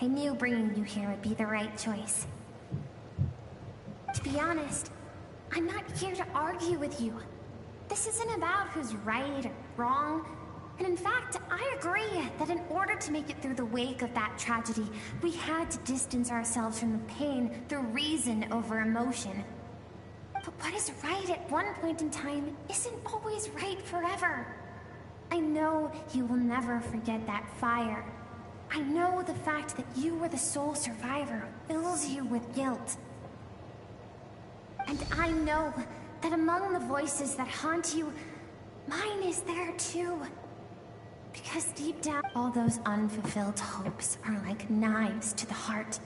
I knew bringing you here would be the right choice. To be honest, I'm not here to argue with you. This isn't about who's right or wrong. And in fact, I agree that in order to make it through the wake of that tragedy, we had to distance ourselves from the pain through reason over emotion. But what is right at one point in time isn't always right forever. I know you will never forget that fire. I know the fact that you were the sole survivor fills you with guilt. And I know that among the voices that haunt you, mine is there too. Because deep down, all those unfulfilled hopes are like knives to the heart.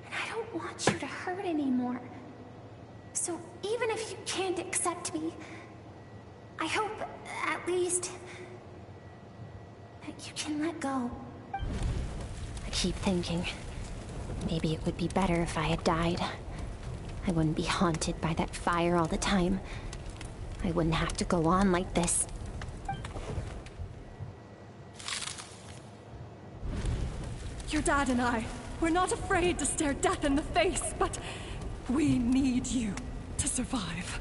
And I don't want you to hurt anymore. So even if you can't accept me, I hope, at least, that you can let go.
I keep thinking, maybe it would be better if I had died. I wouldn't be haunted by that fire all the time. I wouldn't have to go on like this.
Your dad and I, we're not afraid to stare death in the face, but we need you to survive.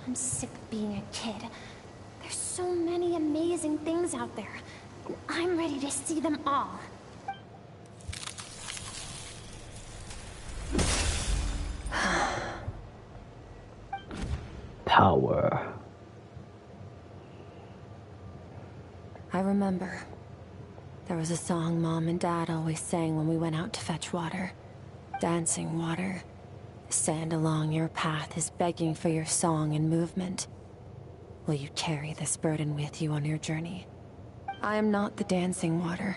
I'm sick of being a kid. There's so many amazing things out there, and I'm ready to see them all.
Power.
I remember. There was a song Mom and Dad always sang when we went out to fetch water. Dancing water. The sand along your path is begging for your song and movement. Will you carry this burden with you on your journey? I am not the dancing water,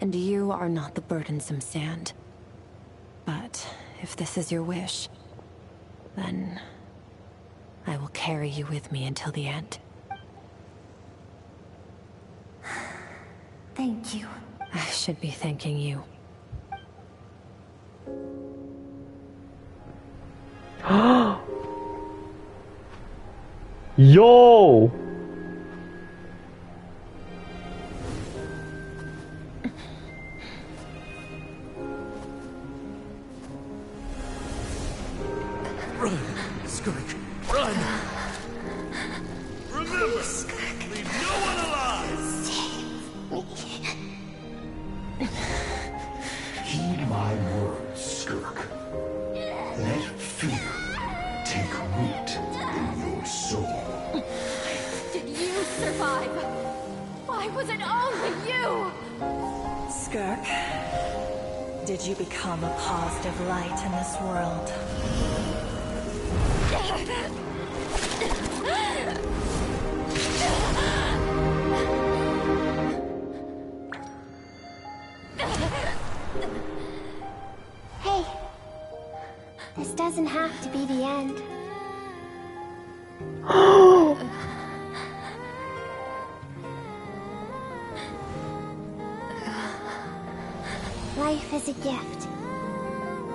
and you are not the burdensome sand. But if this is your wish, then I will carry you with me until the end.
Thank you.
I should be thanking you.
Yo!
Run, Skirk, run! Remember, leave no one alive!
Heed my words, Skirk. Let fear take root in your soul.
Did you survive? Why Why was it only you?
Skirk, did you become a positive light in this world?
Hey, this doesn't have to be the end. Life is a gift.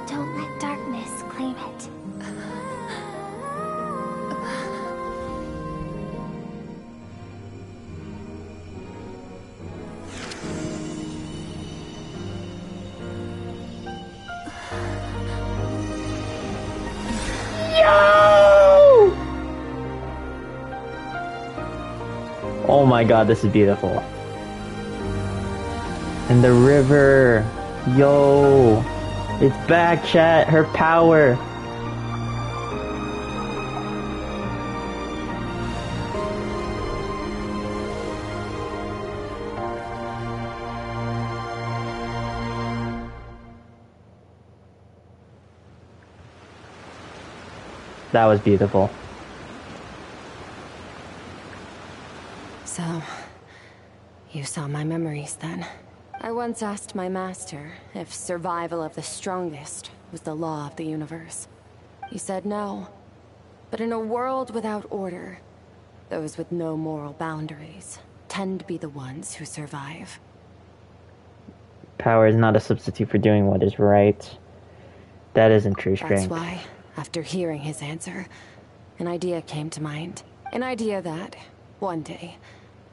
Don't let darkness claim it.
Oh my god, this is beautiful. And the river. Yo. It's back, chat. Her power. That was beautiful.
So, you saw my memories then. I once asked my master if survival of the strongest was the law of the universe. He said no. But in a world without order, those with no moral boundaries tend to be the ones who survive.
Power is not a substitute for doing what is right. That isn't true strength.
That's why, after hearing his answer, an idea came to mind. An idea that, one day,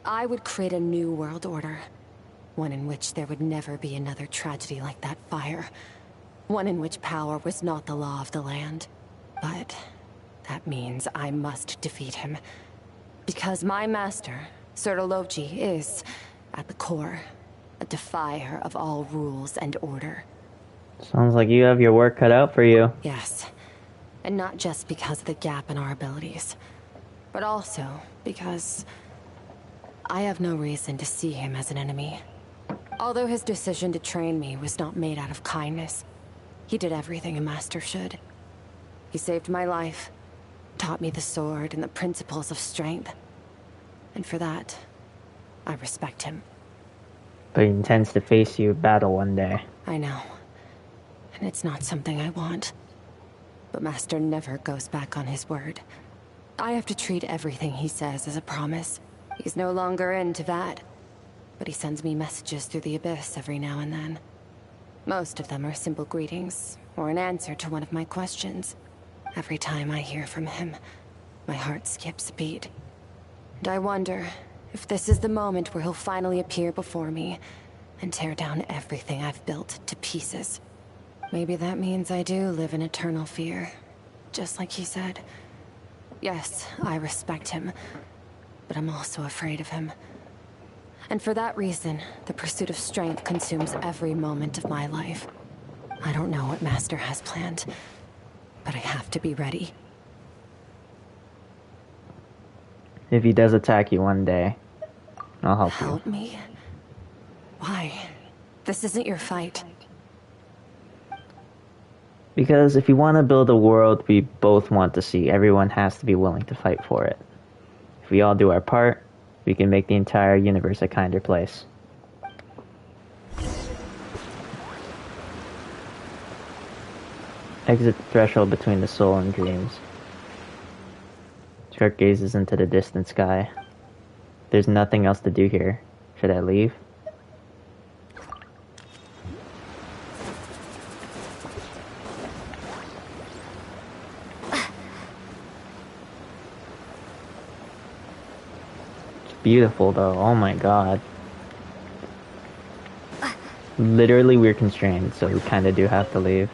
I would create a new world order. One in which there would never be another tragedy like that fire. One in which power was not the law of the land. But that means I must defeat him. Because my master, Sertologi, is, at the core, a defier of all rules and order.
Sounds like you have your work cut out for you.
Yes. And not just because of the gap in our abilities, but also because I have no reason to see him as an enemy. Although his decision to train me was not made out of kindness, he did everything a master should. He saved my life, taught me the sword and the principles of strength. And for that, I respect him.
But he intends to face you in battle one day.
I know. And it's not something I want. But Master never goes back on his word. I have to treat everything he says as a promise. He's no longer into that. But he sends me messages through the abyss every now and then. Most of them are simple greetings, or an answer to one of my questions. Every time I hear from him, my heart skips a beat. And I wonder if this is the moment where he'll finally appear before me and tear down everything I've built to pieces. Maybe that means I do live in eternal fear, just like he said. Yes, I respect him, but I'm also afraid of him. And for that reason, the pursuit of strength consumes every moment of my life. I don't know what Master has planned, but I have to be ready.
If he does attack you one day, I'll help you.
Help me? Why? This isn't your fight.
Because if you want to build a world we both want to see, everyone has to be willing to fight for it. If we all do our part, we can make the entire universe a kinder place. Exit the threshold between the soul and dreams. Skirk gazes into the distant sky. There's nothing else to do here. Should I leave? Beautiful though, oh my god. Literally we're constrained, so we kinda do have to leave.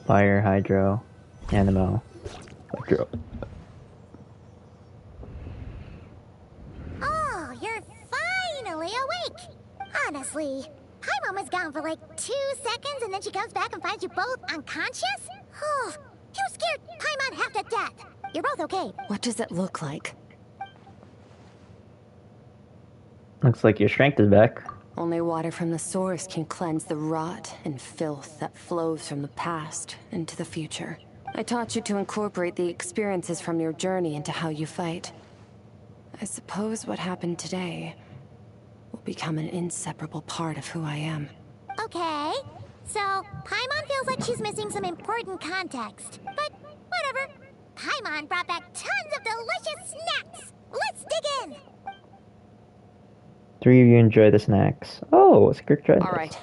Fire, hydro, animo, electro.
Oh, you're finally awake! Honestly, Paimon was gone for like 2 seconds and then she comes back and finds you both unconscious? Oh, you scared Paimon half to death! You're both okay.
What does it look like?
Looks like your strength is back.
Only water from the source can cleanse the rot and filth that flows from the past into the future. I taught you to incorporate the experiences from your journey into how you fight. I suppose what happened today will become an inseparable part of who I am.
Okay. So, Paimon feels like she's missing some important context. But, whatever. Paimon brought back tons of delicious snacks! Let's dig in!
3 of you enjoy the snacks. Oh, Skirk tried.
All right.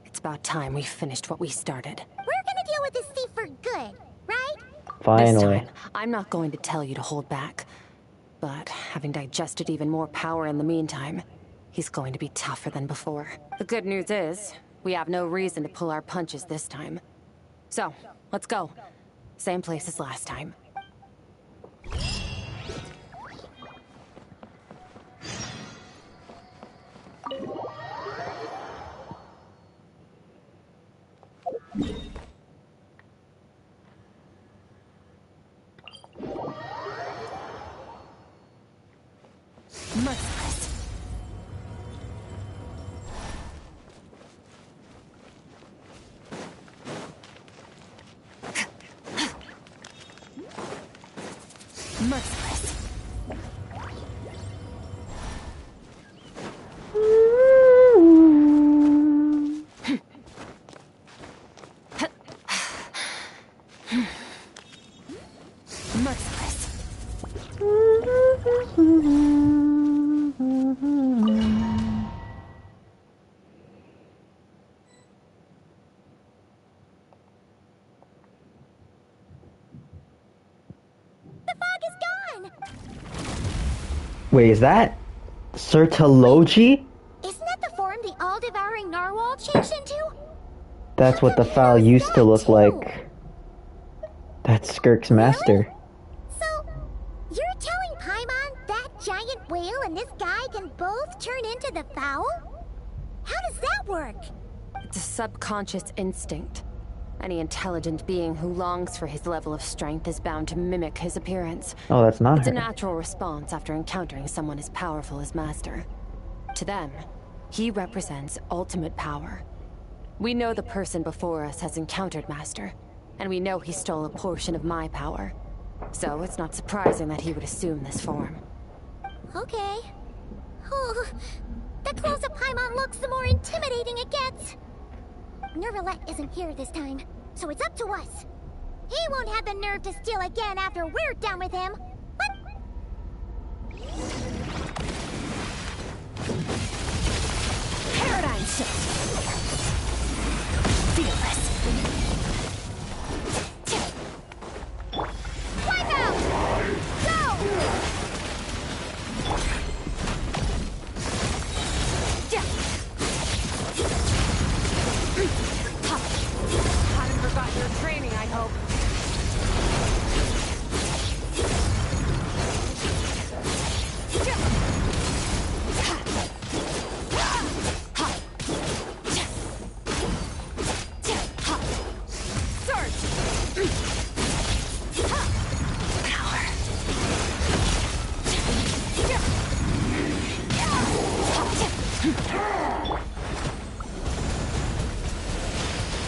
It's about time we finished what we started.
We're gonna deal with this thief for good, right?
Finally.
This time, I'm not going to tell you to hold back. But having digested even more power in the meantime, he's going to be tougher than before. The good news is, we have no reason to pull our punches this time. So, let's go. Same place as last time. Merciless. Merciless. Merciless.
The fog is gone!
Wait, is that Sertology?
Isn't that the form the all-devouring narwhal changed into?
That's what the fowl used to look like. That's Skirk's master.
So, you're telling Paimon that giant whale and this guy can both turn into the fowl? How does that work?
It's a subconscious instinct. Any intelligent being who longs for his level of strength is bound to mimic his appearance.
Oh, that's not
It's
her.
a natural response after encountering someone as powerful as Master. To them, he represents ultimate power. We know the person before us has encountered Master, and we know he stole a portion of my power. So it's not surprising that he would assume this form.
Okay. Oh, the closer Paimon looks, the more intimidating it gets. Nervalette isn't here this time, so it's up to us. He won't have the nerve to steal again after we're done with him. But...
Paradigm shift! Fearless!
Wipe out! Go!
Haven't forgotten your training, I hope.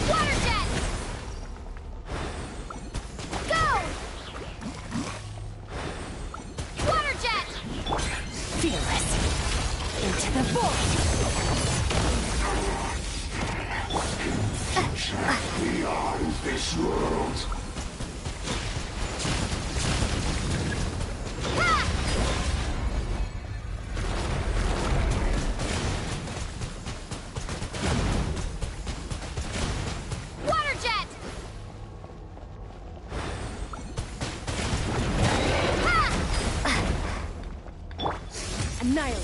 Water jet! Go! Water jet!
Fearless! Into the void!
Beyond this world.
Water jet!
Annihilate!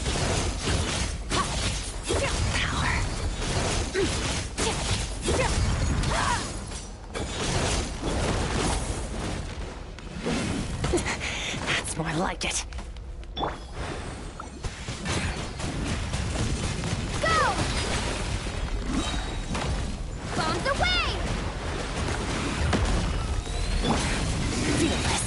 Power! That's more like it.
Go! Bombs away!
Fearless!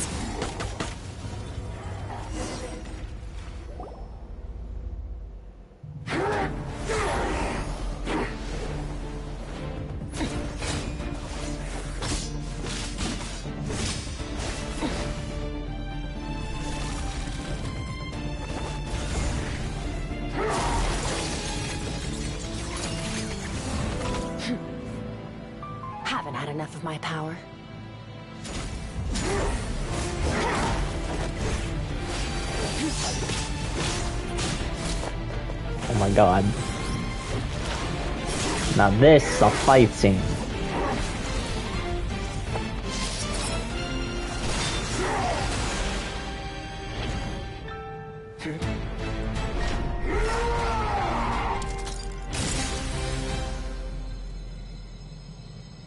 enough of my power.
Oh my god. Now this is a fight scene.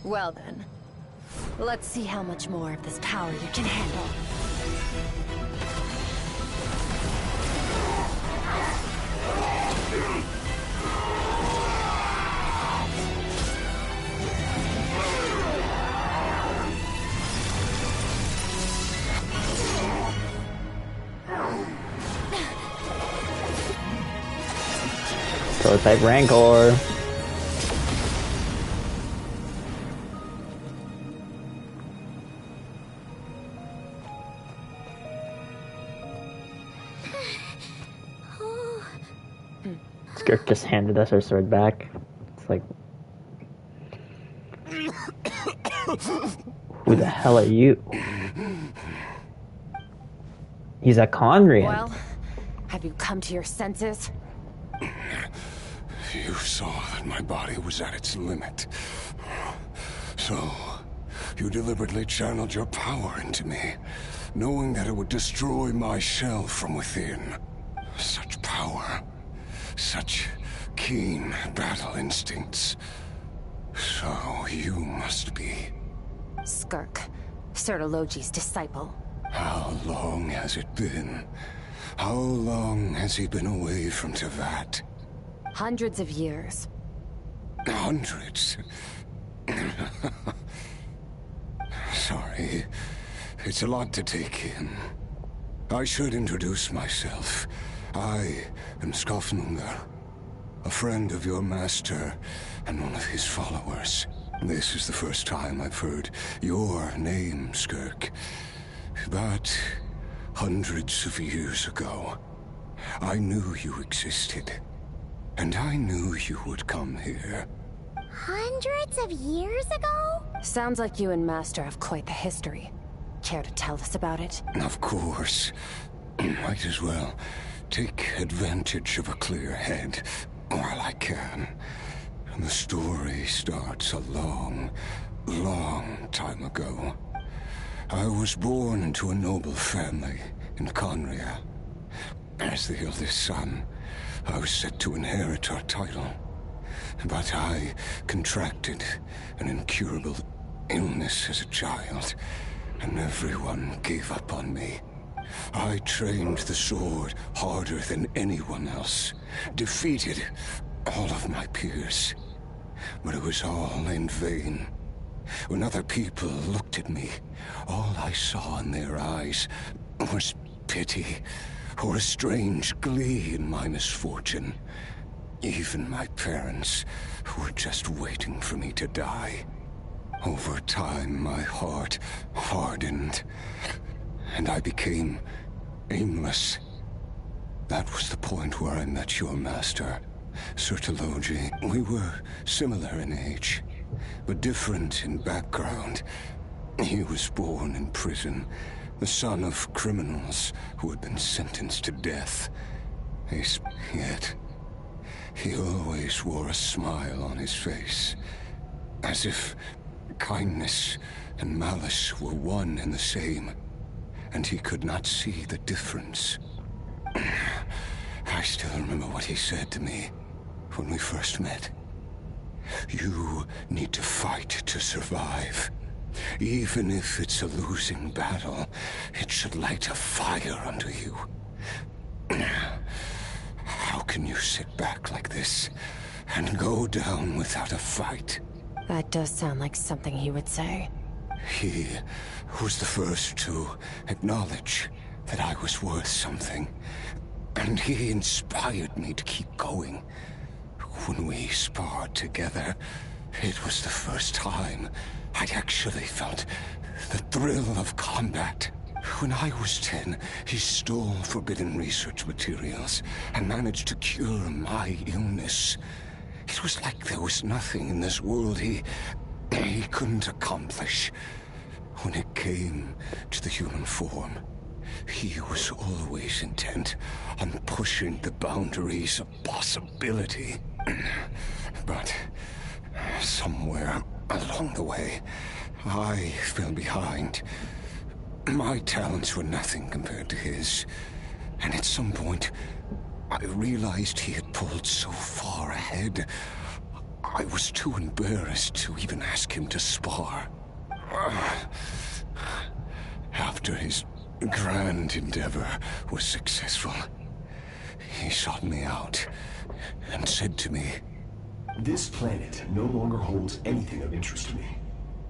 Well then, let's see how much more of this power you can handle.
Prototype Rancor. Skirk just handed us our sword back. It's like, who the hell are you? He's a Conrian.
Well, have you come to your senses?
You saw that my body was at its limit. So, you deliberately channeled your power into me, knowing that it would destroy my shell from within. Such power. Such keen battle instincts. So, you must be...
Skirk, Sertologi's disciple.
How long has it been? How long has he been away from Tevat?
Hundreds of years.
Hundreds? Sorry. It's a lot to take in. I should introduce myself. I am Skafnungar, a friend of your master and one of his followers. This is the first time I've heard your name, Skirk. But hundreds of years ago, I knew you existed. And I knew you would come here.
Hundreds of years ago?
Sounds like you and Master have quite the history. Care to tell us about it?
Of course. Might as well take advantage of a clear head while I can. The story starts a long, long time ago. I was born into a noble family in Conria. As the eldest son, I was set to inherit our title. But I contracted an incurable illness as a child, and everyone gave up on me. I trained the sword harder than anyone else, defeated all of my peers. But it was all in vain. When other people looked at me, all I saw in their eyes was pity, or a strange glee in my misfortune. Even my parents were just waiting for me to die. Over time, my heart hardened, and I became aimless. That was the point where I met your master, Sertologi. We were similar in age, but different in background. He was born in prison, the son of criminals who had been sentenced to death. Yet, he always wore a smile on his face, as if kindness and malice were one and the same, and he could not see the difference. I still remember what he said to me when we first met. You need to fight to survive. Even if it's a losing battle, it should light a fire under you. How can you sit back like this and go down without a fight?
That does sound like something he would say.
He was the first to acknowledge that I was worth something, and he inspired me to keep going. When we sparred together, it was the first time I'd actually felt the thrill of combat. When I was 10, he stole forbidden research materials and managed to cure my illness. It was like there was nothing in this world he he couldn't accomplish. When it came to the human form, he was always intent on pushing the boundaries of possibility. But somewhere along the way, I fell behind. My talents were nothing compared to his. And at some point, I realized he had pulled so far ahead, I was too embarrassed to even ask him to spar. After his grand endeavor was successful, he sought me out and said to me,
"This planet no longer holds anything of interest to me,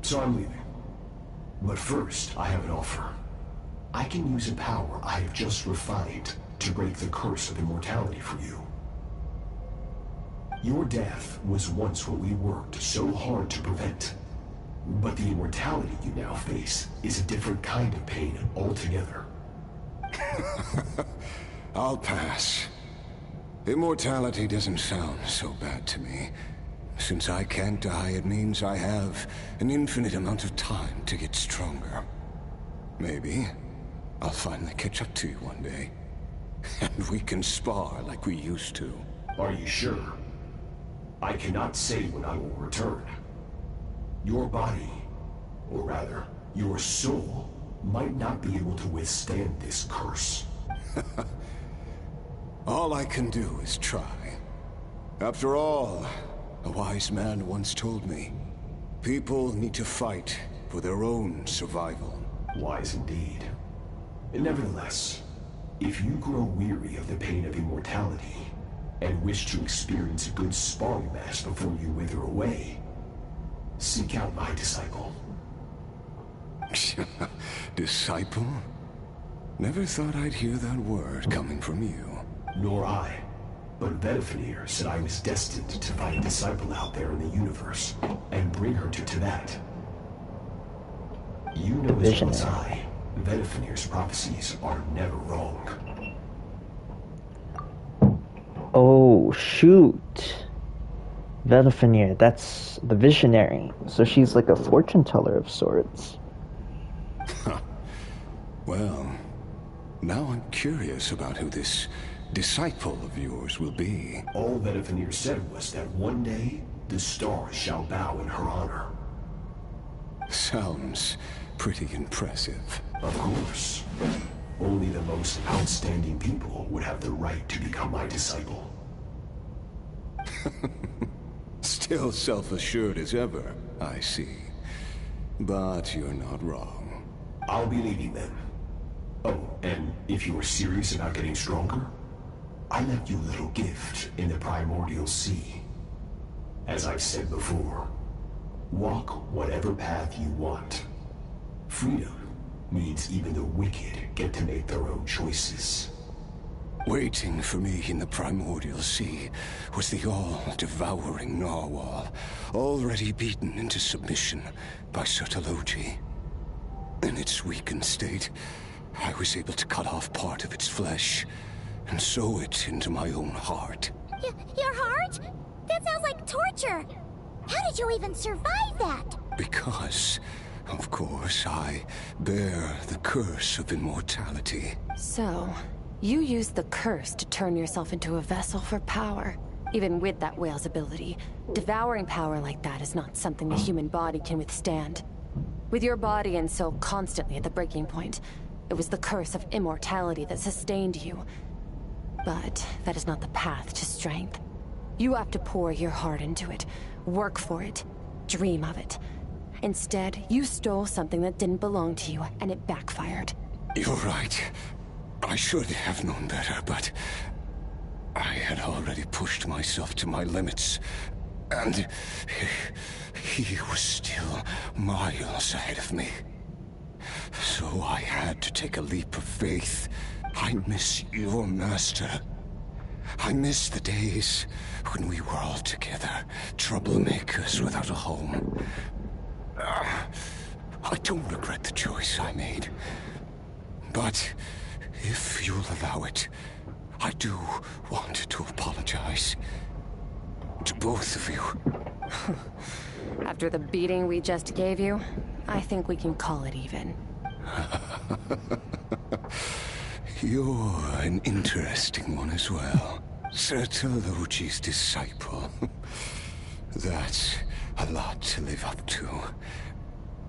so I'm leaving. But first, I have an offer. I can use a power I have just refined to break the curse of immortality for you. Your death was once what we worked so hard to prevent. But the immortality you now face is a different kind of pain altogether."
I'll pass. Immortality doesn't sound so bad to me. Since I can't die, it means I have an infinite amount of time to get stronger. Maybe I'll finally catch up to you one day. And we can spar like we used to.
Are you sure? I cannot say when I will return. Your body, or rather, your soul, might not be able to withstand this curse.
All I can do is try. After all, a wise man once told me, people need to fight for their own survival.
Wise indeed. Nevertheless, if you grow weary of the pain of immortality, and wish to experience a good sparring match before you wither away, seek out my disciple.
Disciple? Never thought I'd hear that word coming from you.
Nor I. But Vedifenir said I was destined to find a disciple out there in the universe, and bring her to that. You know as well as I, Vedifenir's prophecies are never wrong.
Oh, shoot. Vedifenir, that's the visionary. So she's like a fortune teller of sorts.
Well, now I'm curious about who this disciple of yours will be.
All Vedifenir said was that one day, the stars shall bow in her honor.
Sounds pretty impressive.
Of course. Only the most outstanding people would have the right to become my disciple.
Still self-assured as ever, I see. But you're not wrong.
I'll be leaving them. Oh, and if you are serious about getting stronger, I left you a little gift in the primordial sea. As I've said before, walk whatever path you want. Freedom means even the wicked get to make their own choices.
Waiting for me in the primordial sea was the all-devouring narwhal, already beaten into submission by Sertologi. In its weakened state, I was able to cut off part of its flesh and sew it into my own heart.
Your heart? That sounds like torture. How did you even survive that?
Because, of course, I bear the curse of immortality.
So, you used the curse to turn yourself into a vessel for power. Even with that whale's ability, devouring power like that is not something the human body can withstand. With your body and soul constantly at the breaking point, it was the curse of immortality that sustained you. But that is not the path to strength. You have to pour your heart into it, work for it, dream of it. Instead, you stole something that didn't belong to you, and it backfired.
You're right. I should have known better, but I had already pushed myself to my limits, and he was still miles ahead of me. So I had to take a leap of faith. I miss your master. I miss the days when we were all together, troublemakers without a home. I don't regret the choice I made. But if you'll allow it, I do want to apologize. To both of you.
After the beating we just gave you, I think we can call it even.
You're an interesting one as well. Sertologi's disciple. That's a lot to live up to.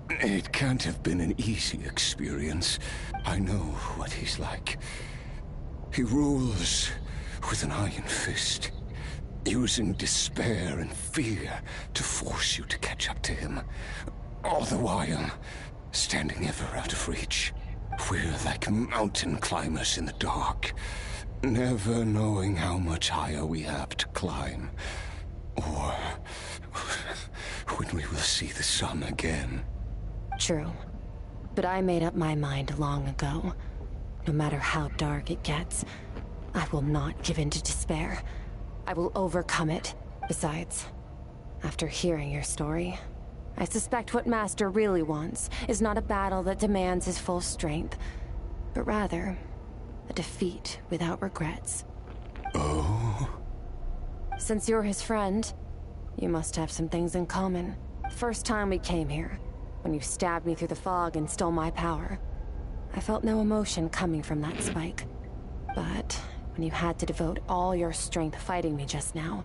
It can't have been an easy experience. I know what he's like. He rules with an iron fist, using despair and fear to force you to catch up to him. All the while, standing ever out of reach. We're like mountain climbers in the dark, never knowing how much higher we have to climb, or when we will see the sun again.
True. But I made up my mind long ago. No matter how dark it gets, I will not give in to despair. I will overcome it. Besides, after hearing your story, I suspect what Master really wants is not a battle that demands his full strength, but rather a defeat without regrets.
Oh?
Since you're his friend, you must have some things in common. First time we came here, when you stabbed me through the fog and stole my power, I felt no emotion coming from that spike. But when you had to devote all your strength fighting me just now,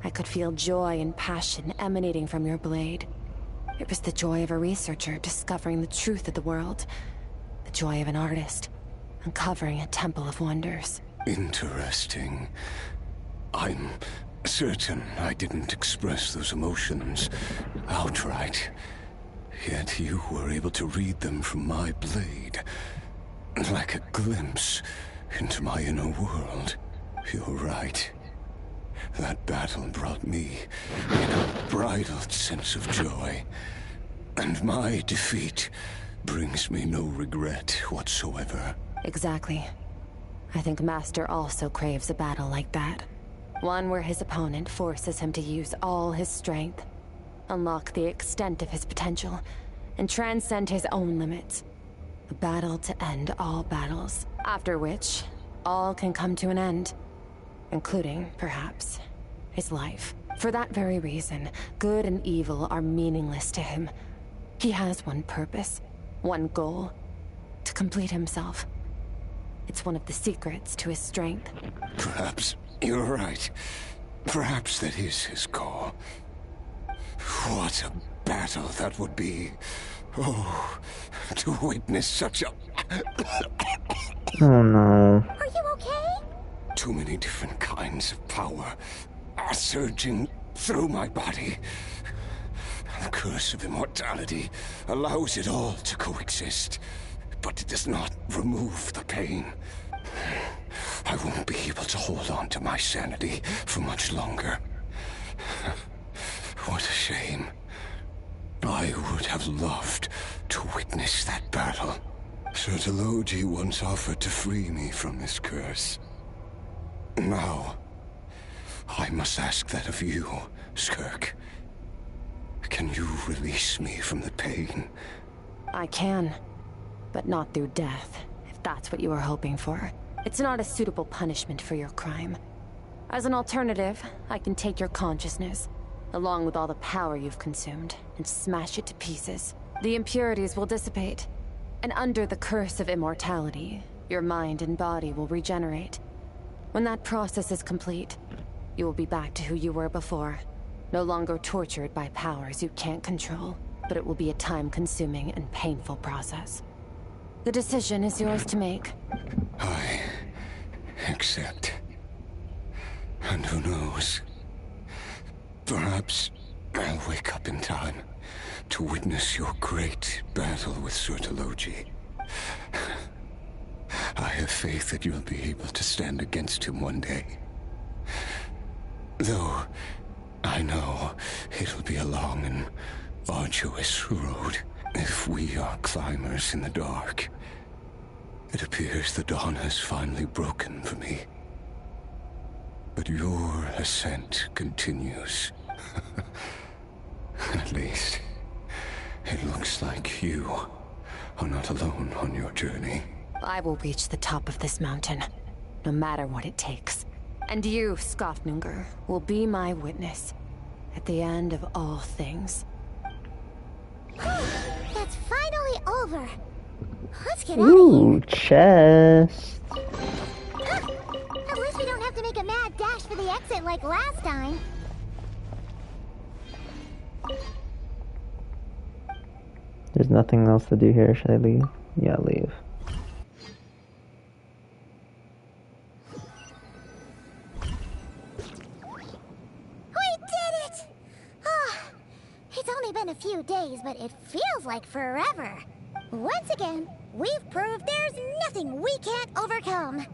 I could feel joy and passion emanating from your blade. It was the joy of a researcher discovering the truth of the world. The joy of an artist uncovering a temple of wonders.
Interesting. I'm certain I didn't express those emotions outright. Yet you were able to read them from my blade. Like a glimpse into my inner world. You're right. That battle brought me an unbridled sense of joy. And my defeat brings me no regret whatsoever.
Exactly. I think Master also craves a battle like that. One where his opponent forces him to use all his strength, unlock the extent of his potential, and transcend his own limits. A battle to end all battles, after which all can come to an end, including, perhaps, his life. For that very reason, good and evil are meaningless to him. He has one purpose, one goal: to complete himself. It's one of the secrets to his strength.
Perhaps you're right. Perhaps that is his goal. What a battle that would be. Oh, to witness such a...
Oh no.
Are you okay?
Too many different kinds of power are surging through my body. The curse of immortality allows it all to coexist, but it does not remove the pain. I won't be able to hold on to my sanity for much longer. What a shame. I would have loved to witness that battle. Sertologi once offered to free me from this curse. Now, I must ask that of you, Skirk. Can you release me from the pain?
I can, but not through death, if that's what you were hoping for. It's not a suitable punishment for your crime. As an alternative, I can take your consciousness, along with all the power you've consumed, and smash it to pieces. The impurities will dissipate, and under the curse of immortality, your mind and body will regenerate. When that process is complete, you will be back to who you were before, no longer tortured by powers you can't control, but it will be a time-consuming and painful process. The decision is yours to make.
I accept. And who knows? Perhaps I'll wake up in time to witness your great battle with Sertologi. I have faith that you'll be able to stand against him one day. Though I know it'll be a long and arduous road if we are climbers in the dark. It appears the dawn has finally broken for me. But your ascent continues. At least, it looks like you are not alone on your journey.
I will reach the top of this mountain, no matter what it takes. And you, Skofnunger, will be my witness. At the end of all things.
That's finally over. Let's get out of
Ooh,
here.
chest.
At least we don't have to make a mad dash for the exit like last time.
There's nothing else to do here. Should I leave? Yeah, leave.
We did it! Ah, it's only been a few days, but it feels like forever. Once again, we've proved there's nothing we can't overcome.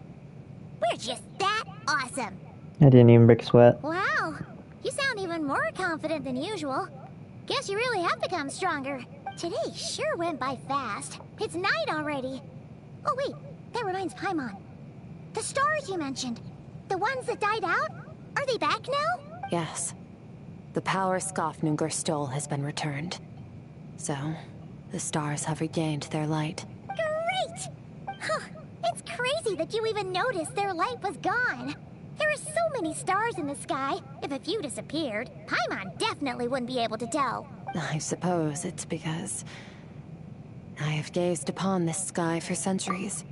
We're just that awesome.
I didn't even break a sweat.
Wow, you sound even more confident than usual. Guess you really have become stronger. Today sure went by fast. It's night already. Oh wait, that reminds Paimon. The stars you mentioned, the ones that died out, are they back now?
Yes. The power Skafnungur stole has been returned. So, the stars have regained their light.
Great! Huh, it's crazy that you even noticed their light was gone. There are so many stars in the sky. If a few disappeared, Paimon definitely wouldn't be able to tell.
I suppose it's because I have gazed upon this sky for centuries.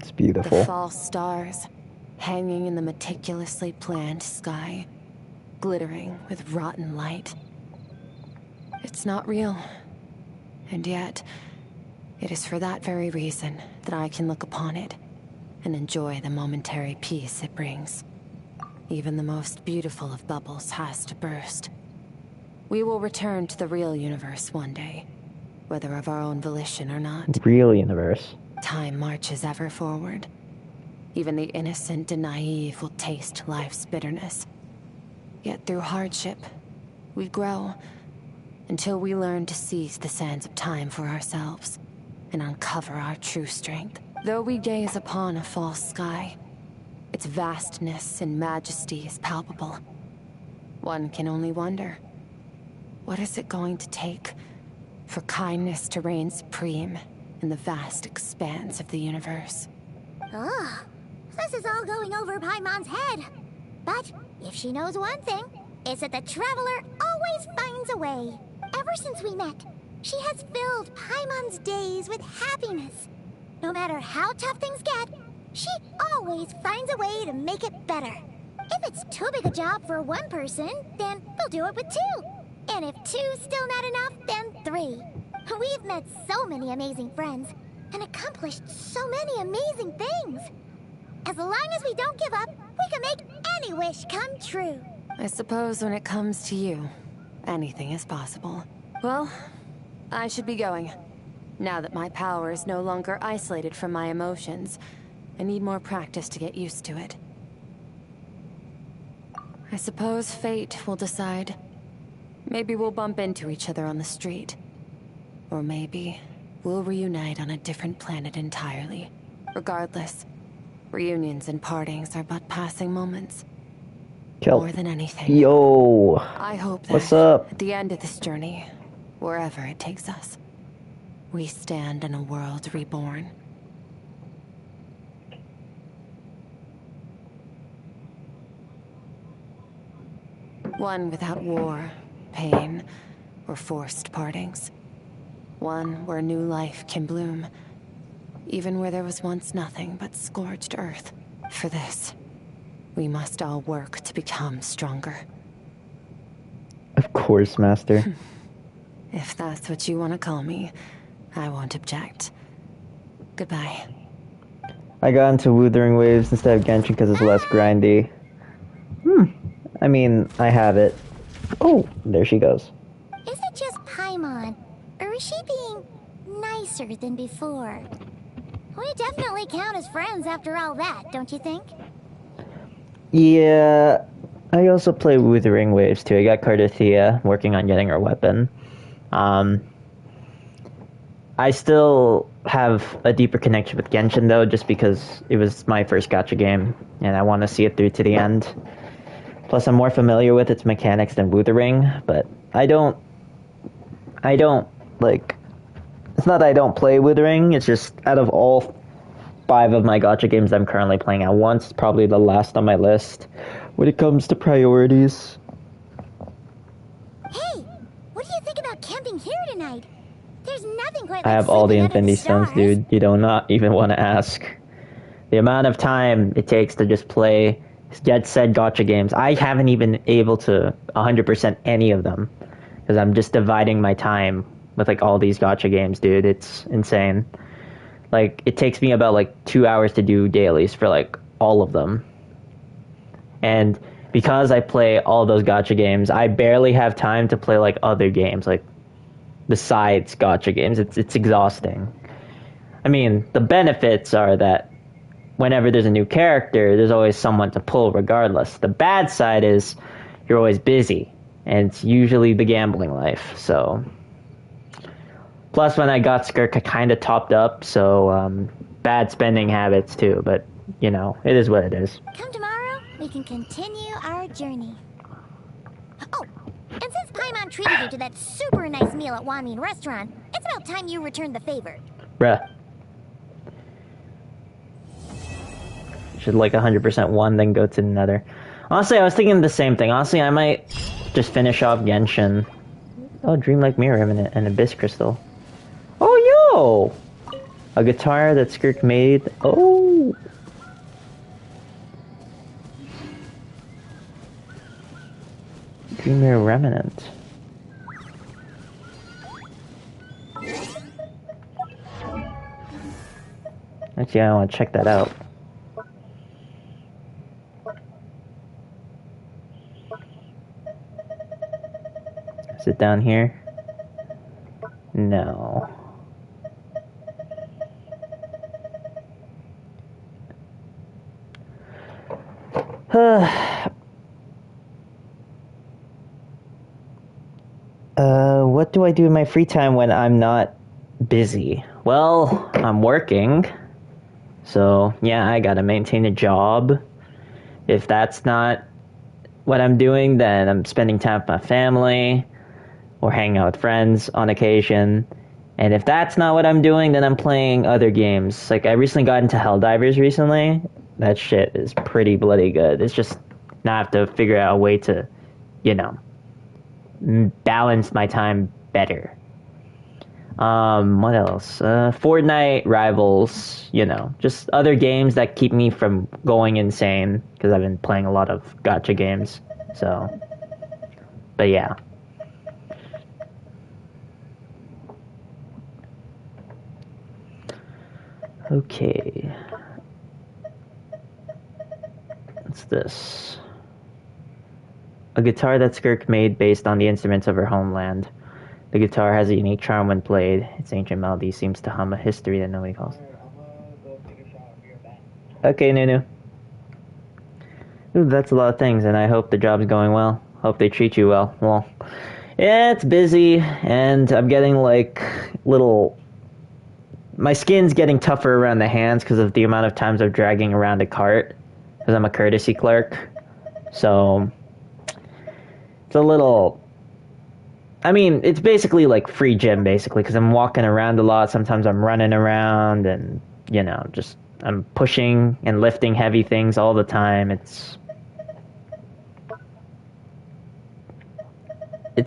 It's beautiful.
The false stars, hanging in the meticulously planned sky, glittering with rotten light. It's not real. And yet, it is for that very reason that I can look upon it and enjoy the momentary peace it brings. Even the most beautiful of bubbles has to burst. We will return to the real universe one day, whether of our own volition or not.
Real universe.
Time marches ever forward. Even the innocent and naive will taste life's bitterness. Yet through hardship, we grow until we learn to seize the sands of time for ourselves and uncover our true strength. Though we gaze upon a false sky, its vastness and majesty is palpable. One can only wonder, what is it going to take for kindness to reign supreme in the vast expanse of the universe?
Ugh, this is all going over Paimon's head. But if she knows one thing, it's that the Traveler always finds a way. Ever since we met, she has filled Paimon's days with happiness. No matter how tough things get, she always finds a way to make it better. If it's too big a job for one person, then we'll do it with two. And if two's still not enough, then three. We've met so many amazing friends and accomplished so many amazing things. As long as we don't give up, we can make any wish come true.
I suppose when it comes to you, anything is possible. Well, I should be going. Now that my power is no longer isolated from my emotions, I need more practice to get used to it. I suppose fate will decide. Maybe we'll bump into each other on the street. Or maybe we'll reunite on a different planet entirely. Regardless, reunions and partings are but passing moments. More than anything.
Yo.
I hope that
What's up?
at the end of this journey, wherever it takes us, we stand in a world reborn. One without war, pain, or forced partings. One where new life can bloom, even where there was once nothing but scorched earth. For this, we must all work to become stronger.
Of course, Master.
If that's what you want to call me, I won't object. Goodbye.
I got into Wuthering Waves instead of Genshin because it's less grindy. I mean, I have it. Oh, there she goes.
Is it just Paimon, or is she being nicer than before? We definitely count as friends after all that, don't you think?
Yeah, I also play Wuthering Waves too. I got Cardothea, working on getting her weapon. I still have a deeper connection with Genshin though, just because it was my first gacha game, and I want to see it through to the end. Plus, I'm more familiar with its mechanics than Wuthering, but I don't, like, it's not that I don't play Wuthering, it's just out of all 5 of my gacha games I'm currently playing at once. Probably the last on my list when it comes to priorities.
Hey, what do you think about camping here tonight? There's nothing quite
I
like
have all the
sleeping under
Infinity
the
Stones,
stars.
dude. You do not even want to ask. The amount of time it takes to just play Jet Set gacha games. I haven't even able to 100% any of them. Because I'm just dividing my time with like all these gacha games, dude. It's insane. Like, it takes me about like 2 hours to do dailies for like all of them. And because I play all those gacha games, I barely have time to play like other games, like besides gacha games. It's exhausting. I mean, the benefits are that whenever there's a new character, there's always someone to pull regardless. The bad side is you're always busy, and it's usually the gambling life, so... Plus, when I got Skirk, I kind of topped up, so bad spending habits too, but, you know, it is what it is.
Come tomorrow, we can continue our journey. Oh, and since Paimon treated you to that super nice meal at Wanmin Restaurant, it's about time you returned the favor.
Bruh. Should like 100% one, then go to another. Honestly, I was thinking the same thing. Honestly, I might just finish off Genshin. Oh, Dreamlike Mirror and Abyss Crystal. Oh, yo! A guitar that Skirk made. Oh! Dream Mirror Remnant. Actually, I want to check that out. Is it down here? No. What do I do in my free time when I'm not busy? Well, I'm working. So, yeah, I gotta maintain a job. If that's not what I'm doing, then I'm spending time with my family or hanging out with friends on occasion. And if that's not what I'm doing, then I'm playing other games. Like, I recently got into Helldivers recently. That shit is pretty bloody good. It's just now I have to figure out a way to, you know, balance my time better. What else? Fortnite, Rivals, you know, just other games that keep me from going insane, because I've been playing a lot of gacha games, so, but yeah. Okay. What's this? A guitar that Skirk made based on the instruments of her homeland. The guitar has a unique charm when played. Its ancient melody seems to hum a history that nobody calls. Okay, Nunu. Ooh, that's a lot of things, and I hope the job's going well. Hope they treat you well. Well, yeah, it's busy, and I'm getting, like, little... My skin's getting tougher around the hands because of the amount of times I'm dragging around a cart, because I'm a courtesy clerk. So, it's a little... I mean, it's basically like free gym, basically, because I'm walking around a lot. Sometimes I'm running around and, you know, just I'm pushing and lifting heavy things all the time. It's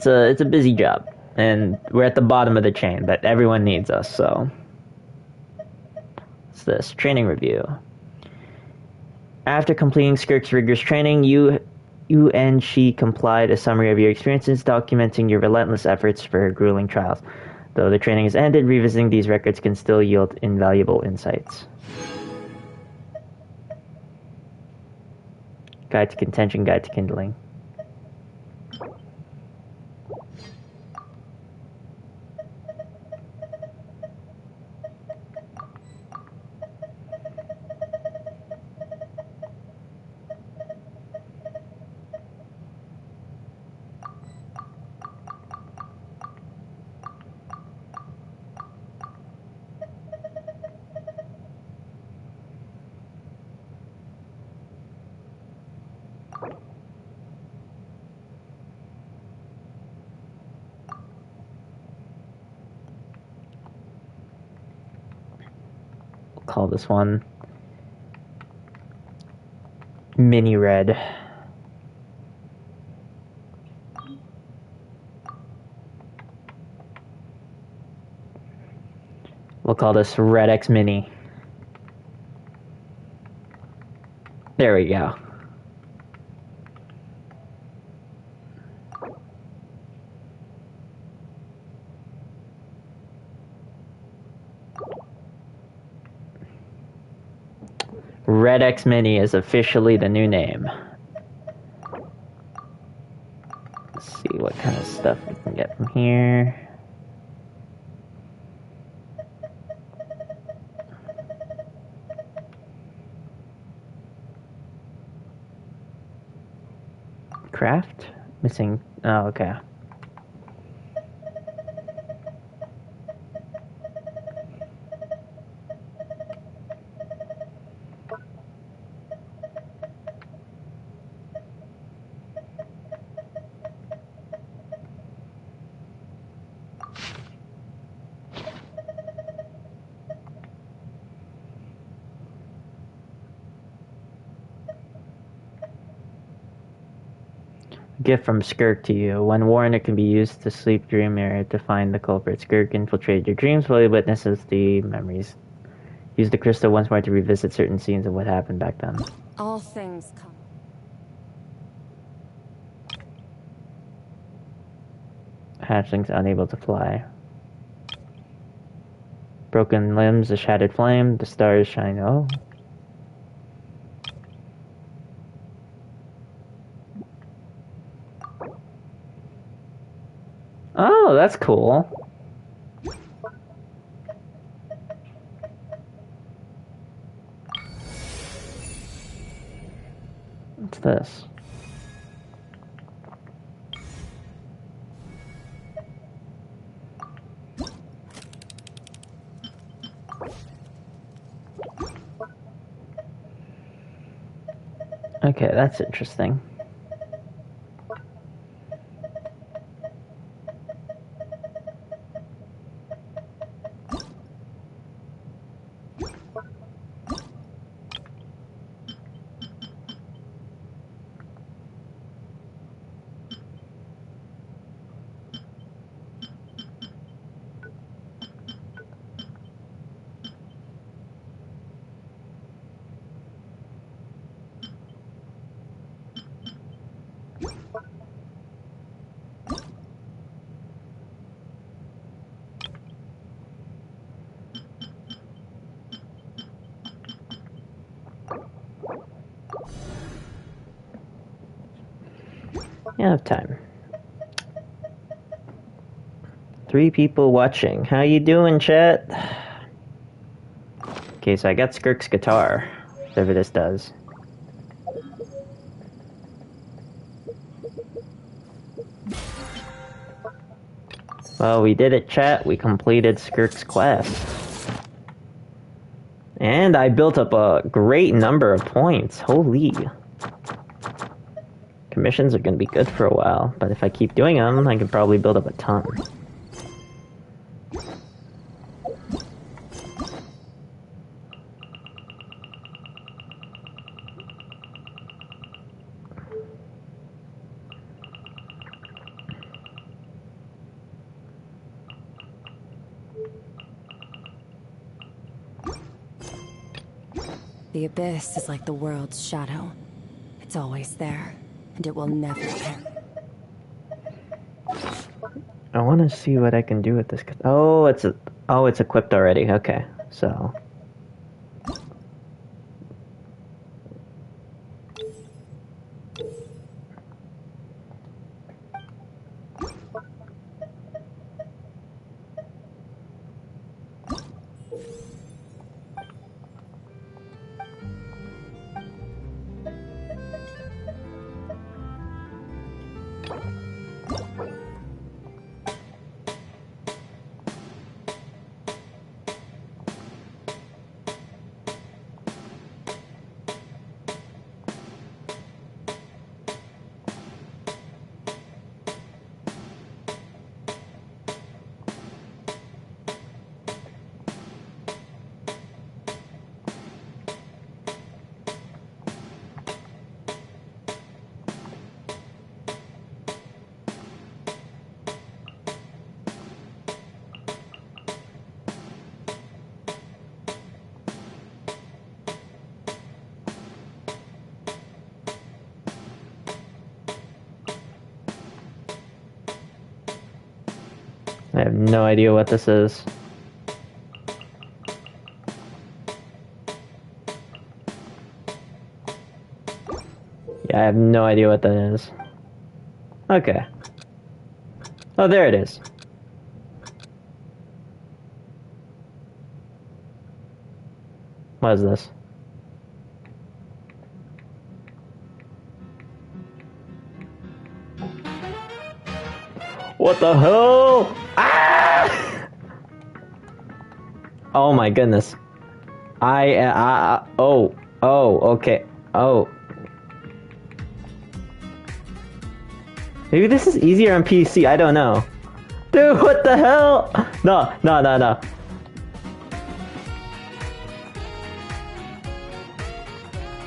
a busy job, and we're at the bottom of the chain, but everyone needs us, so. What's this? Training review. After completing Skirk's rigorous training, you and she complied a summary of your experiences, documenting your relentless efforts for her grueling trials. Though the training is ended, revisiting these records can still yield invaluable insights. Guide to Contention, Guide to Kindling. Call this one Mini red. We'll call this Red X Mini. There we go. Red X Mini is officially the new name. Let's see what kind of stuff we can get from here. Craft? Missing. Oh, okay. Gift from Skirk to you. When worn, it can be used to sleep dream mirror to find the culprit. Skirk infiltrated your dreams while he witnesses the memories. Use the crystal once more to revisit certain scenes of what happened back then.
All things come.
Hatchlings unable to fly. Broken limbs, a shattered flame, the stars shine. Oh. Oh, that's cool. What's this? Okay, that's interesting. Yeah, I have time. 3 people watching. How you doing, chat? Okay, so I got Skirk's guitar, whatever this does. Well, we did it, chat. We completed Skirk's quest. And I built up a great number of points. Holy. Commissions are going to be good for a while, but if I keep doing them, I can probably build up a ton.
The abyss is like the world's shadow. It's always there, and it will never perish.
I want to see what I can do with this. Oh, it's equipped already. Okay, so I have no idea what this is. Yeah, I have no idea what that is. Okay. Oh, there it is. What is this? What the hell? Ah! Oh my goodness. Oh, okay. Oh. Maybe this is easier on PC, I don't know. Dude, what the hell? No. Da, da, da,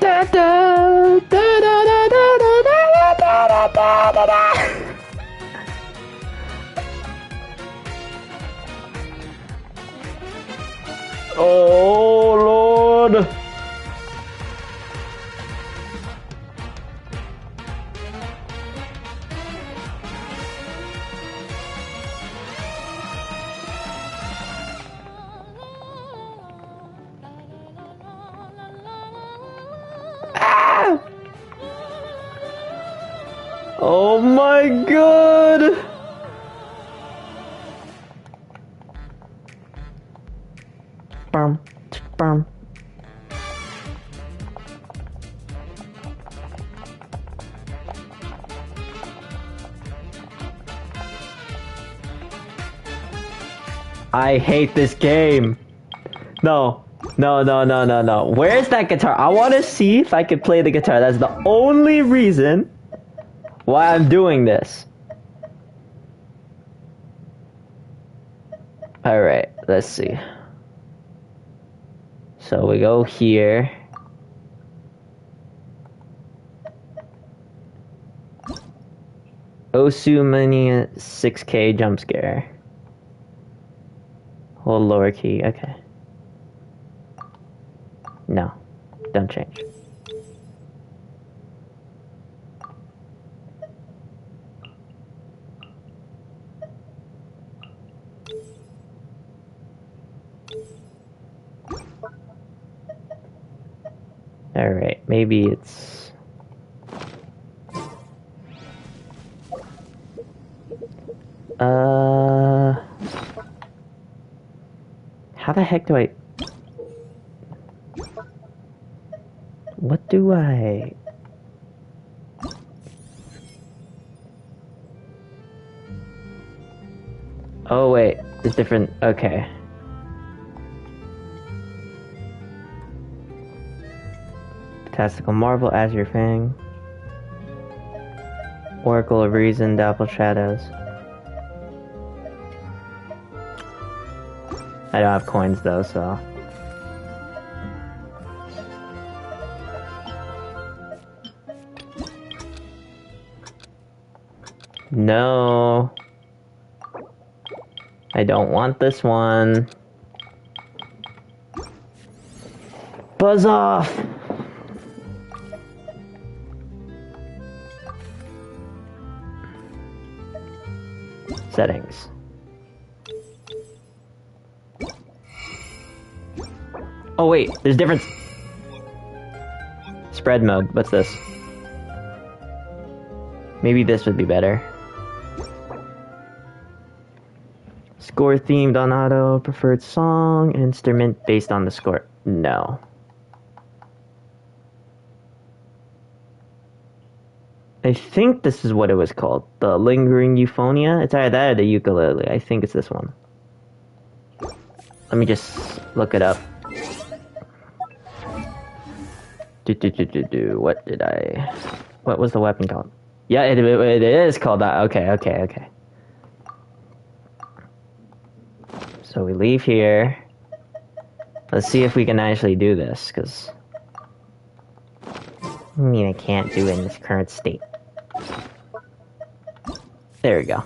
da, da, da, da, da, da, da, da. Oh, Lord. Ah! Oh my God. Bum, bum. I hate this game. No. Where's that guitar? I want to see if I could play the guitar. That's the only reason why I'm doing this. Alright, let's see. So we go here. Osumania 6K jump scare. Hold lower key, okay. No, don't change. Alright, maybe it's... How the heck do I... What do I... Oh wait, it's different, okay. Fantastical Marvel, Azure Fang. Oracle of Reason, Doppel Shadows. I don't have coins though, so... No. I don't want this one. Buzz off! Settings. Oh wait, there's difference. Spread mode, what's this? Maybe this would be better. Score themed on auto, preferred song, instrument based on the score. No. I think this is what it was called. The Lingering Euphonia? It's either that or the ukulele. I think it's this one. Let me just look it up. What did I... What was the weapon called? Yeah, it is called that. Okay. So we leave here. Let's see if we can actually do this, because... I mean, I can't do it in this current state. There we go.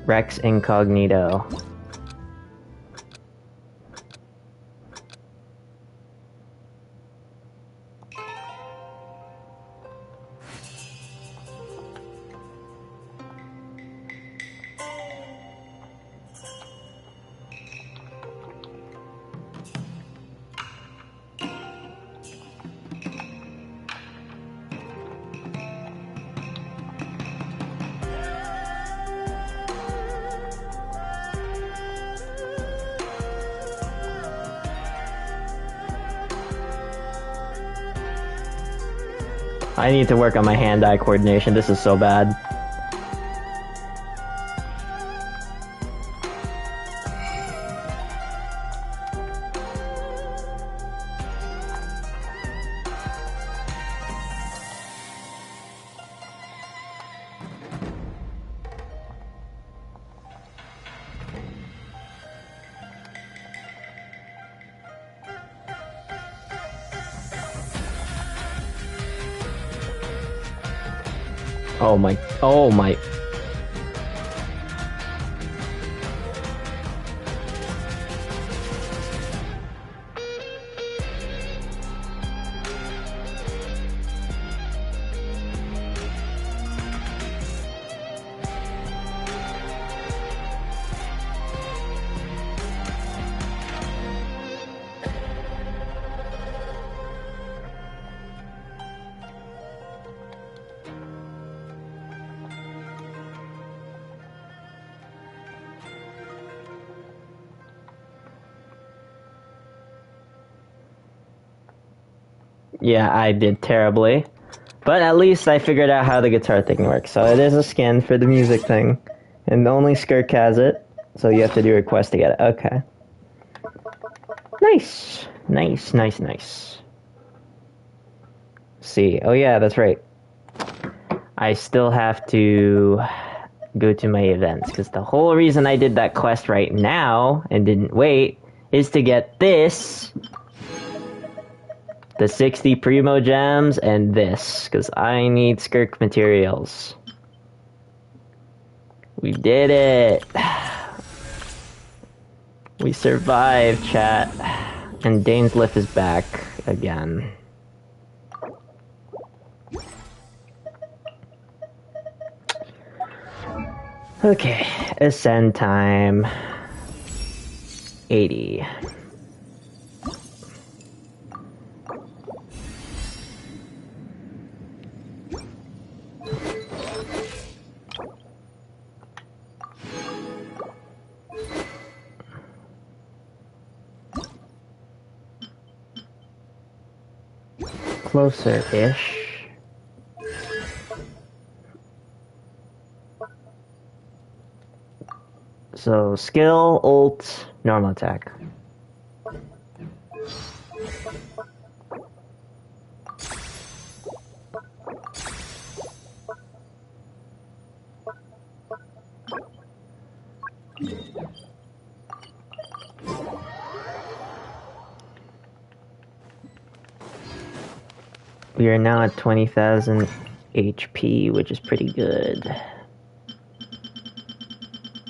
Rex Incognito. I need to work on my hand-eye coordination. This is so bad. Oh my. Yeah, I did terribly. But at least I figured out how the guitar thing works. So it is a skin for the music thing. And only Skirk has it. So you have to do a request to get it. Okay. Nice. Nice, nice, nice. See. Oh yeah, that's right. I still have to go to my events. Because the whole reason I did that quest right now and didn't wait is to get this. The 60 Primo Gems and this, because I need Skirk materials. We did it! We survived, chat. And Dainsliff is back again. Okay, ascend time. 80. Closer-ish. So, skill, ult, normal attack. We are now at 20,000 HP, which is pretty good.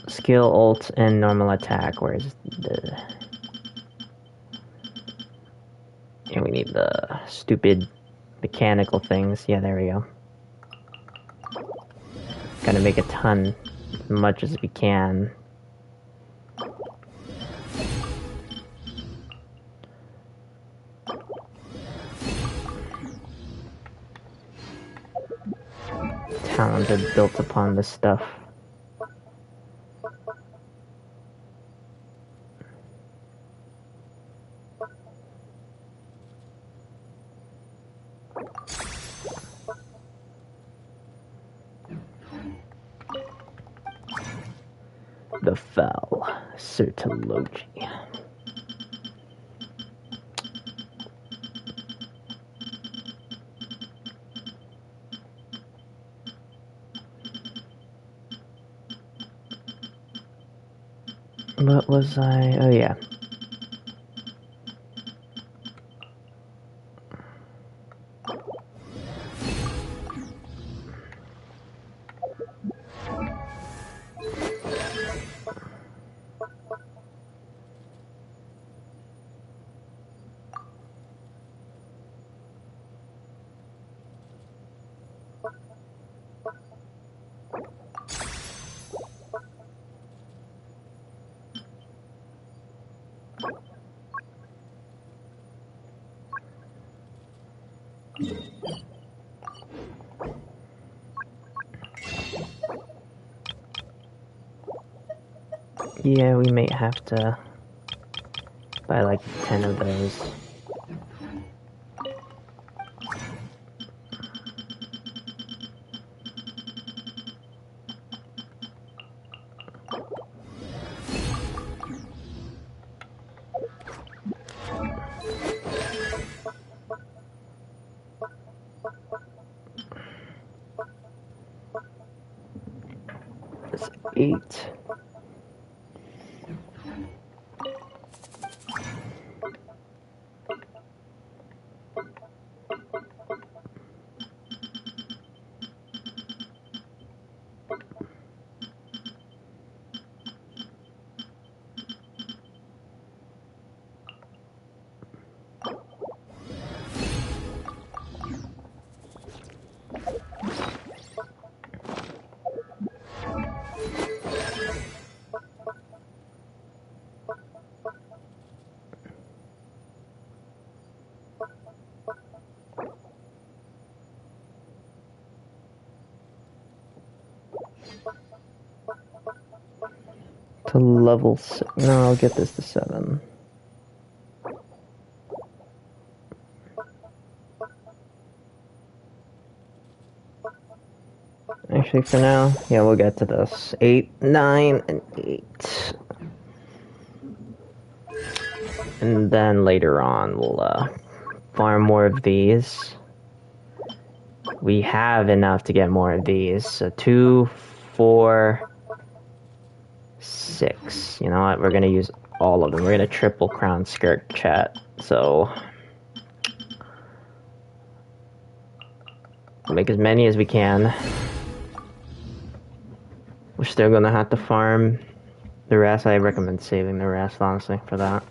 Skill, ult, and normal attack. Where's the... And we need the stupid mechanical things. Yeah, there we go. Gotta make a ton, as much as we can. Talents are built upon this stuff. The Foul Certology. What was I? Oh yeah. Yeah, we may have to buy like 10 of those. 8. To level 6. No, I'll get this to 7. Actually, for now, yeah, we'll get to this. 8, 9, and 8. And then later on, we'll farm more of these. We have enough to get more of these. So 2, 4, 6. You know what? We're gonna use all of them. We're gonna triple crown Skirk chat. So we'll make as many as we can. We're still gonna have to farm the rest. I recommend saving the rest, honestly, for that.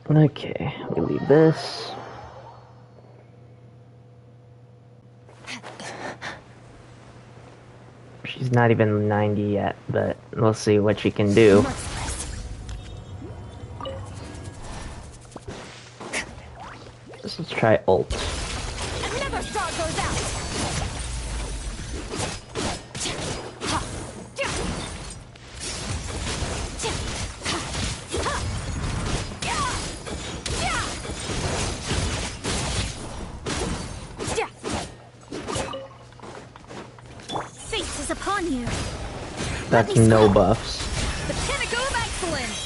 Okay, we leave this. She's not even 90 yet, but we'll see what she can do. Let's try ult. That's no buffs.
The pinnacle of excellence.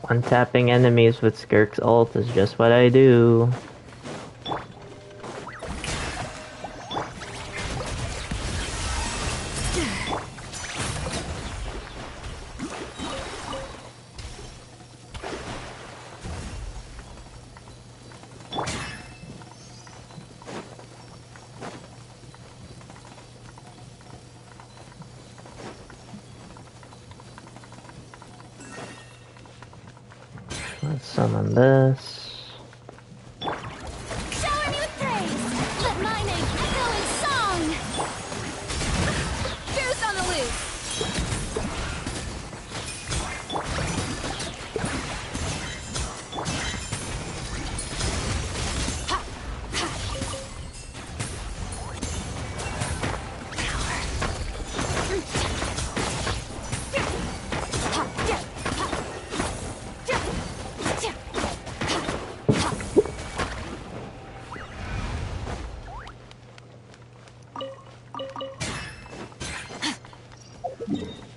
One-tapping enemies with Skirk's ult is just what I do. Let's summon this.
Shower me with praise! Let my name echo in song! Goose on the loose!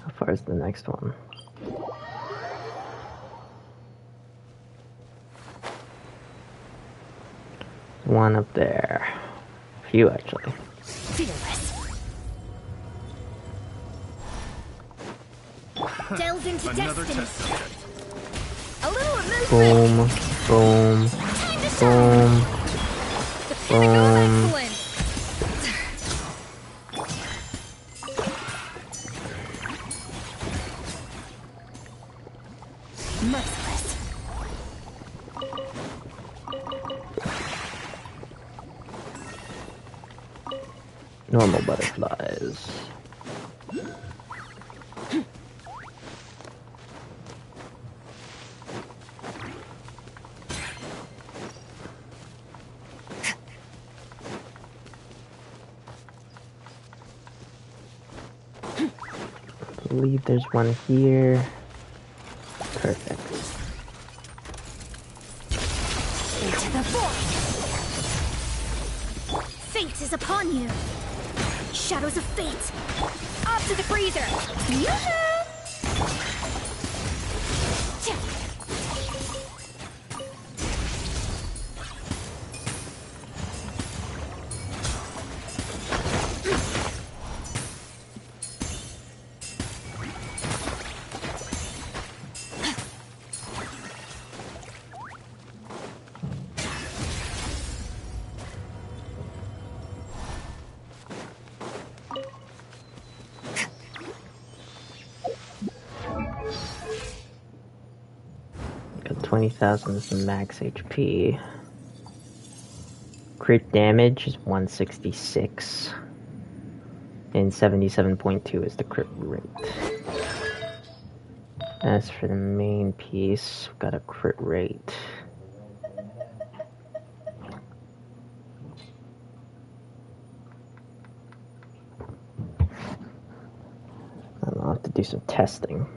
How far is the next one? One up there. A few, actually.
Delve into
Another
destiny.
test subject.
A little amusement.
Boom, boom, boom, boom.
Excellent.
Merciless.
Normal butterflies. I believe there's one here. Perfect.
Into the void. Fate is upon you. Shadows of fate. Up to the freezer. Yoo-hoo!
Got 20,000 is the max HP. Crit damage is 166. And 77.2 is the crit rate. As for the main piece, we've got a crit rate. I'll have to do some testing.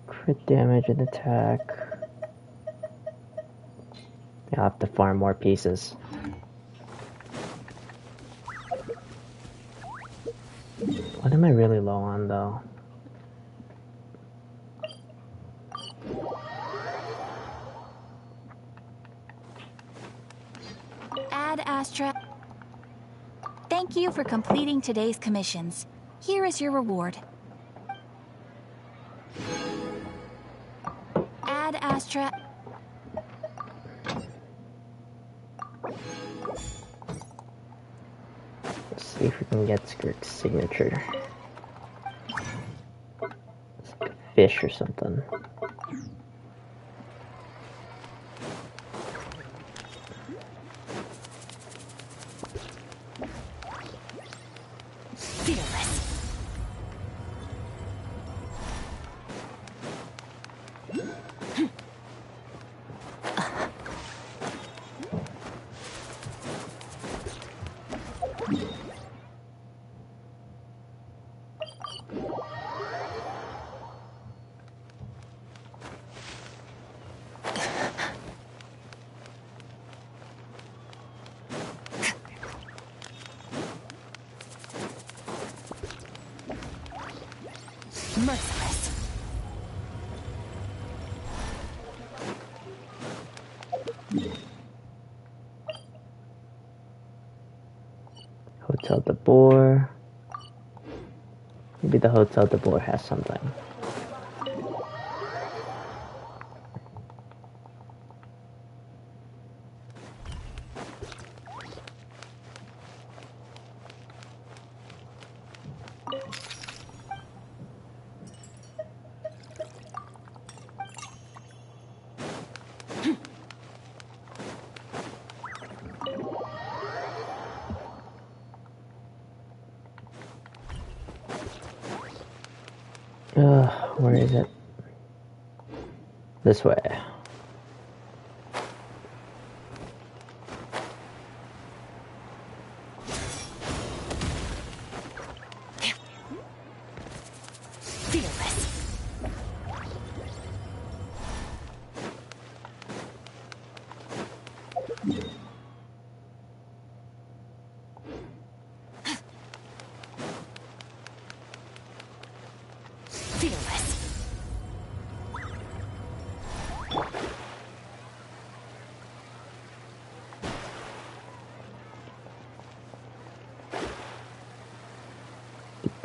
Crit damage and attack. I'll have to farm more pieces. What am I really low on, though?
Ad Astra. Thank you for completing today's commissions. Here is your reward. Ad Astra.
Let's see if we can get Skirk's signature. It's like a fish or something.
Merciless.
Hotel de Boer. Maybe the Hotel de Boer has something. Where is it? This way.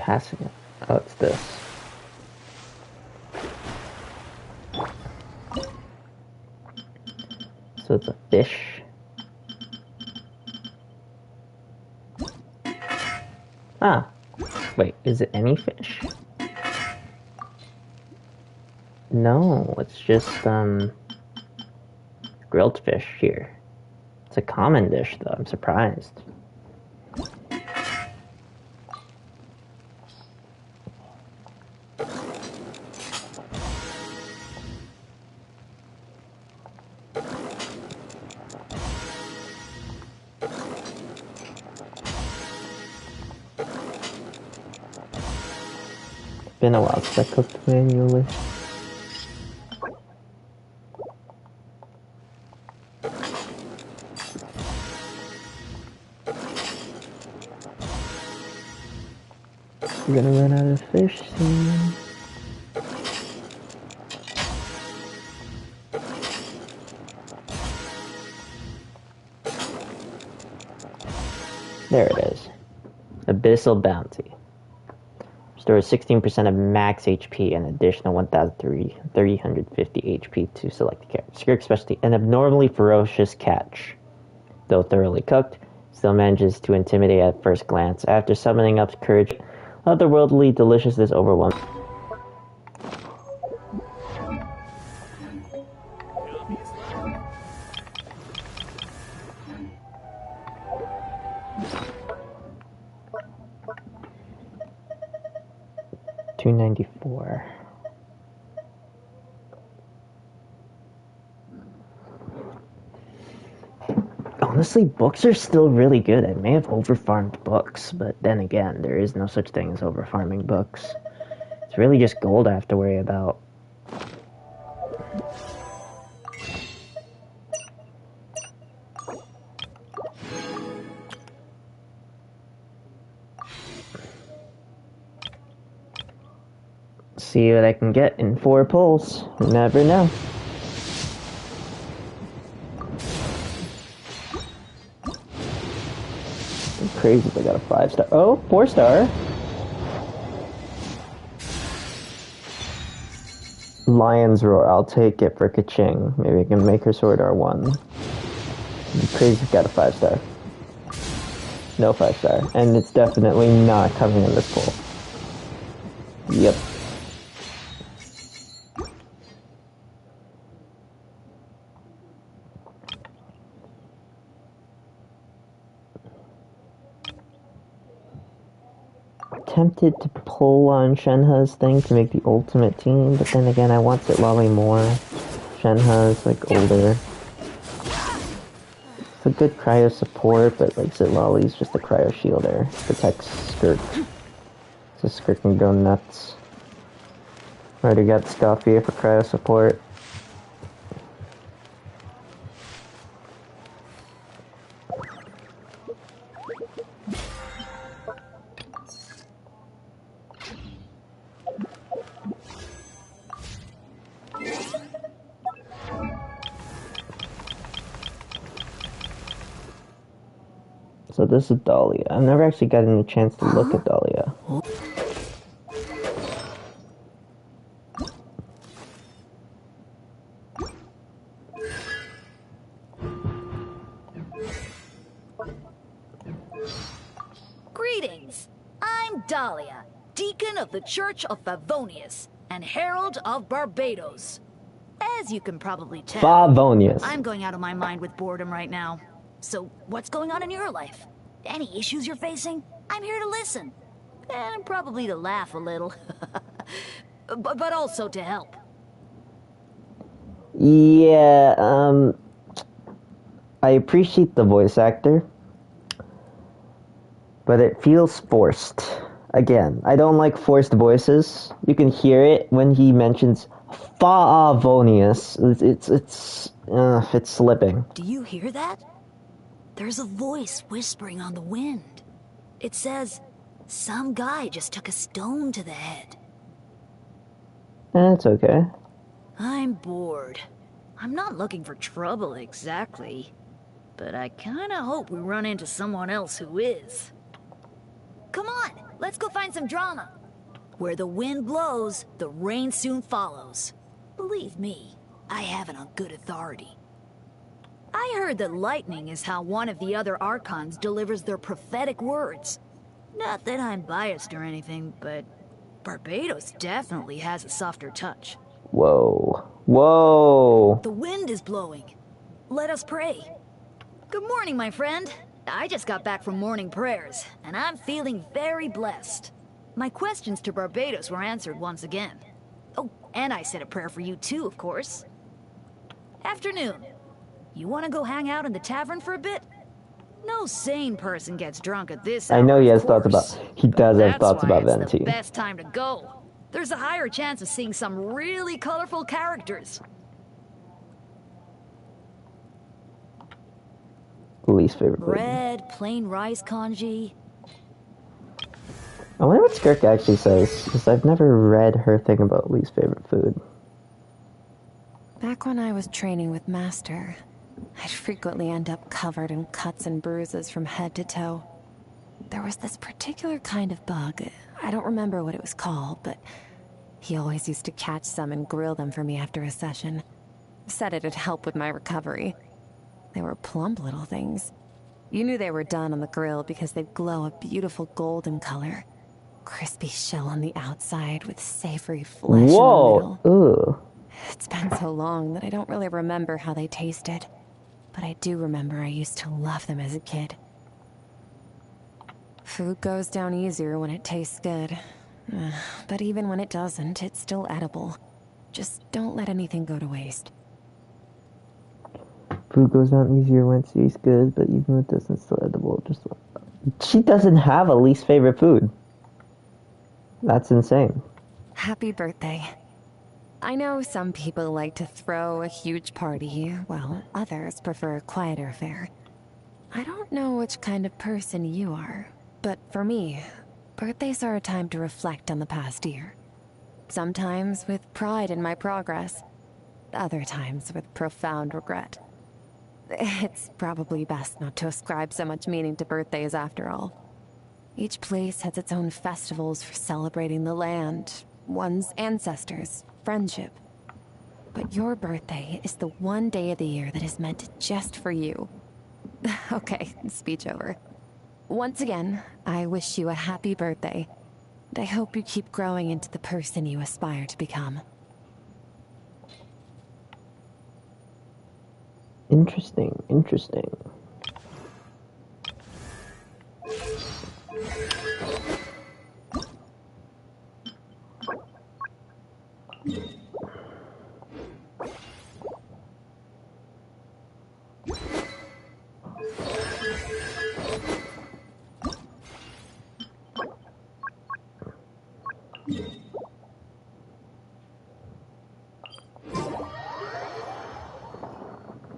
passing it? Oh, it's this. So it's a fish. Ah. Wait, is it any fish? No, it's just, grilled fish here. It's a common dish, though. I'm surprised. Been a while since I cooked manually. We're gonna run out of fish soon. There it is. Abyssal Bounty. Restores 16% of max HP and additional 1,350 HP to select character. Skirk specialty, an abnormally ferocious catch. Though thoroughly cooked, still manages to intimidate at first glance. After summoning up courage, otherworldly deliciousness overwhelms. $294. Honestly, books are still really good. I may have overfarmed books, but then again, there is no such thing as overfarming books. It's really just gold I have to worry about. See what I can get in 4 pulls. You never know. I'm crazy if I got a 5-star. Oh, 4-star. Lion's Roar. I'll take it for ka-ching. Maybe I can make her sword R1. I'm crazy if I got a 5-star. No 5-star. And it's definitely not coming in this pull. Yep. Tempted to pull on Shenhe's thing to make the ultimate team, but then again, I want Zitlali more. Shenhe's like older. It's a good cryo support, but like Zitlali's just a cryo shielder. Protects Skirk. So Skirk can go nuts. Already got Scoffy for cryo support. So this is Dahlia. I've never actually gotten a chance to look at Dahlia.
Greetings! I'm Dahlia, Deacon of the Church of Favonius and Herald of Barbados. As you can probably tell,
Favonius.
I'm going out of my mind with boredom right now. So, what's going on in your life? Any issues you're facing? I'm here to listen. And probably to laugh a little. but also to help.
Yeah, I appreciate the voice actor, but it feels forced. Again, I don't like forced voices. You can hear it when he mentions Favonius. It's slipping.
Do you hear that? There's a voice whispering on the wind. It says, some guy just took a stone to the head.
That's okay.
I'm bored. I'm not looking for trouble exactly, but I kinda hope we run into someone else who is. Come on, let's go find some drama. Where the wind blows, the rain soon follows. Believe me, I have it on good authority. I heard that lightning is how one of the other Archons delivers their prophetic words. Not that I'm biased or anything, but Barbados definitely has a softer touch.
Whoa. Whoa.
The wind is blowing. Let us pray. Good morning, my friend. I just got back from morning prayers, and I'm feeling very blessed. My questions to Barbados were answered once again. Oh, and I said a prayer for you too, of course. Afternoon. You want to go hang out in the tavern for a bit? No sane person gets drunk at this hour,
I know he has
of
thoughts
course.
about. He does have thoughts about
That's
Venti.
the best time to go. There's a higher chance of seeing some really colorful characters.
Least favorite food.
Bread, plain rice congee.
I wonder what Skirk actually says, because I've never read her thing about least favorite food.
Back when I was training with Master, I'd frequently end up covered in cuts and bruises from head to toe. There was this particular kind of bug. I don't remember what it was called, but he always used to catch some and grill them for me after a session. Said it'd help with my recovery. They were plump little things. You knew they were done on the grill because they'd glow a beautiful golden color. Crispy shell on the outside with savory flesh in the middle.
Ugh.
It's been so long that I don't really remember how they tasted. But I do remember I used to love them as a kid. Food goes down easier when it tastes good. But even when it doesn't, it's still edible. Just don't let anything go to waste.
Food goes down easier when it tastes good, but even when it doesn't, it's still edible. She doesn't have a least favorite food. That's insane.
Happy birthday. I know some people like to throw a huge party, while others prefer a quieter affair. I don't know which kind of person you are, but for me, birthdays are a time to reflect on the past year. Sometimes with pride in my progress, other times with profound regret. It's probably best not to ascribe so much meaning to birthdays after all. Each place has its own festivals for celebrating the land, one's ancestors, friendship. But your birthday is the one day of the year that is meant just for you. Okay, speech over. Once again, I wish you a happy birthday. And I hope you keep growing into the person you aspire to become.
Interesting, interesting.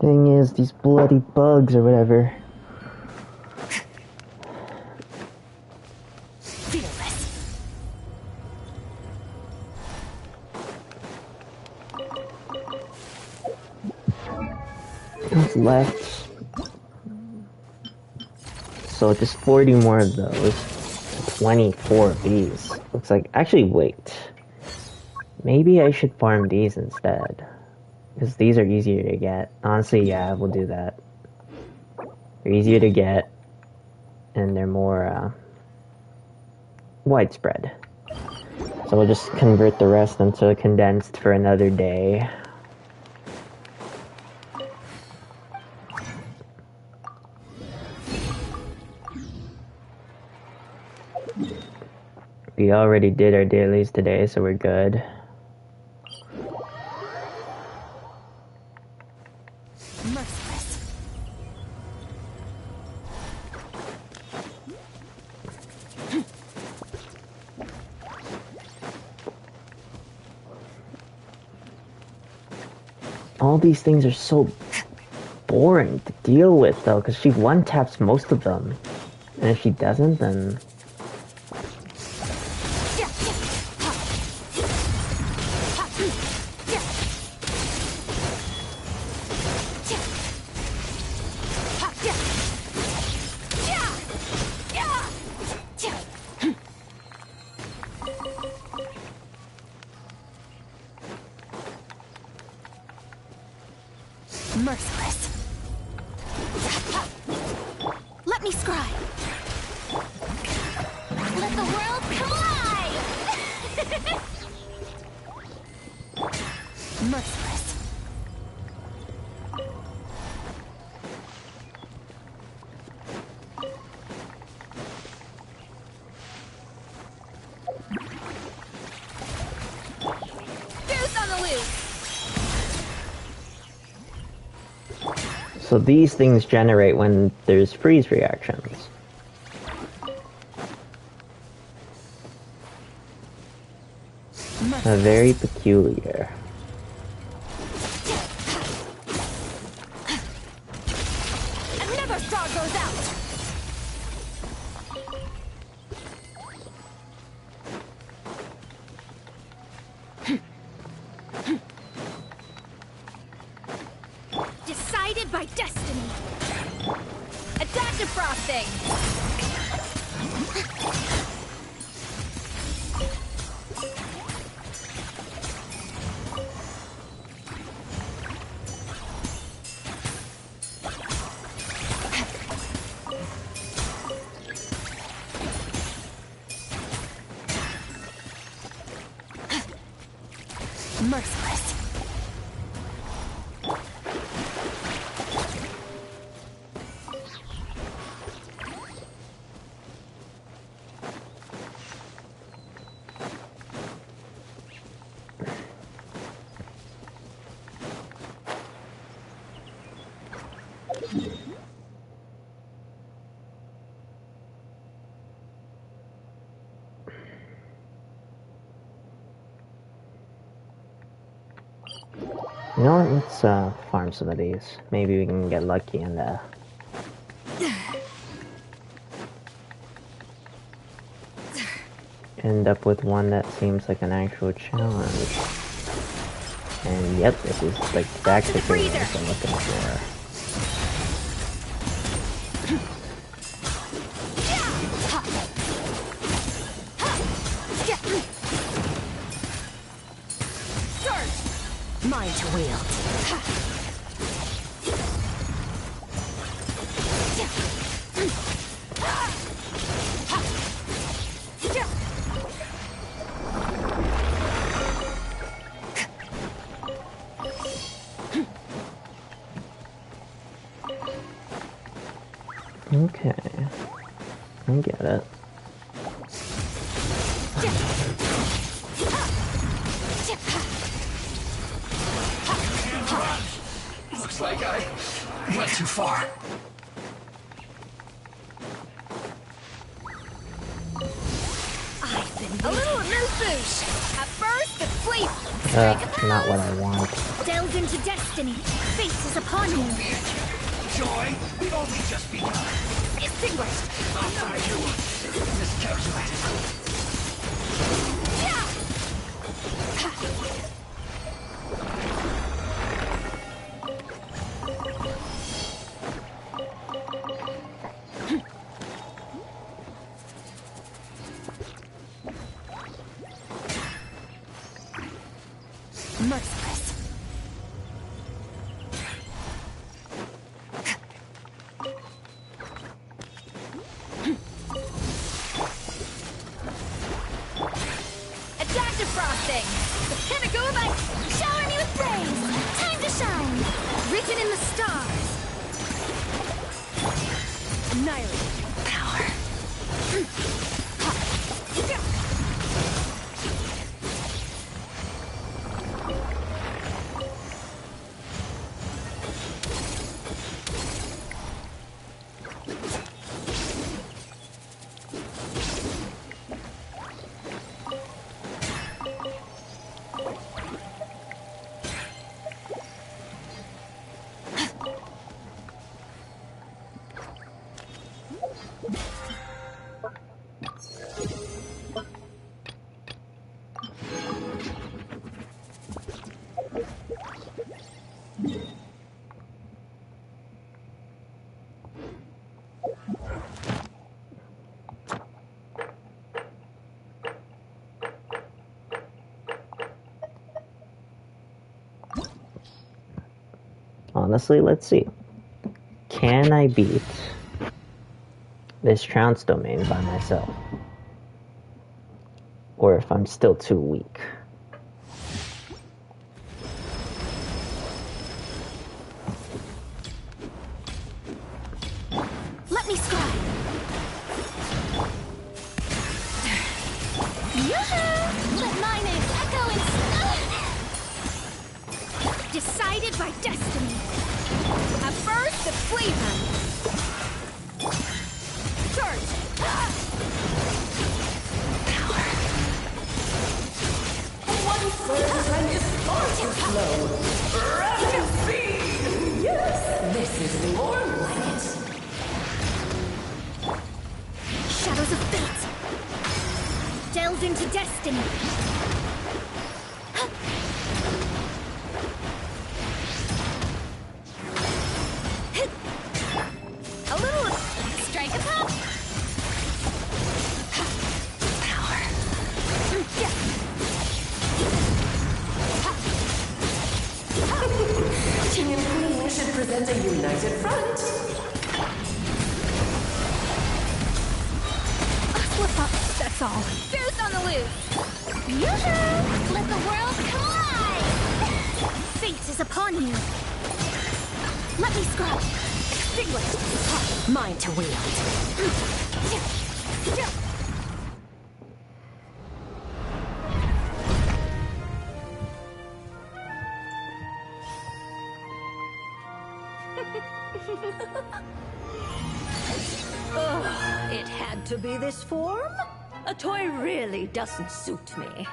Thing is, these bloody bugs or whatever. What's left? So just 40 more of those. 24 of these. Looks like, actually wait. Maybe I should farm these instead. Because these are easier to get. Honestly, yeah, we'll do that. They're easier to get. And they're more, widespread. So we'll just convert the rest into condensed for another day. We already did our dailies today, so we're good. All these things are so boring to deal with, though, because she one-taps most of them. And if she doesn't, then...
Merciless. Let me scry. Let the world collide! Merciless.
Goose on the loose!
So these things generate when there's freeze reactions. Very peculiar.
Another straw goes out! Decided by destiny! Adaptive frosting!
Merciless.
You know what? Let's farm some of these. Maybe we can get lucky and end up with one that seems like an actual challenge. And yep, this is like exact experience I'm looking for.
Mine to wield.
Okay. I get it.
Looks like I went too far.
A little amuse-bouche! At first, asleep!
Not what I want.
Delve into destiny! Fate is upon you!
Joy, we've only just begun.
Extinguished!
None of you miscalculated.
Merciless.
Adaptive frosting! The pinnacle of ice! Shower me with praise! Time to shine! Written in the stars!
Annihilating power.
honestly, let's see. Can I beat this trounce domain by myself? Or if I'm still too weak.
Let me scribe. Let my name echo in decided by destiny. A burst of flavor. Charge. Power.
One friend is far too slow. Rapid speed! Yes, this is more like it.
Shadows of fate. Delve into destiny. A little strike attack. Power.
King and Queen should present a united front.
Slip up, that's all. Boost on the loose. Let the world collide. Fate is upon you. Let me scrub. Extinguish. Mine to wield.
Ugh, it had to be this form? A toy really doesn't suit me.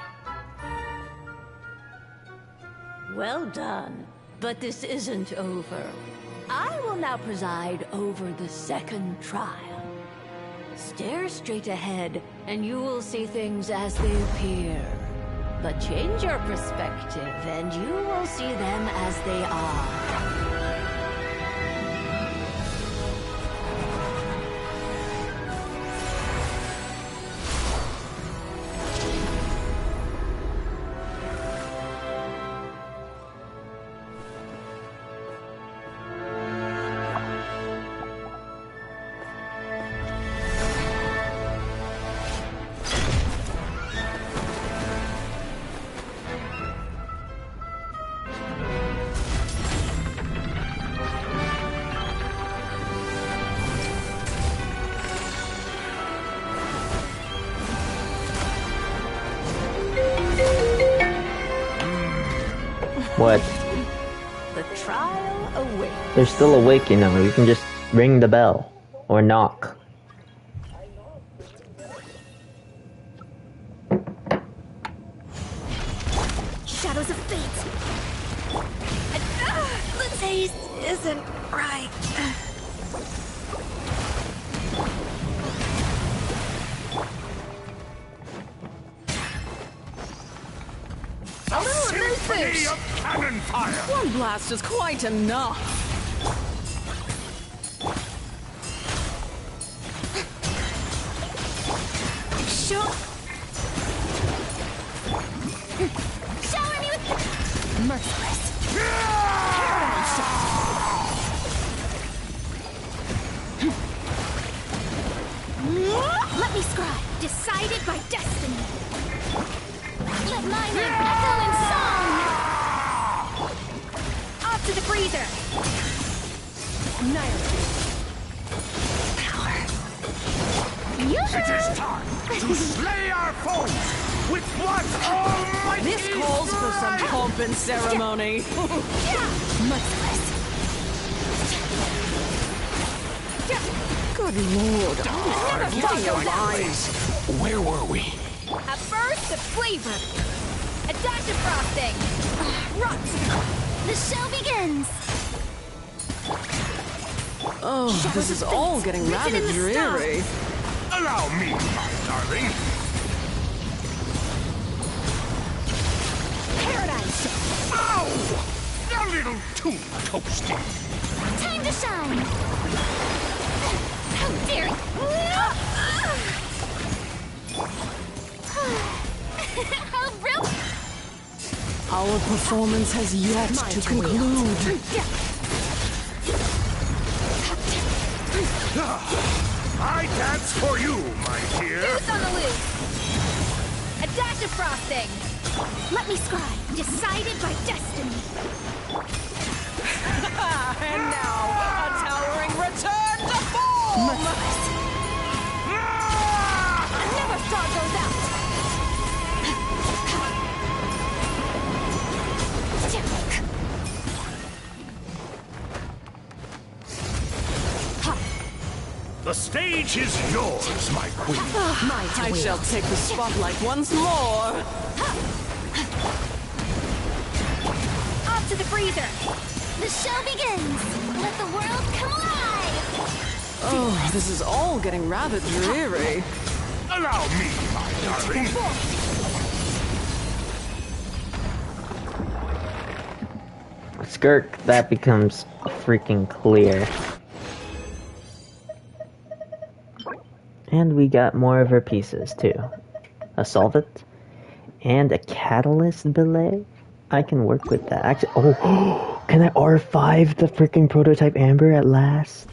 Well done, but this isn't over. I will now preside over the second trial. Stare straight ahead, and you will see things as they appear. But change your perspective, and you will see them as they are.
What?
The trial awaits.
They're still awake, you know. You can just ring the bell. Or knock.
Shadows of fate. The taste isn't right.
A symphony of cannon fire!
One blast is quite enough.
Shower me with merciless. Let me scribe. Decided by destiny. Let my name echo in song. Off to the freezer. Power.
It is time to slay our foes with what almighty
This calls for some
strength!
pomp and ceremony.
Merciless.
Good lord, never thought your eyes.
Where were we?
A burst of flavor. A dash of frosting. Rot. The show begins.
Oh, this is all getting rather dreary.
Allow me, my darling.
Paradise.
Ow! A little too toasty.
Time to shine. How dare you? How brilliant.
Our performance has yet to conclude.
I dance for you, my dear.
Goose on the loose. A dash of frosting. Let me scribe. Decided by destiny.
And now, a towering return to form!
Merciless. Another star goes out.
The stage is yours, my queen.
I shall take the spotlight once more.
Off to the freezer. The show begins. Let the world come alive.
Oh, this is all getting rather dreary.
Allow me, my darling.
Skirk, that becomes freaking clear. And we got more of her pieces too. A solvent and a catalyst belay. I can work with that. Actually, oh, can I R5 the freaking prototype Amber at last?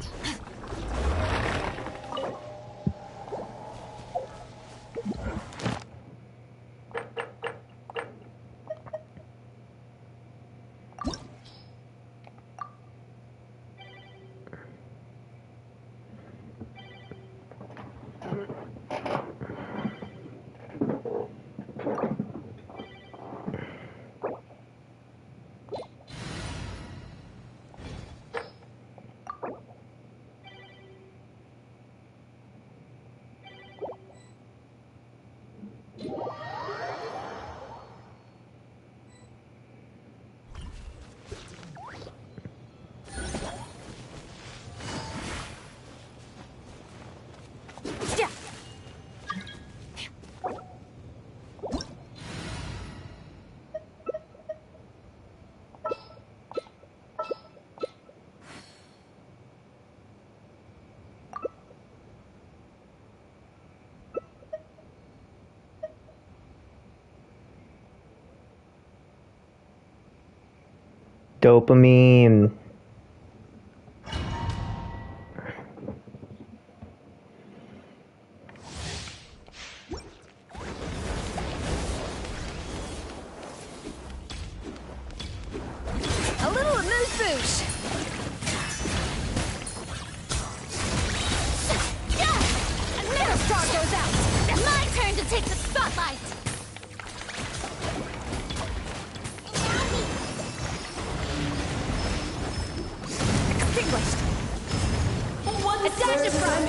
Dopamine.
A little amuse-bouche. Another star goes out. My turn to take the spotlight. Extinguished. A dash of frost.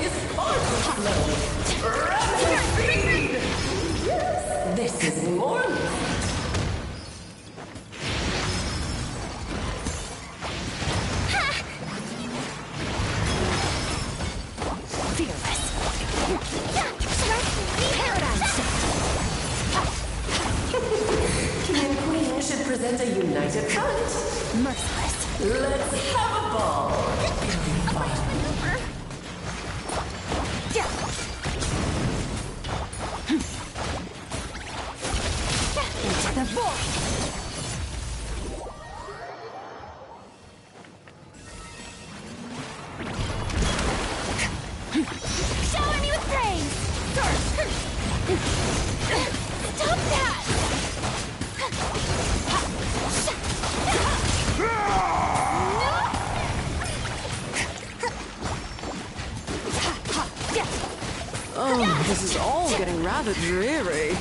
This is more. King and Queen should present a united front.
Merciless.
Let's have a ball.
Into the void. Shower me with praise. Stop that.
Oh, this is all getting rather dreary.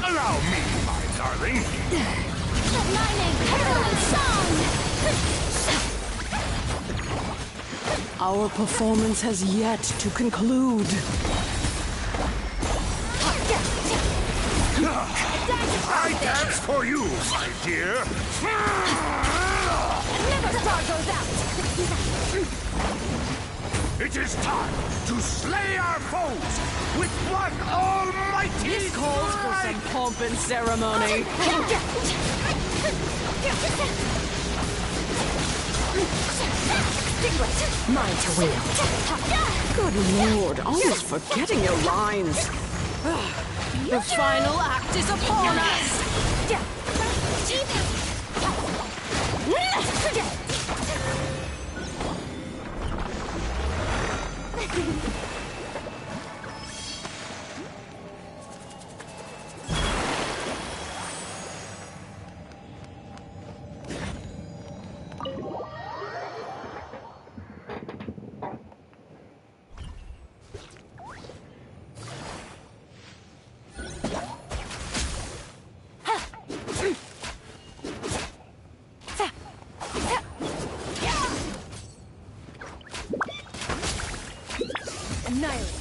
Allow me, my darling.
My name, Carolyn Song.
Our performance has yet to conclude.
I dance for you, my dear.
Another star goes out.
It is time to slay our foes with one almighty
This calls for some pomp and ceremony.
Mine to wield.
Good lord, almost forgetting your lines. The final act is upon us. Annihilate.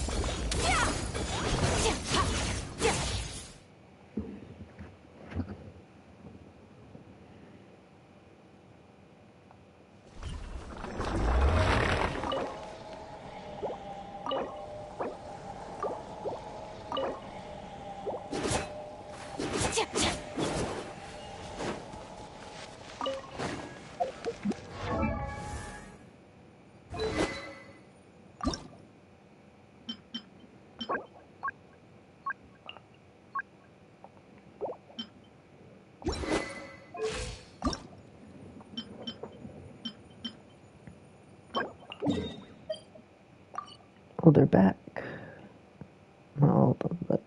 Oh, they're back. All of them, but...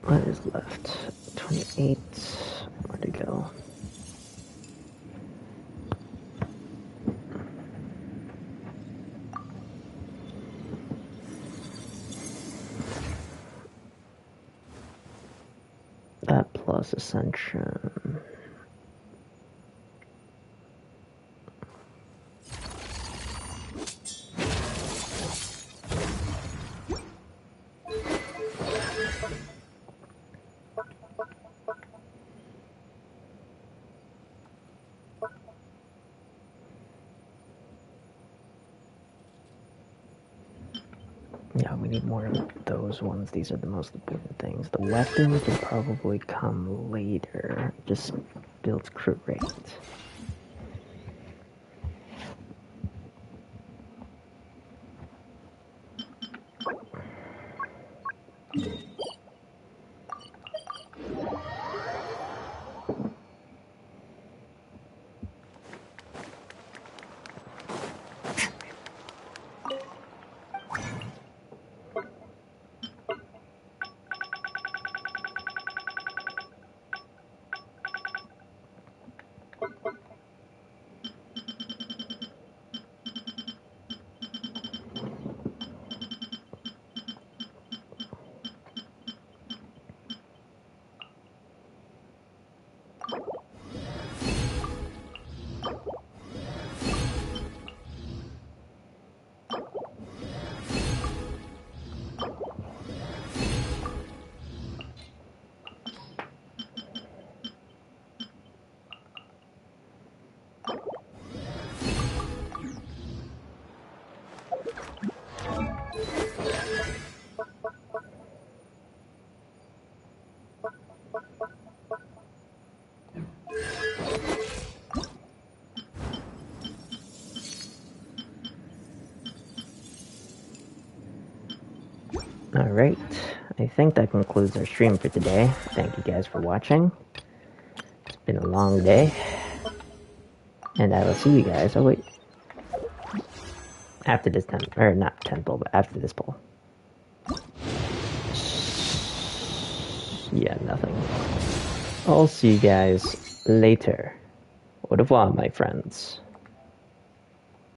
What is left? 28. Where to go? That plus Ascension. Yeah, we need more of those ones. These are the most important things. The weapons will probably come later. Just builds crit rate. Alright, I think that concludes our stream for today. Thank you guys for watching. It's been a long day. And I will see you guys, oh wait, after this temple, or not temple, but after this poll. Yeah, nothing. I'll see you guys later. Au revoir, my friends.